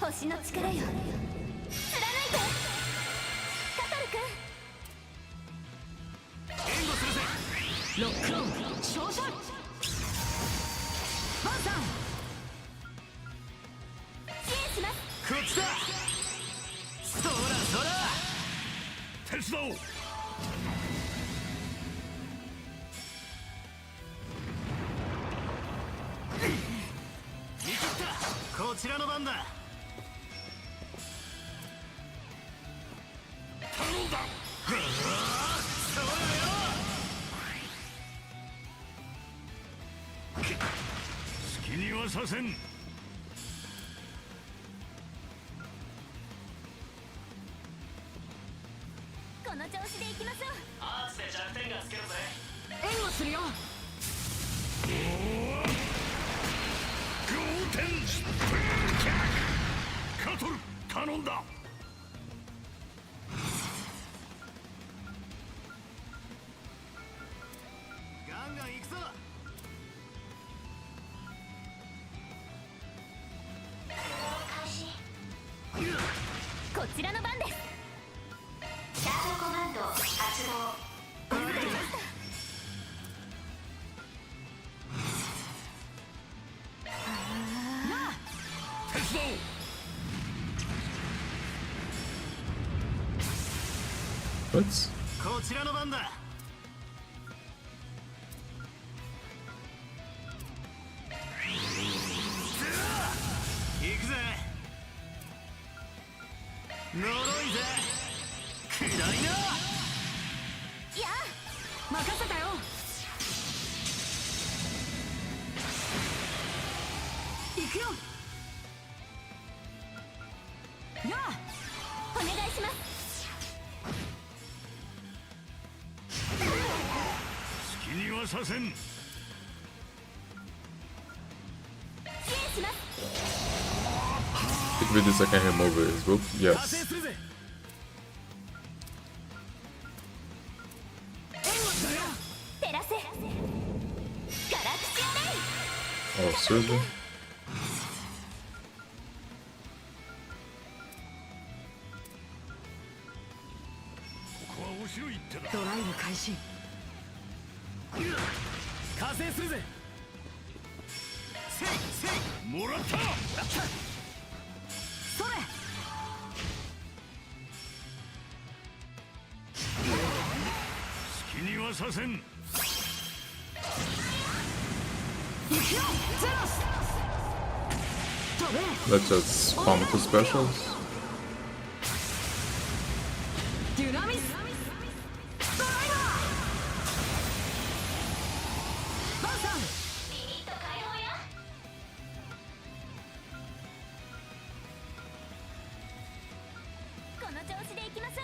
星の力よ、貫いてカトル君。援護するぜ。ロックオン照射バンさん支援します。こっちだ。そらそら手伝おう。見切った。こちらの番だ。頼んだ。そうよ。好きにはさせん。この調子でいきましょう。アーチで弱点がつけるぜ。援護するよ。豪天スプーンキャック。バトル頼んだ。ガンガン行くぞ。開始。こちらの番です。チャートコマンド発動。What? こちらの番だ。行くぜ。呪いぜ。暗いな。いや任せたよ。行くよ。やあお願いします。好きにはさせん。支援します。 Think with this I can remove his book? Yes. 照らせ。ガラクシアレイ。 Oh, seriously? ここはお城行ってだ。ドライブ開始。加勢するぜ。もらった。それ。好きにはさせん。行くよゼロス。飛べ。 Let's just spam to specials. デュナミス。ドライバー。バンさん。リミット解放や。この調子で行きましょ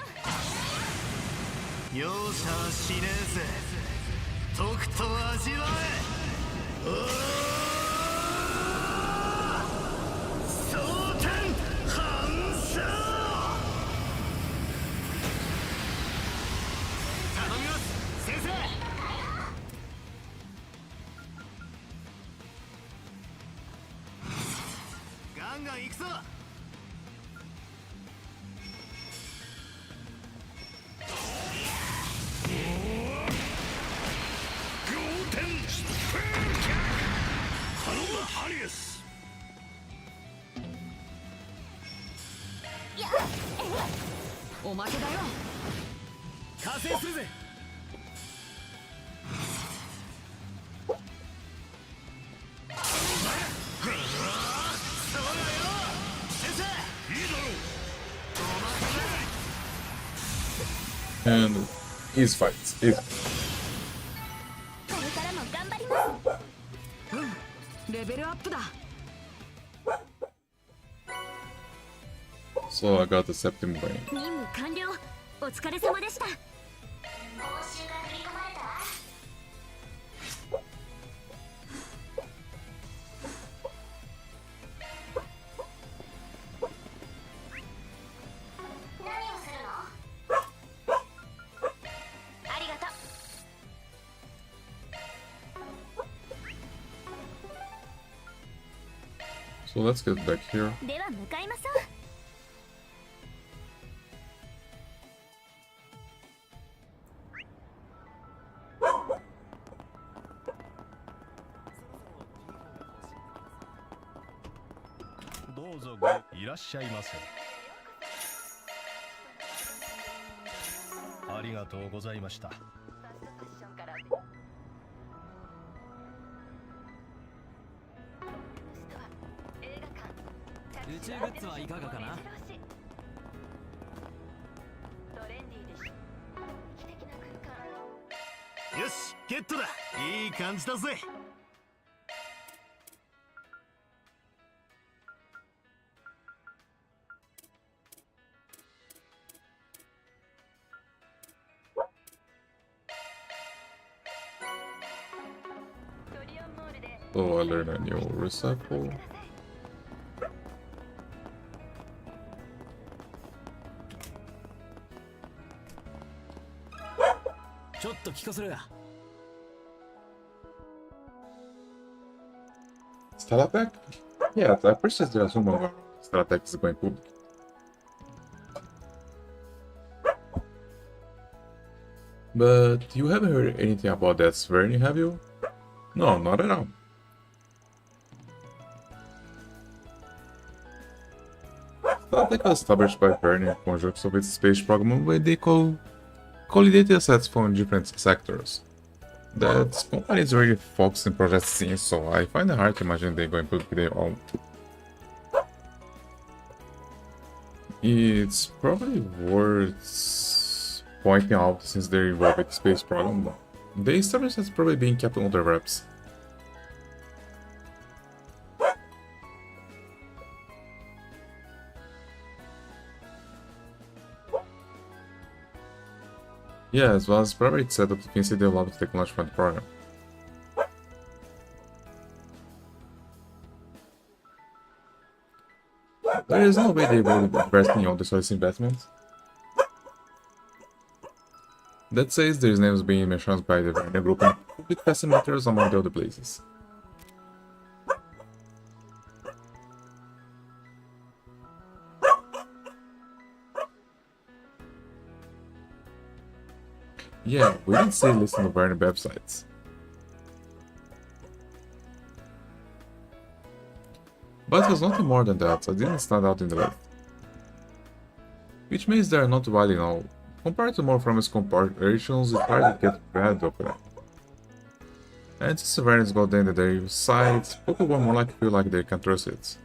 う。容赦はしねえぜ。とくと味わえ。蒼天反射。頼みます、先生。ガンガン行くぞ。頼んだハリエス。おまけだよ。加勢するぜ。And easy fights. Easy. これからも頑張ります。うん、レベルアップだ。So I got the Septim Brain. 任務完了。お疲れ様でした。報酬が振り込まれたわ。何をするの？ありがとう。 So let's get back here. では向かいましょう。どうぞごいらっしゃいませ。ありがとうございました。宇宙グッズはいかがかな。よし、ゲットだ。いい感じだぜ。So I learned a new recycle. 先こする。 Stelatec? Yeah, I purchased the rumor Stelatec is going public. But you haven't heard anything about that Svern, have you? No, not at all. Stelatec was established by Verne in conjunction with space program where they collidated assets from different sectors. That company is really focused in project scenes, so I find it hard to imagine they're going to put their own. It's probably worth pointing out since they're involved with the space program, the establishment has probably been kept under wraps. Yeah, as well as probably it's set up to consider a lot of technology from the program. There is no way they will invest in all the source investments. That says their names being mentioned by the Verne Group and public facilitators among the other places. Yeah, we didn't see a list on the Verne websites. But it was nothing more than that, so it didn't stand out in the list. Which means they are not widely known. Compared to more famous corporations, it's hard to get bad over. And since Verne's got in their sites, people will more likely feel like they can trust it.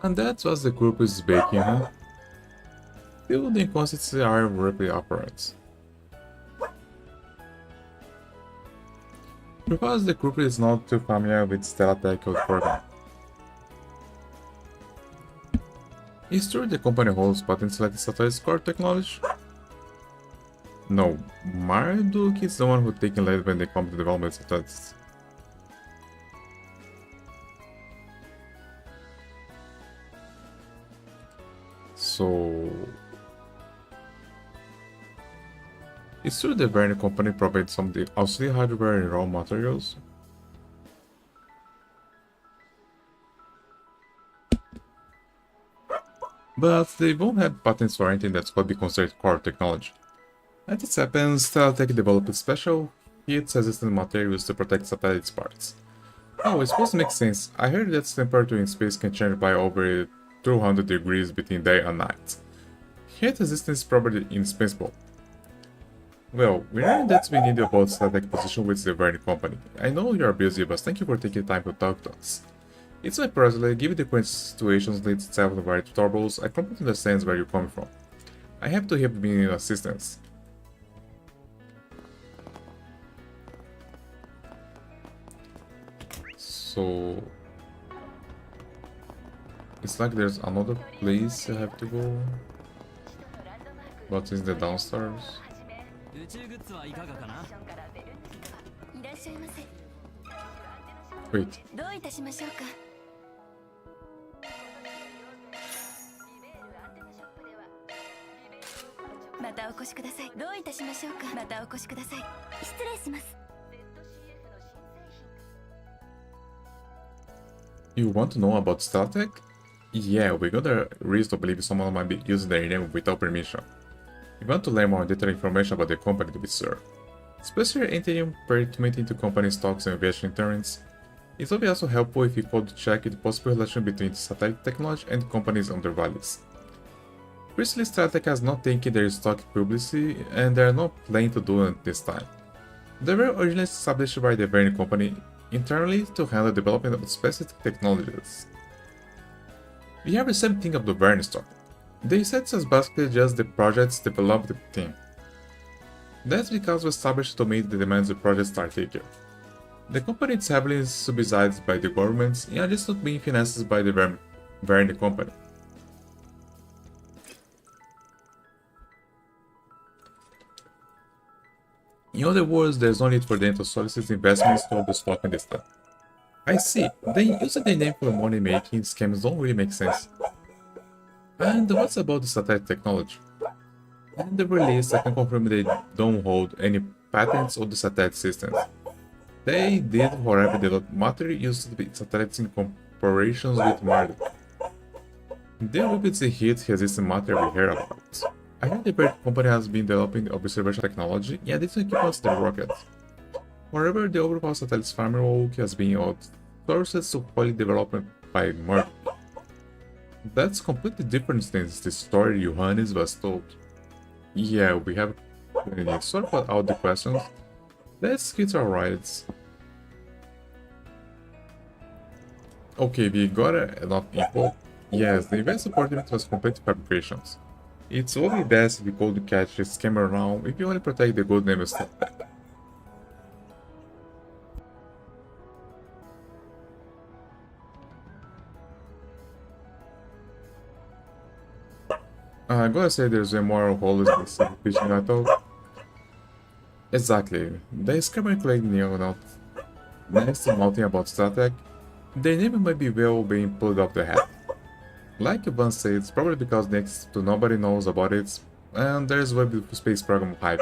And that's what the group is baking, huh? Still, the inconsistencies are really apparent. Because the group is not too familiar with Stelatec code program. It's true the company holds patents like Satellite's core technology? No, Marduk is the one who taken lead when they come to development satellites. So... It's true the Verne company provides some of the auxiliary hardware and raw materials. But they won't have patents for anything that could be considered core technology. As it happens, Stelatec developed special heat-resistant materials to protect satellites' parts. Oh, it's supposed to make sense. I heard that temperature in space can change by over 200 degrees between day and night. Heat resistance is probably indispensable. Well, we learned that we need about Stelatec position with the Verne company. I know you are busy, but thank you for taking time to talk to us. It's my pleasure, given the current situation leads itself to various troubles, I completely understand where you're coming from. I have to help me in assistance. So... It's like there's another place I have to go. But it's the downstairs. Wait. どういたしましょうか。またお越しください。どういたしましょうか。またお越しください。失礼します。 You want to know about Stelatec? Yeah, we got a reason to believe someone might be using their name without permission. You want to learn more detailed information about the company to be sure. Especially anything pertinent to company stocks and investment returns. It will be also helpful if you could check the possible relation between satellite technology and companies under values. Recently, Stelatec has not taken their stock publicly, and they are not planning to do it this time. They were originally established by the Verne company internally to handle development of specific technologies. We have the same thing of the Verne story. They said it was basically just the project's developed team. That's because we established to meet the demands the project start taking. The company is heavily subsidized by the governments in addition to being financed by the Verne company. In other words, there's no need for them to solicit investments to the stock in the stock. I see, they using the name for money making schemes don't really make sense. And what's about the satellite technology? In the release, I can confirm they don't hold any patents on the satellite systems. They did, however, develop material used to be satellites in corporations with Marduk. They will be the heat-resistant material we heard about. I heard the Daybreak company has been developing observation technology in addition to equipment to the rockets. However, the overall satellite framework has been outsourced to quality development by Marduk. That's completely different than the story Johannes was told. Yeah, we have sort of out the questions. Let's get our rides. Okay, we got enough info. Yes, the event opportunity was complete fabrications. It's only best if we could catch the scammer now if you only protect the good name of stuff. I'm gonna say there's a more holes in the pitching I thought. Exactly. The scammer claimed not next to nothing about StarTech. Their name might be well being pulled off the hat. Like Ivan said, it's probably because next to nobody knows about it, and there's web space program hype.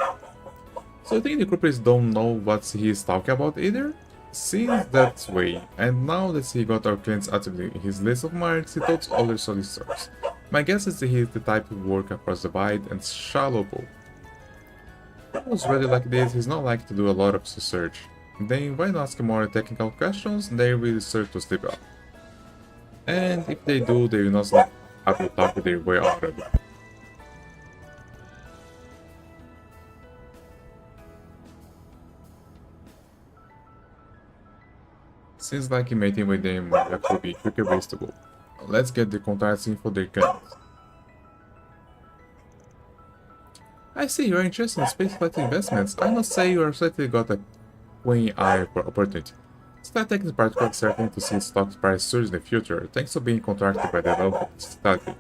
So I think the culprits don't know what he is talking about either. Seems that way, and now that he got our clients actively in his list of marks, he talks other solicitors. My guess is that he is the type to work across the wide and shallow pool. Who's ready like this, he's not likely to do a lot of research. Then why not ask more technical questions? They will start to slip up. And if they do, they will not have to talk their way out of it. Seems like meeting with them might actually be quicker ways to go. Let's get the contacts info they can. I see you're interested in spaceflight investments. I must say you are certainly got a keen eye for opportunity. StarTech in particular is certain to see stock price surge in the future, thanks to being contracted by the development strategy.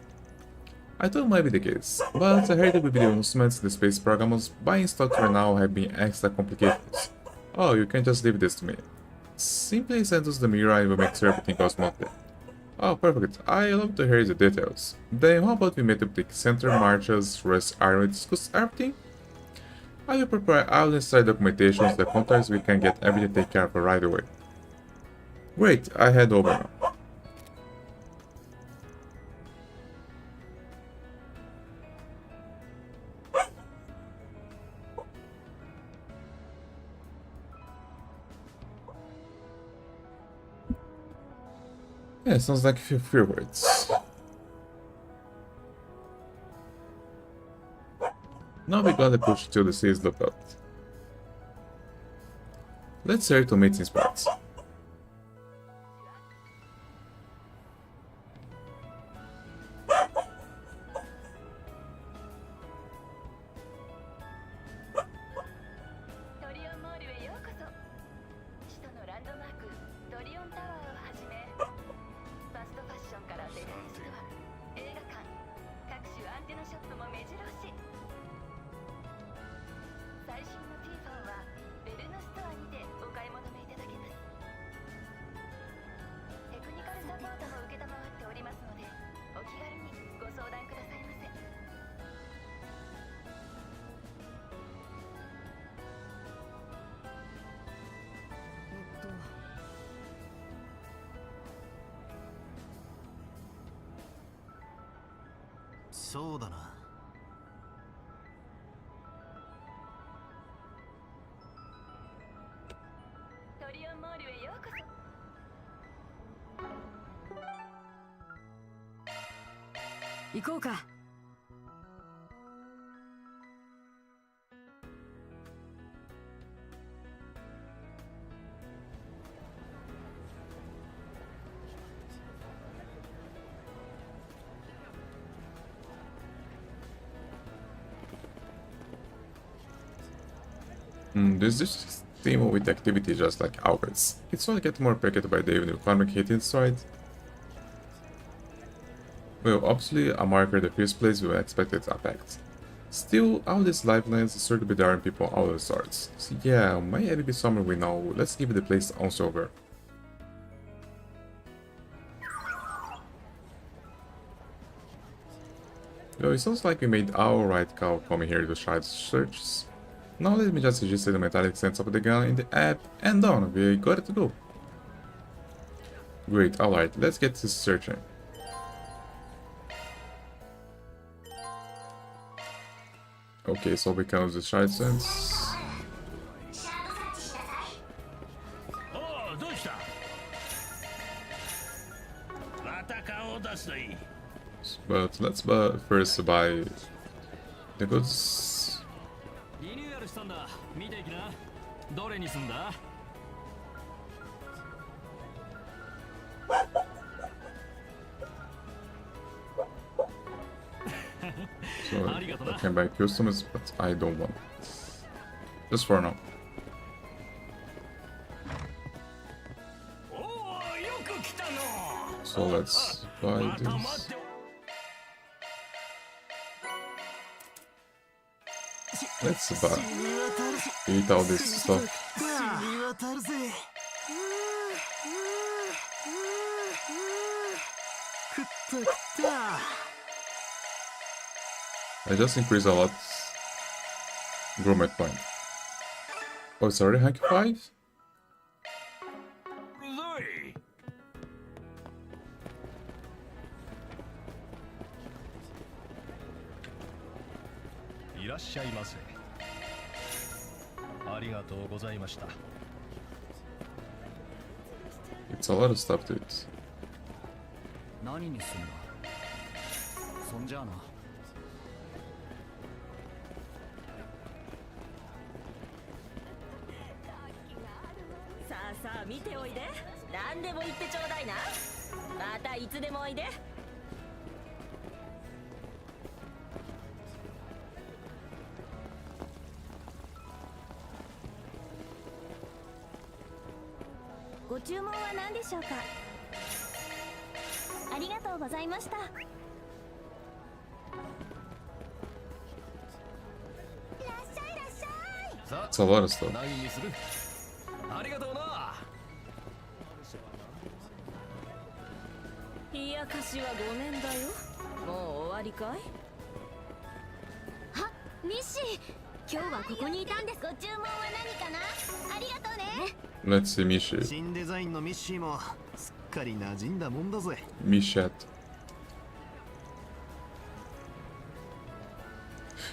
I thought it might be the case, but I heard that with the announcements in the space programs, buying stocks right now have been extra complications. Oh, you can't just leave this to me. Simply send us the mirror and we'll make sure everything goes smoothly. Oh, perfect. I love to hear the details. Then how about we meet up the center marches, rest area and discuss everything? I will prepare all necessary documentations, the contacts we can get everything taken care of right away. Great, I head over now. Yeah, sounds like a few words. Now we gotta push till the seas look out. Let's head to meeting spots.そうだな。トリオンモールへようこそ。行こうか。There's this theme with activity just like always. It's only get more packed by the economic hit inside. Well, obviously a marker the first place with unexpected effects. Still, all these lifelines is sure to be daring people all the sorts. So yeah, might be summer we know. Let's give the place on over. Well, it sounds like we made our right call coming here to try to search. Now let me just register the metallic sense of the gun in the app and done, we got it to go. Great, alright, let's get to searching. Okay, so we can use the shard sense. But let's first buy the goods. So I can buy customs, but I don't want it. Just for now. So let's buy this. Let's buy. Eat all this stuff. I just increased a lot. Grommet point. Oh, it's already rank 5? It's a lot of stuff to it. It's a lot of stuff. 冷やかしはごめんだよ。もう終わりかい？あ、ミッシー、今日はここにいたんです。ご注文は何かな？ありがとうね。Let's see Mishi. 新デザインのミッシーもすっかり馴染んだもんだぜ。Mishat.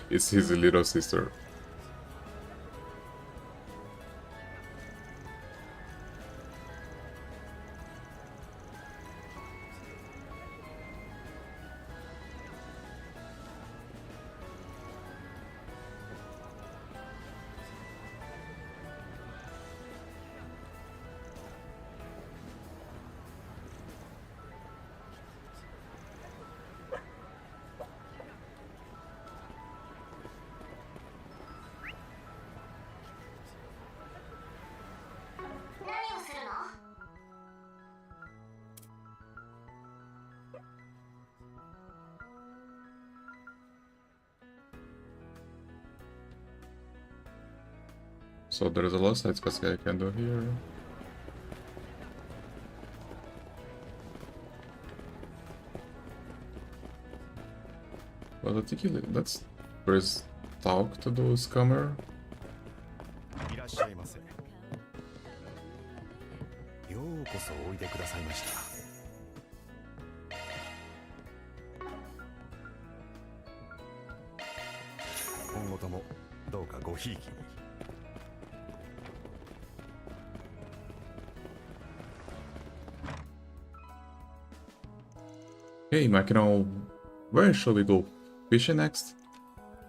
It's his little sister. So there's a lot of side quests I can do here. Well, I think let's first talk to the scammer. いらっしゃいませ。ようこそおいでくださいました。今後ともどうかごひいきに。Hey Makino, where should we go fishing next?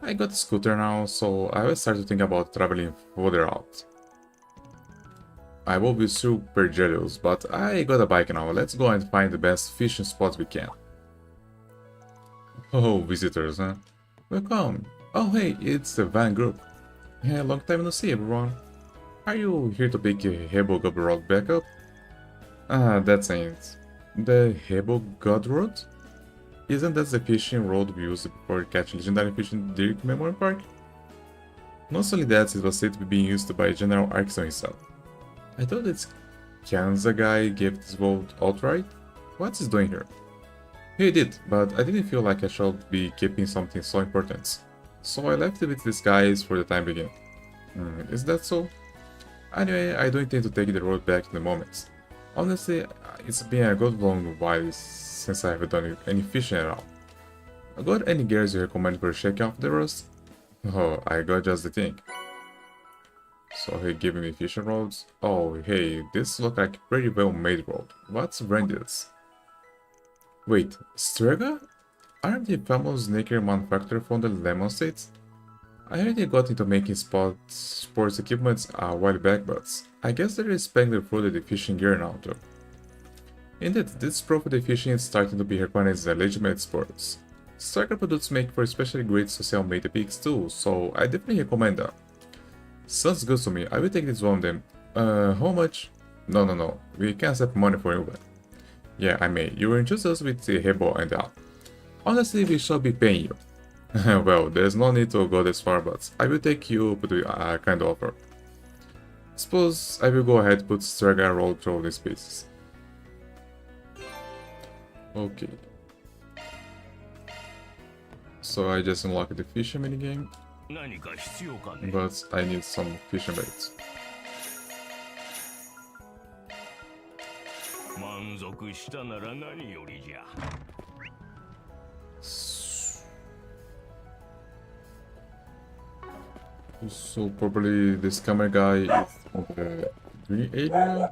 I got a scooter now, so I will start to think about traveling further out. I will be super jealous, but I got a bike now. Let's go and find the best fishing spots we can. Oh, visitors, huh? Welcome. Oh hey, it's the van group. Yeah, long time no see, everyone. Are you here to pick a Hebo God Road back up? Ah, that's it. The Hebo God Road? Isn't that the fishing road we used before catching legendary fish in Dirk Memorial Park? Not only that, it was said to be being used by General Arxon himself. I thought that Kanza guy gave this road outright. What's he doing here? He did, but I didn't feel like I should be keeping something so important. So I left it with these guys for the time being. Is that so? Anyway, I don't intend to take the road back in the moment. Honestly, it's been a good long while since I have done any fishing at all. Got any gears you recommend for shaking off the rust? Oh, I got just the thing. So he giving me fishing rods. Oh, hey, this looks like a pretty well made road. What's brand is? Wait, Strega? Aren't they famous sneaker manufacturer from the Lemon States? I heard they got into making sports equipment a while back, but I guess they're expanding further the fishing gear now too. Indeed, this proof the fishing is starting to be recognized as legitimate sports. Striker products make for especially great social media pics too, so I definitely recommend that. Sounds good to me, I will take this one of them. How much? No, we can't accept money for you, but... Yeah, I may. You were introduced us with the Hebo and all. Honestly, we shall be paying you. Well, there's no need to go this far, but I will take you up with a kind offer. Suppose I will go ahead and put Straga roll through these pieces. Okay. So I just unlocked the fishing minigame, but I need some fishing baits. So probably this camera guy is on the green area.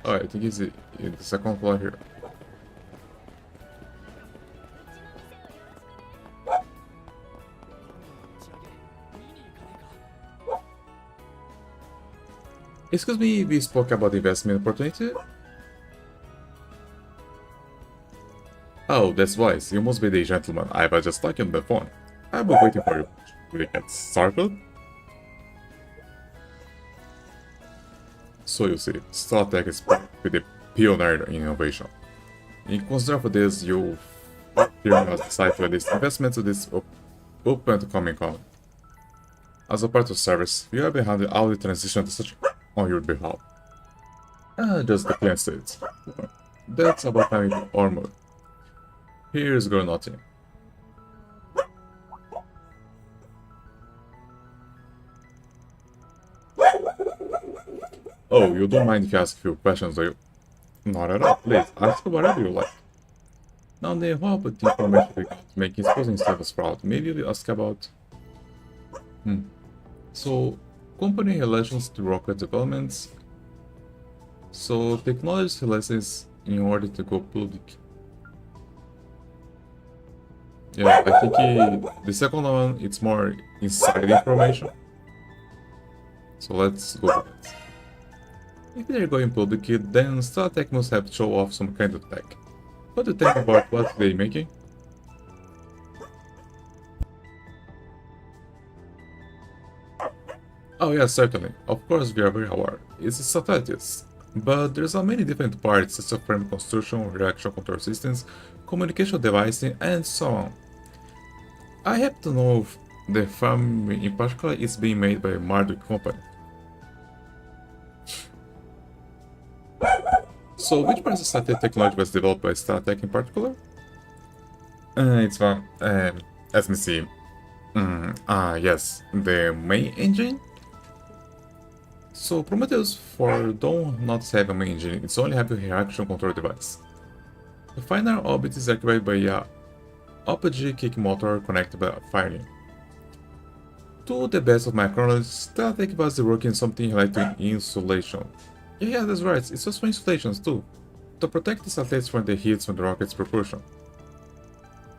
Oh, I think he's in the second floor here. Excuse me, we spoke about investment opportunity? Oh, that's wise. You must be the gentleman I was just talking on the phone. I've been waiting for you. Do we get started? So you see, StarTech is with the pioneer in innovation. In consideration for this, you must decide to this investment to this open to coming common. As a part of service, we are behind all the transition to such on your behalf. Just the plain states. That's about having armor. Here's girl nothing. Oh, you don't mind if I ask a few questions, do you? Not at all, please, ask whatever you like. Now then, how about the information we got making exposing service proud? Maybe we ask about... So, company relations to rocket developments. So, technology lessons in order to go public. Yeah, I think the second one, it's more inside information. So let's go with it. If they're going public, then StarTech must have to show off some kind of tech. What do you think about what they're making? Oh yeah, certainly. Of course we are very aware. It's satellites. But there's so many different parts such as frame construction, reaction control systems, communication devices, and so on. I happen to know if the farm in particular is being made by a Marduk company. So which part of satellite technology was developed by StarTech in particular? It's one, let me see. Yes, the main engine? So Prometheus 4 don't not have a main engine, it's only have a reaction control device. The final orbit is activated by a OPG kick motor connected by firing. To the best of my knowledge, StarTech was working something related to insulation. Yeah, that's right, it's just for insulations too, to protect the satellites from the heat from the rocket's propulsion.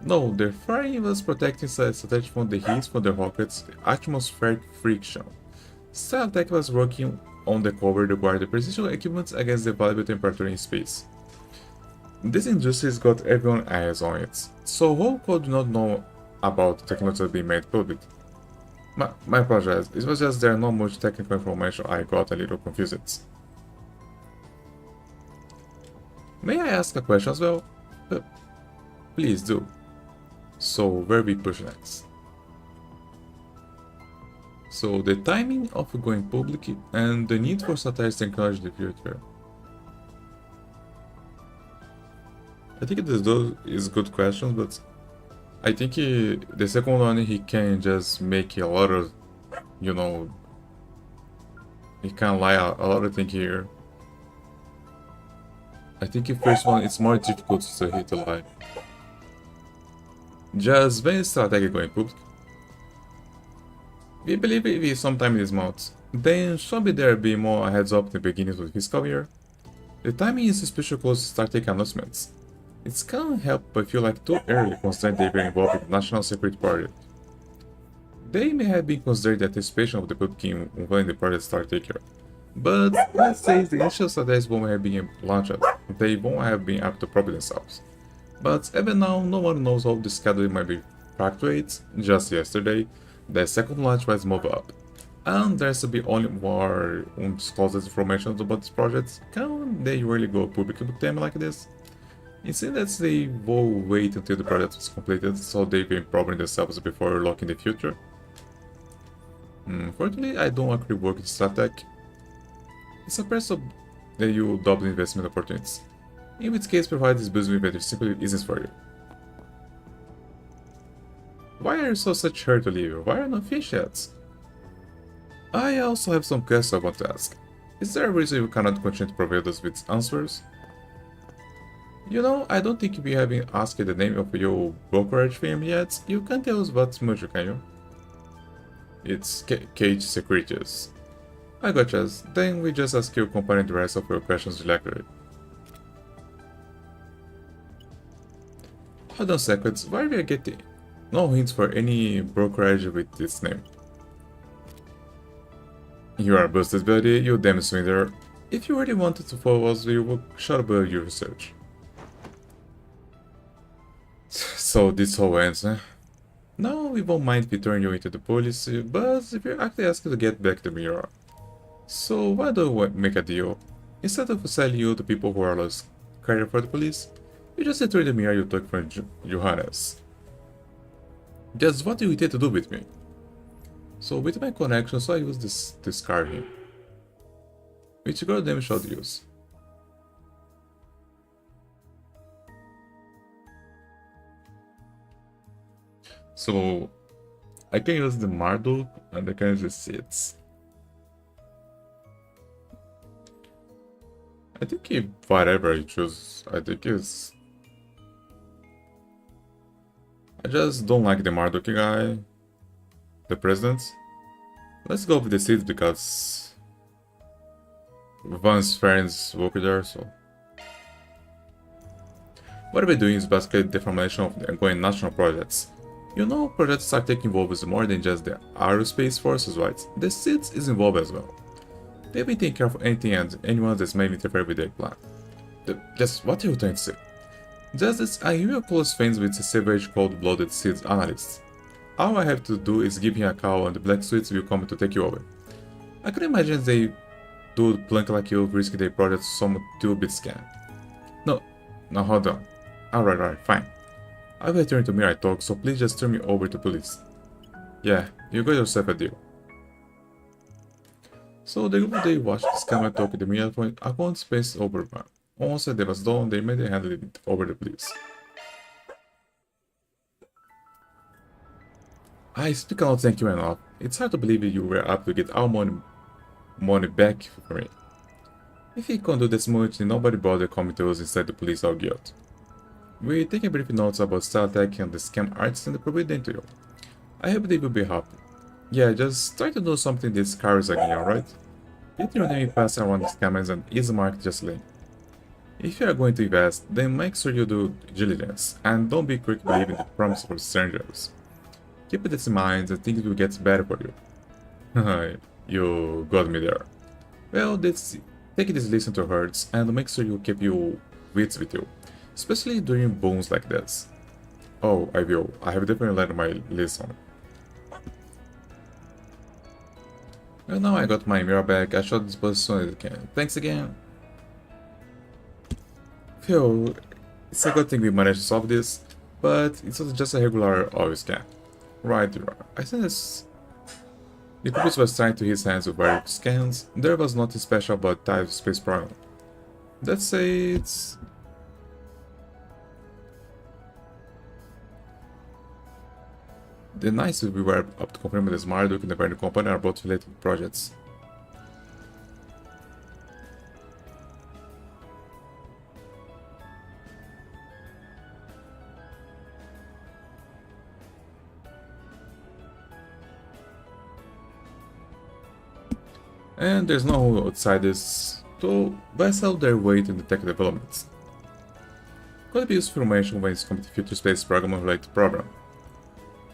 No, the firing was protecting the satellites from the heat from the rocket's atmospheric friction. StarTech was working on the cover to guard the precision equipment against the variable temperature in space. This injustice got everyone's eyes on it, so who could not know about technology being made public? My apologies, it was just there not much technical information, I got a little confused. May I ask a question as well? Please do. So where we push next? So the timing of going public and the need for satellite technology in the future. I think those is good questions, but I think the second one he can just make a lot of, you know, he can lie a lot of things here. I think the first one it's more difficult to hit a lie. Just when it's strategy going public. We believe it will sometime this month. Then should there be more heads up in the beginning of the fiscal year? The timing is especially close to start taking announcements. It can't help but feel like too early considering they were involved in the National Security Project. They may have been considered the anticipation of the public in when the project started taking. But let's say the initial satellites won't have been launched, they won't have been able to prove themselves. But even now, no one knows how the schedule might be fluctuates. Just yesterday, the second launch was moved up. And there's to be only more undisclosed information about this project. Can they really go public with them like this? It seems that they will wait until the project is completed so they can improve themselves before looking the future. Unfortunately, I don't actually work in StarTech. It's a person that you double investment opportunities. In which case provide this business that simply isn't for you. Why are you so such hurt to leave? Why are you not finished yet? I also have some questions I want to ask. Is there a reason you cannot continue to provide us with answers? You know, I don't think we haven't asked the name of your brokerage firm yet. You can't tell us what's much, can you? It's Cage Securities. I gotcha. Then we just ask you comparing the rest of your questions directly. Hold on a second, why are we getting no hints for any brokerage with this name? You are busted, buddy, you damn swindler. If you really wanted to follow us, we would shut up your research. So this all ends, eh? No, we won't mind if we turn you into the police, but if you're actually asking to get back to Mirror. So why don't we make a deal? Instead of selling you to people who are less career for the police, you just return the mirror you took from Johannes. Just what do you intend to do with me? So with my connection, so I use this card here. Which goddamn should use? So I can use the Marduk and I can use the Seeds. I think whatever I choose, I think is. I just don't like the Marduk guy, the president. Let's go with the Seeds because Van's friends work there, so. What we're doing is basically the formation of the ongoing national projects. You know, projects start taking involved more than just the aerospace forces, right? The Seeds is involved as well. They've been taking care of anything and anyone that's maybe interfere with their plan. Just what are you trying to say? Just as I hear close friends with a savage cold-blooded Seeds analyst. All I have to do is give him a call and the Black Suits will come to take you over. I can imagine they do plunk like you risking their project some 2-bit scam. No, hold on. Alright, fine. I will return to Mirai talk, so please just turn me over to police. Yeah, you got yourself a deal. So the group they watched this camera talk at the Mirai point account space over one. Once that was done, they made a handle it over the police. I speak cannot thank you enough. It's hard to believe you were able to get our money back for me. If you can't do this much, then nobody bother coming to us instead the police or guilt. We take a brief notes about StarTech and the scam artists and provide them to you. I hope they will be happy. Yeah, just try to do something this carries again, alright? Get your name passed around the scammers and easy mark just lane. If you are going to invest, then make sure you do diligence, and don't be quick believing the promise for strangers. Keep this in mind and things will get better for you. You got me there. Well, take this listen to hearts and make sure you keep your wits with you. especially during booms like this. Oh, I will. I have definitely learned my lesson. And now I got my mirror back. I shall dispose as soon as I can. Thanks again. Phew, it's a good thing we managed to solve this, but it was just a regular oil scan. Right, I think this... The purpose was trying to his hands with various scans. There was nothing special about type space program. Let's say it's... The nights we were up to confirm that Marduk and the Burning Company are both related projects. And there's no outsiders to vessel their weight in the tech developments. Could be useful information when it's come to future space program related program.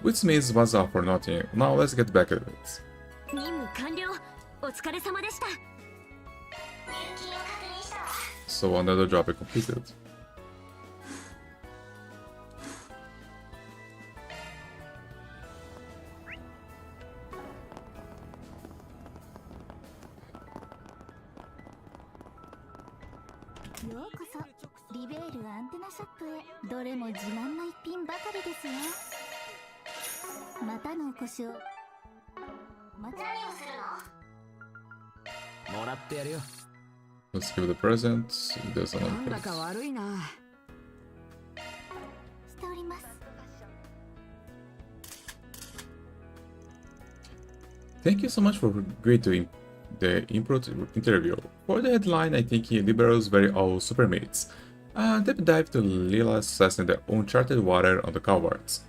Which means it was all for nothing. Now let's get back at it. So another job completed. Let's give the present. There's another present. Thank you so much for agreeing to the input interview. For the headline, I think he liberals very all supermates. Deep dive to Lila's success in the uncharted water on the cowards.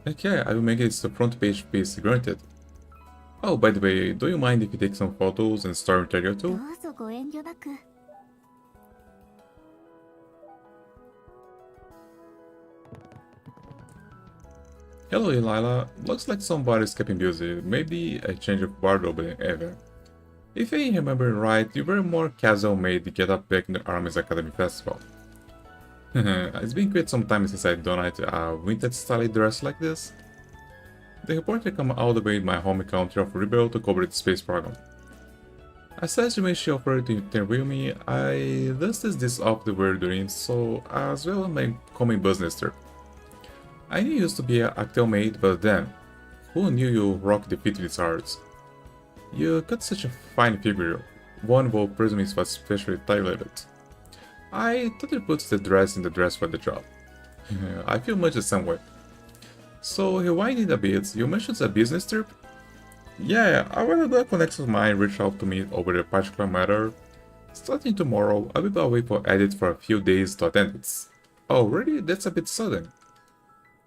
Okay, I will make it the front page piece granted. Oh, by the way, do you mind if you take some photos and store material too? Hello, Lila. Looks like somebody's keeping busy. Maybe a change of wardrobe than ever. If I remember right, you were more casual made to get up back in the Army's Academy Festival. It's been quite some time since I've done a vintage style dress like this. The reporter come all the way in my home country of Rebel to cover the space program. As such, when she offered to interview me, I dusted this off the we're doing, so as well as my coming business trip. I knew you used to be a actor mate, but then, who knew you rocked the fit with arts? You got such a fine figure, one will presume it was specially tailored. I totally put the dress in the dress for the job. I feel much the same way. So, rewinding a bit, you mentioned a business trip? Yeah, I wanted a connection of mine reach out to me over a particular matter. Starting tomorrow, I'll be away for edit for a few days to attend it. Oh, really? That's a bit sudden.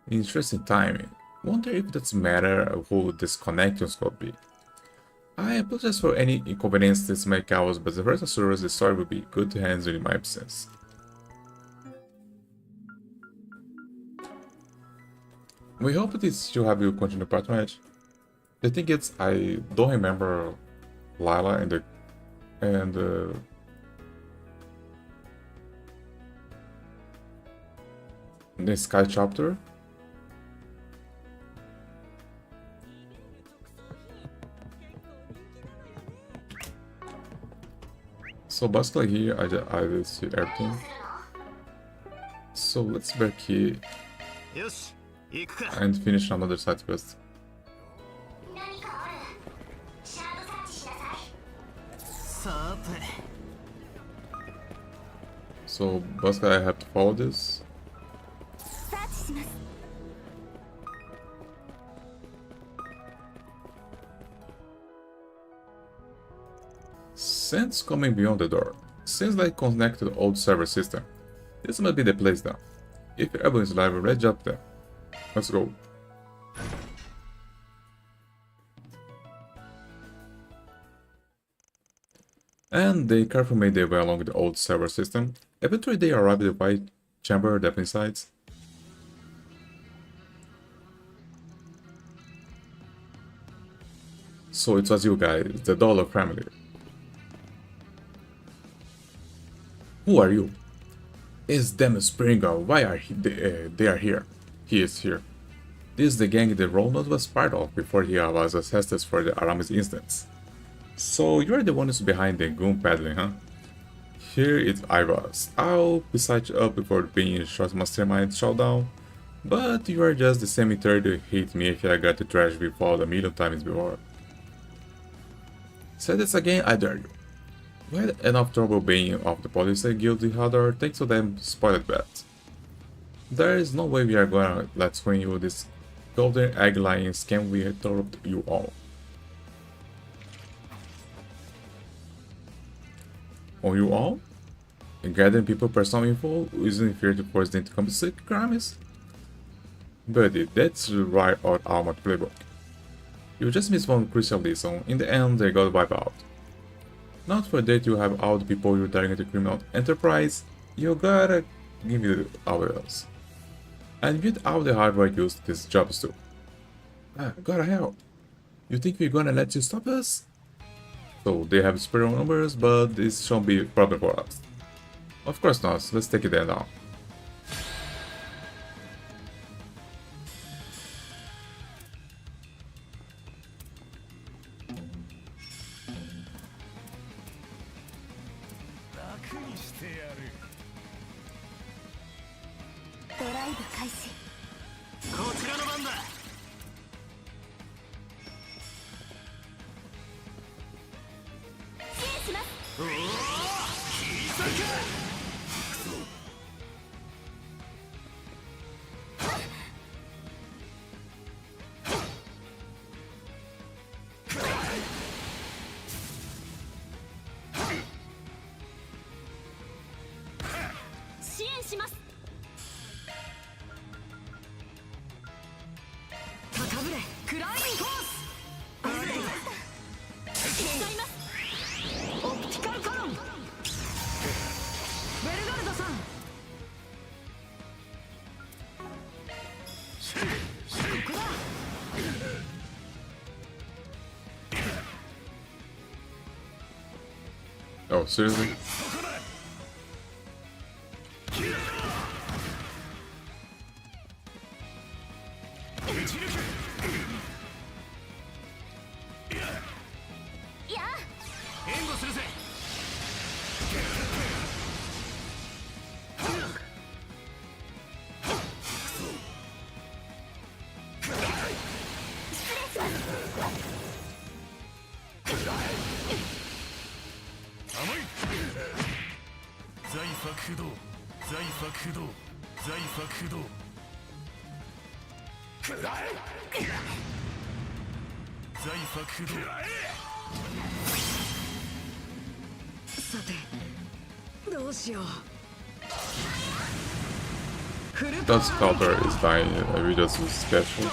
Interesting timing. Wonder if that's matter who this connections could be. I apologize for any inconvenience this may cause, but the rest assures the story will be good hands in my absence. We hope this will have you continue patronage. The thing is, I don't remember Lila and the Sky chapter. So basically here I just see everything. So let's back here and finish another side quest. So basically I have to follow this. Sense coming beyond the door. Seems like connected to the old server system. This might be the place now. If everyone is live, let's jump there. Let's go. And they carefully made their way along the old server system. Eventually they arrived at the white chamber that inside. So it was you guys, the Dollar family. Who are you? It's them Springer. Why are they are here? He is here. This is the gang that Ronald was part of before he was assessed for the Aramis instance. So you're the ones behind the goon peddling, huh? Here I was. I'll be such up before being shot mastermind showdown, but you are just the same third who hate me if I got the trash before a million times before. Say this again, I dare you. We had enough trouble being of the police guilty other thanks to them spoiled bets. There is no way we are gonna let swing you this golden egg lying scam we told you all. On you all? And gathering people personal info using fear to force them to compensate crimes? Buddy, that's right out Armored playbook. You just missed one crucial lesson. In the end, they got wiped out. Not for that you have all the people you're targeting the criminal enterprise, you gotta give it our else. And with all the hard work used these jobs too. Gotta help. You think we're gonna let you stop us? So they have superior numbers, but this shouldn't be a problem for us. Of course not, let's take it down. Oh, seriously? That scalper is dying, we just special.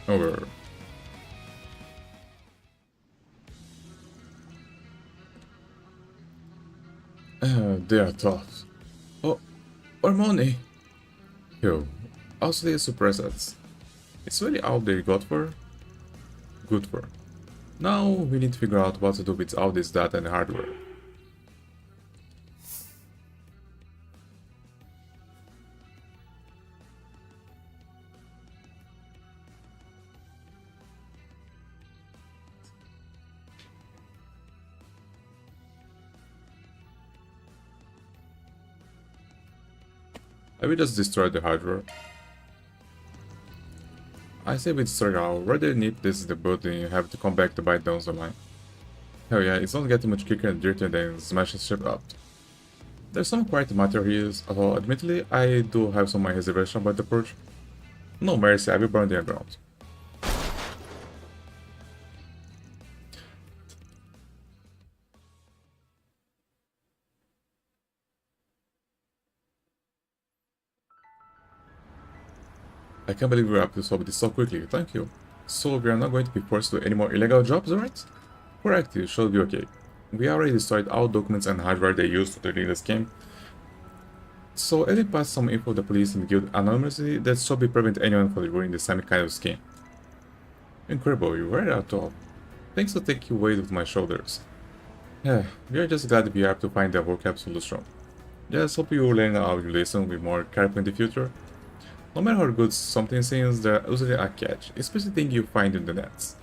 Over. They are tough. Oh, Or money. Yo, also the suppressors. It's really all they got for? Good for. Now we need to figure out what to do with all this data and hardware. I will just destroy the hardware. I say we destroy our rather nip this is the boot and you have to come back to bite down the line. Hell yeah, it's not getting much quicker and dirtier than smashing ship up. There's some quite matter here, although admittedly I do have some of my reservation about the approach. No mercy, I will burn the ground. I can't believe we were able to solve this so quickly, thank you. So we are not going to be forced to do any more illegal jobs, right? Correct, you should be okay. We already destroyed all documents and hardware they used to do this game. So Ellie passed some info to the police and the guild anonymously that should be prevent anyone from ruining the same kind of scheme. Incredible, you were at all. Thanks to take you weight off my shoulders. Yeah, we are just glad to be able to find a workable solution. Just hope you learn our lesson with more careful in the future. No matter how good something seems, there are usually a catch, especially things you find in the nets.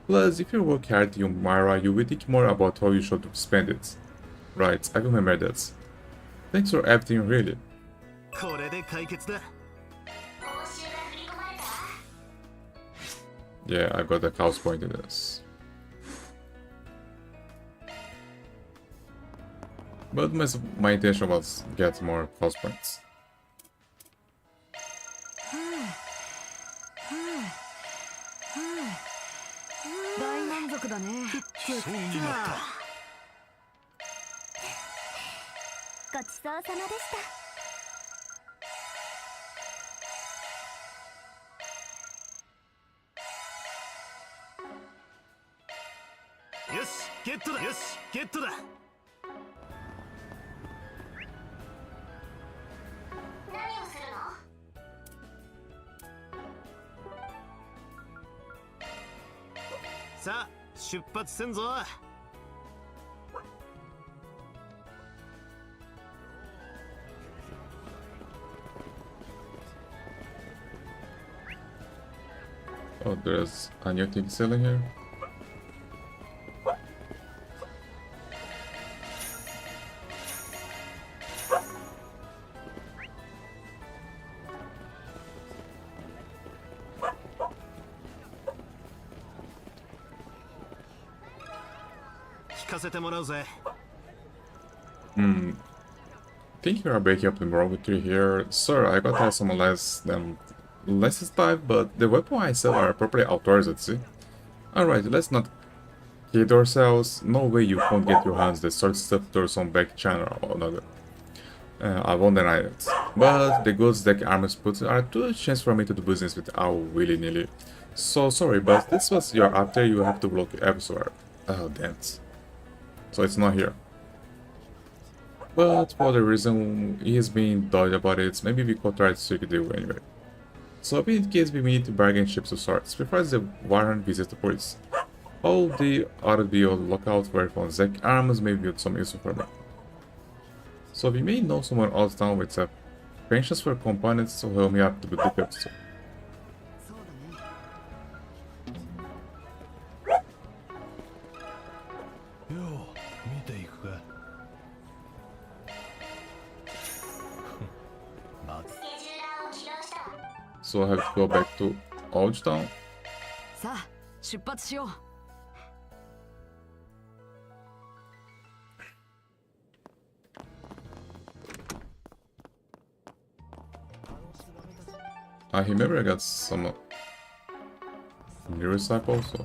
Plus, if you work hard in Myra, you will think more about how you should spend it. Right, I remember that. Thanks for everything, really. Yeah, I got a cow's point in this. But my intention was get more cow's points. Oh, there's a new thing selling here. Think you are breaking up the morality here. Sir, I got some less stuff, but the weapon I sell are properly authorized, see? Alright, let's not kid ourselves. No way you won't get your hands the sort of stuff through some back channel or another. I won't deny it. But the goods that armors put are too chance for me to do business with our willy-nilly. So sorry, but this was your after you have to block everywhere. Oh, damn it. So it's not here. But for the reason he is being dodgy about it, maybe we could try to seek a deal anyway. So in case we need to bargain ships of sorts, before the warrant visits the police. All the ought be on the lookout for from Zek arms may be some useful for me. So we may know someone else down with pensions for components to help me up to the details. So I have to go back to Old Town. I remember I got some mirror type also.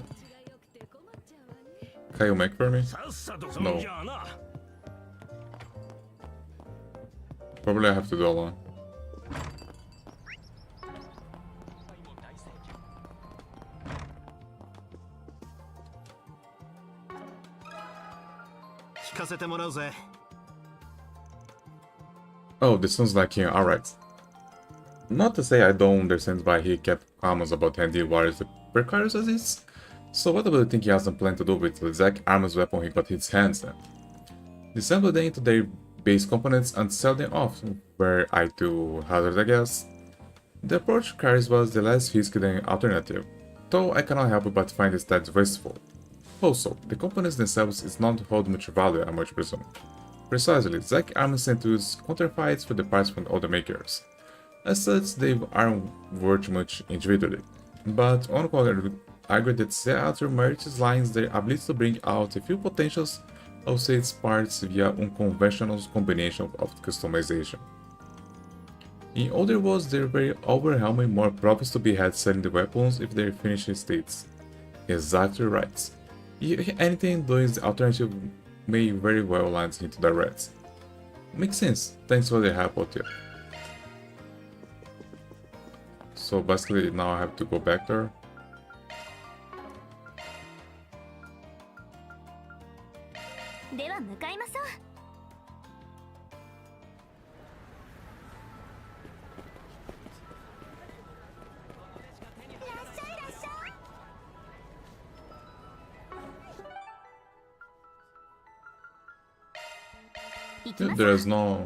Can you make for me? No. Probably I have to do alone. Oh, this sounds like him, alright. Not to say I don't understand why he kept comments about handling warriors precarious as is. So what do you think he has a plan to do with the exact armor's weapon he got his hands on? Disassemble them into their base components and sell them off, where I do hazard I guess. The approach Caris was the less risky than alternative, though I cannot help but find this that wasteful. Also, the components themselves is not hold much value, I much presume. Precisely, Zack arms tend to use counterfeits for the parts from other makers. As such, they aren't worth much individually. But one could argue that Seattle merits lines their ability to bring out a few potentials of its parts via unconventional combination of customization. In other words, there were overwhelmingly more profits to be had selling the weapons if their finished states. Exactly right. If anything, doing the alternative may very well land into the reds. Makes sense, thanks for the help out here. So basically now I have to go back there. There's no...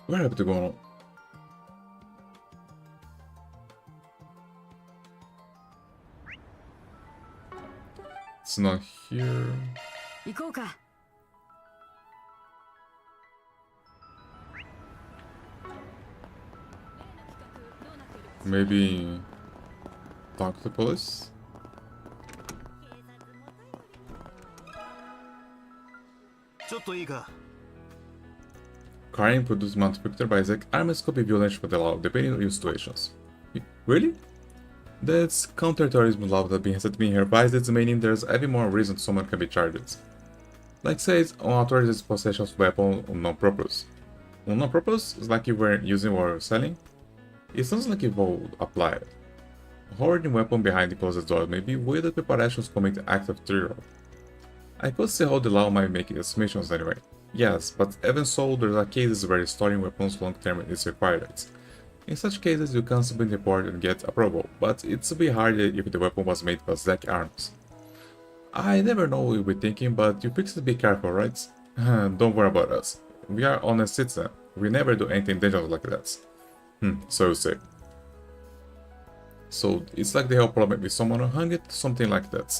Where do I have to go? It's not here. Maybe talk to the police? Crime produced multiplicator by Zack arms could be violent for the law, depending on your situations. Really? That's counter-terrorism law that has been revised, meaning there's even more reason someone can be charged. Like says, unauthorized possession of weapon on non-purpose. On non-purpose is like you were using or selling. It sounds like it will apply. Hoarding weapon behind the closed door may be wielded preparations to commit acts of terror. I could see how the law might make assumptions anyway. Yes, but even so, there are cases where storing weapons long-term is required. In such cases, you can submit the report and get approval, but it's a bit harder if the weapon was made by Zack Arms. I never know what you'll be thinking, but you fix to be careful, right? Don't worry about us. We are honest citizens. We never do anything dangerous like that. So you say. So it's like the whole problem with someone who hung it, something like that.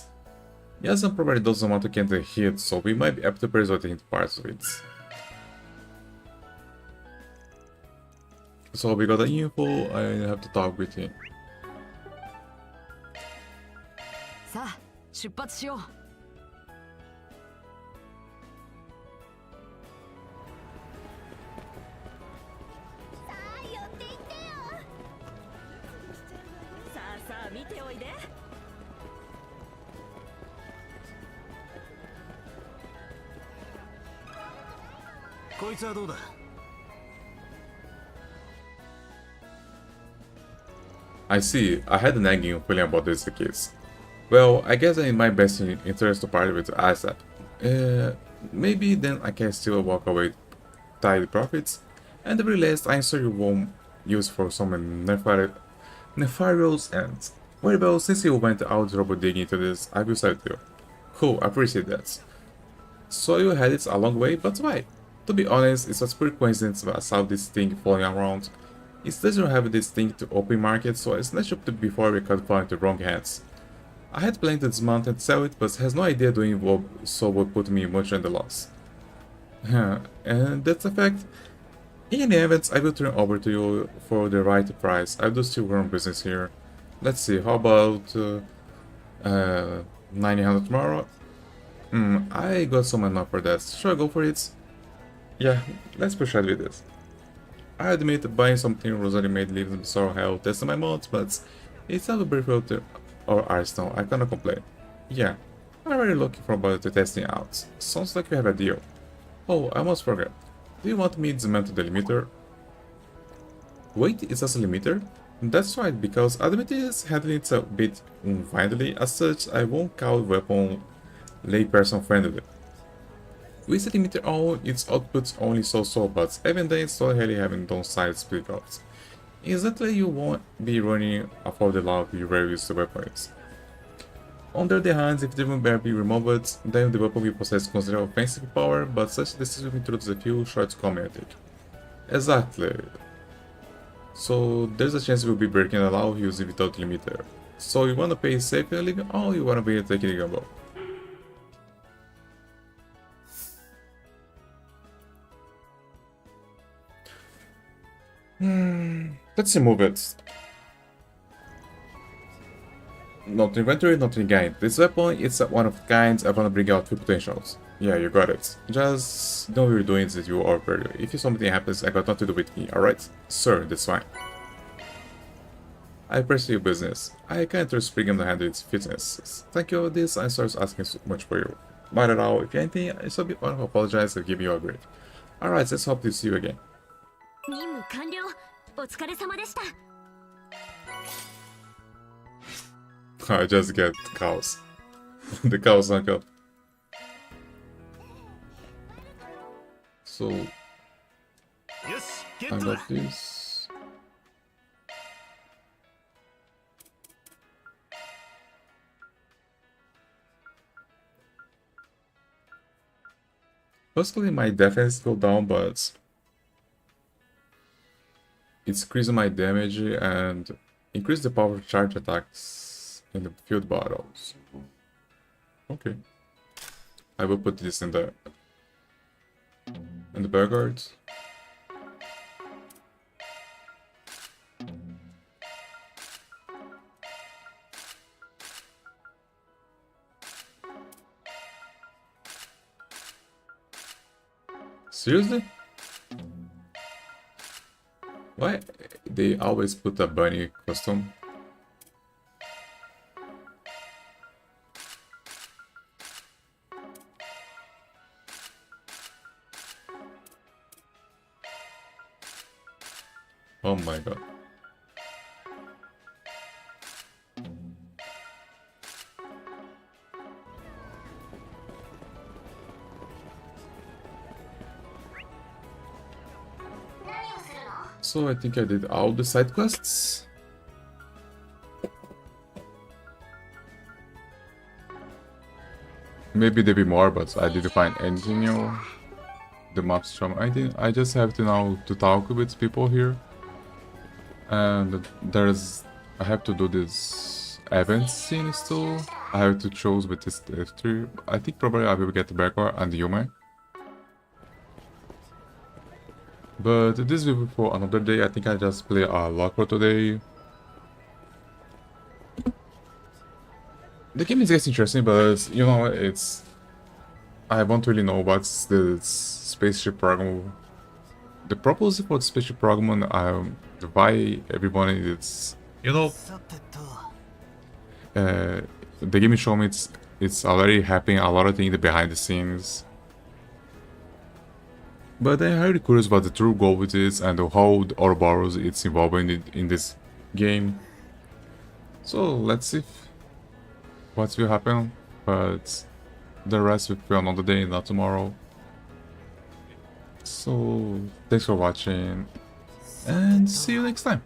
Yazan probably doesn't want to get the hit, so we might be able to persuade him parts of it. So we got the info, I have to talk with him. さあ、出発しよう。さあさあ見ておいで。こいつはどうだ。 I see, I had a nagging feeling about this case. Well, I guess in my best interest to party with ASAP. Maybe then I can still walk away tidy profits, and the very last answer you won't use for some nefarious ends. Well, since you went out trouble digging into this, I will side you. Cool, I appreciate that. So you had it a long way, but why? To be honest, it was pure coincidence that I saw this thing falling around. It doesn't have this thing to open market, so I snatched up before we could fall into wrong hands. I had planned to dismount and sell it, but has no idea doing so would put me much in the loss. And that's a fact. In any event, I will turn over to you for the right price. I do still run business here. Let's see, how about 900 tomorrow? I got some enough for that. Should I go for it? Yeah, let's push ahead with this. I admit buying something Rosalie made leaves me sore hell testing my mods, but it's not a brief to our arsenal, I cannot complain. Yeah, I'm really looking forward to testing out. Sounds like you have a deal. Oh, I almost forgot. Do you want me to dismantle the limiter? Wait, is that a limiter? That's right, because Admit is handling it a bit unwindly, as such I won't call weapon layperson friendly. With the limiter on, its output's only so-so, but even then it's not really having downside split-offs. Instantly you won't be running above the law you rarely use the weapon is. On the other hand, if the limiter be removed, then the weapon will possess considerable offensive power, but such decision will introduce a few shortcomings, I think. Exactly. So there's a chance we'll be breaking the law using without limiter. So you wanna play safe and leave, or you wanna be taking a gamble? Let's remove it. Not inventory, not in gain. This weapon, it's one of kinds. I wanna bring out few potentials. Yeah, you got it. Just know what you're doing that you overvalue. If something happens, I got nothing to do with me, alright? Sir, that's fine. I appreciate your business. I can't trust Springham to handle its fitness. Thank you for this, I'm sorry for asking so much for you. Not at all. If anything, I should be want to apologize and give you a grade. Alright, let's hope to see you again. 任務完了。お疲れ様でした。 I just get cows. The cows uncle. So I got this. Basically my defense go down, but it's increasing my damage and increase the power of charge attacks in the field battles. Okay. I will put this in the backguard. Seriously? Why they always put a bunny costume? Oh my god. So I think I did all the side quests. Maybe there'll be more, but I didn't find anything new. The map's from I just have to now to talk with people here. And I have to do this event scenes too. I have to choose with this F3. I think probably I will get the backward and the Yume. But this will be for another day. I think I just play a lot for today. The game is getting interesting, but you know, I don't really know what's the spaceship program. The purpose for the spaceship program, why everyone is, you know, the game is showing me it's already happening a lot of things behind the scenes. But I'm really curious about the true goal with this and how the Ouroboros it's involved in this game. So let's see what will happen, but the rest will be another day, not tomorrow. So thanks for watching and see you next time.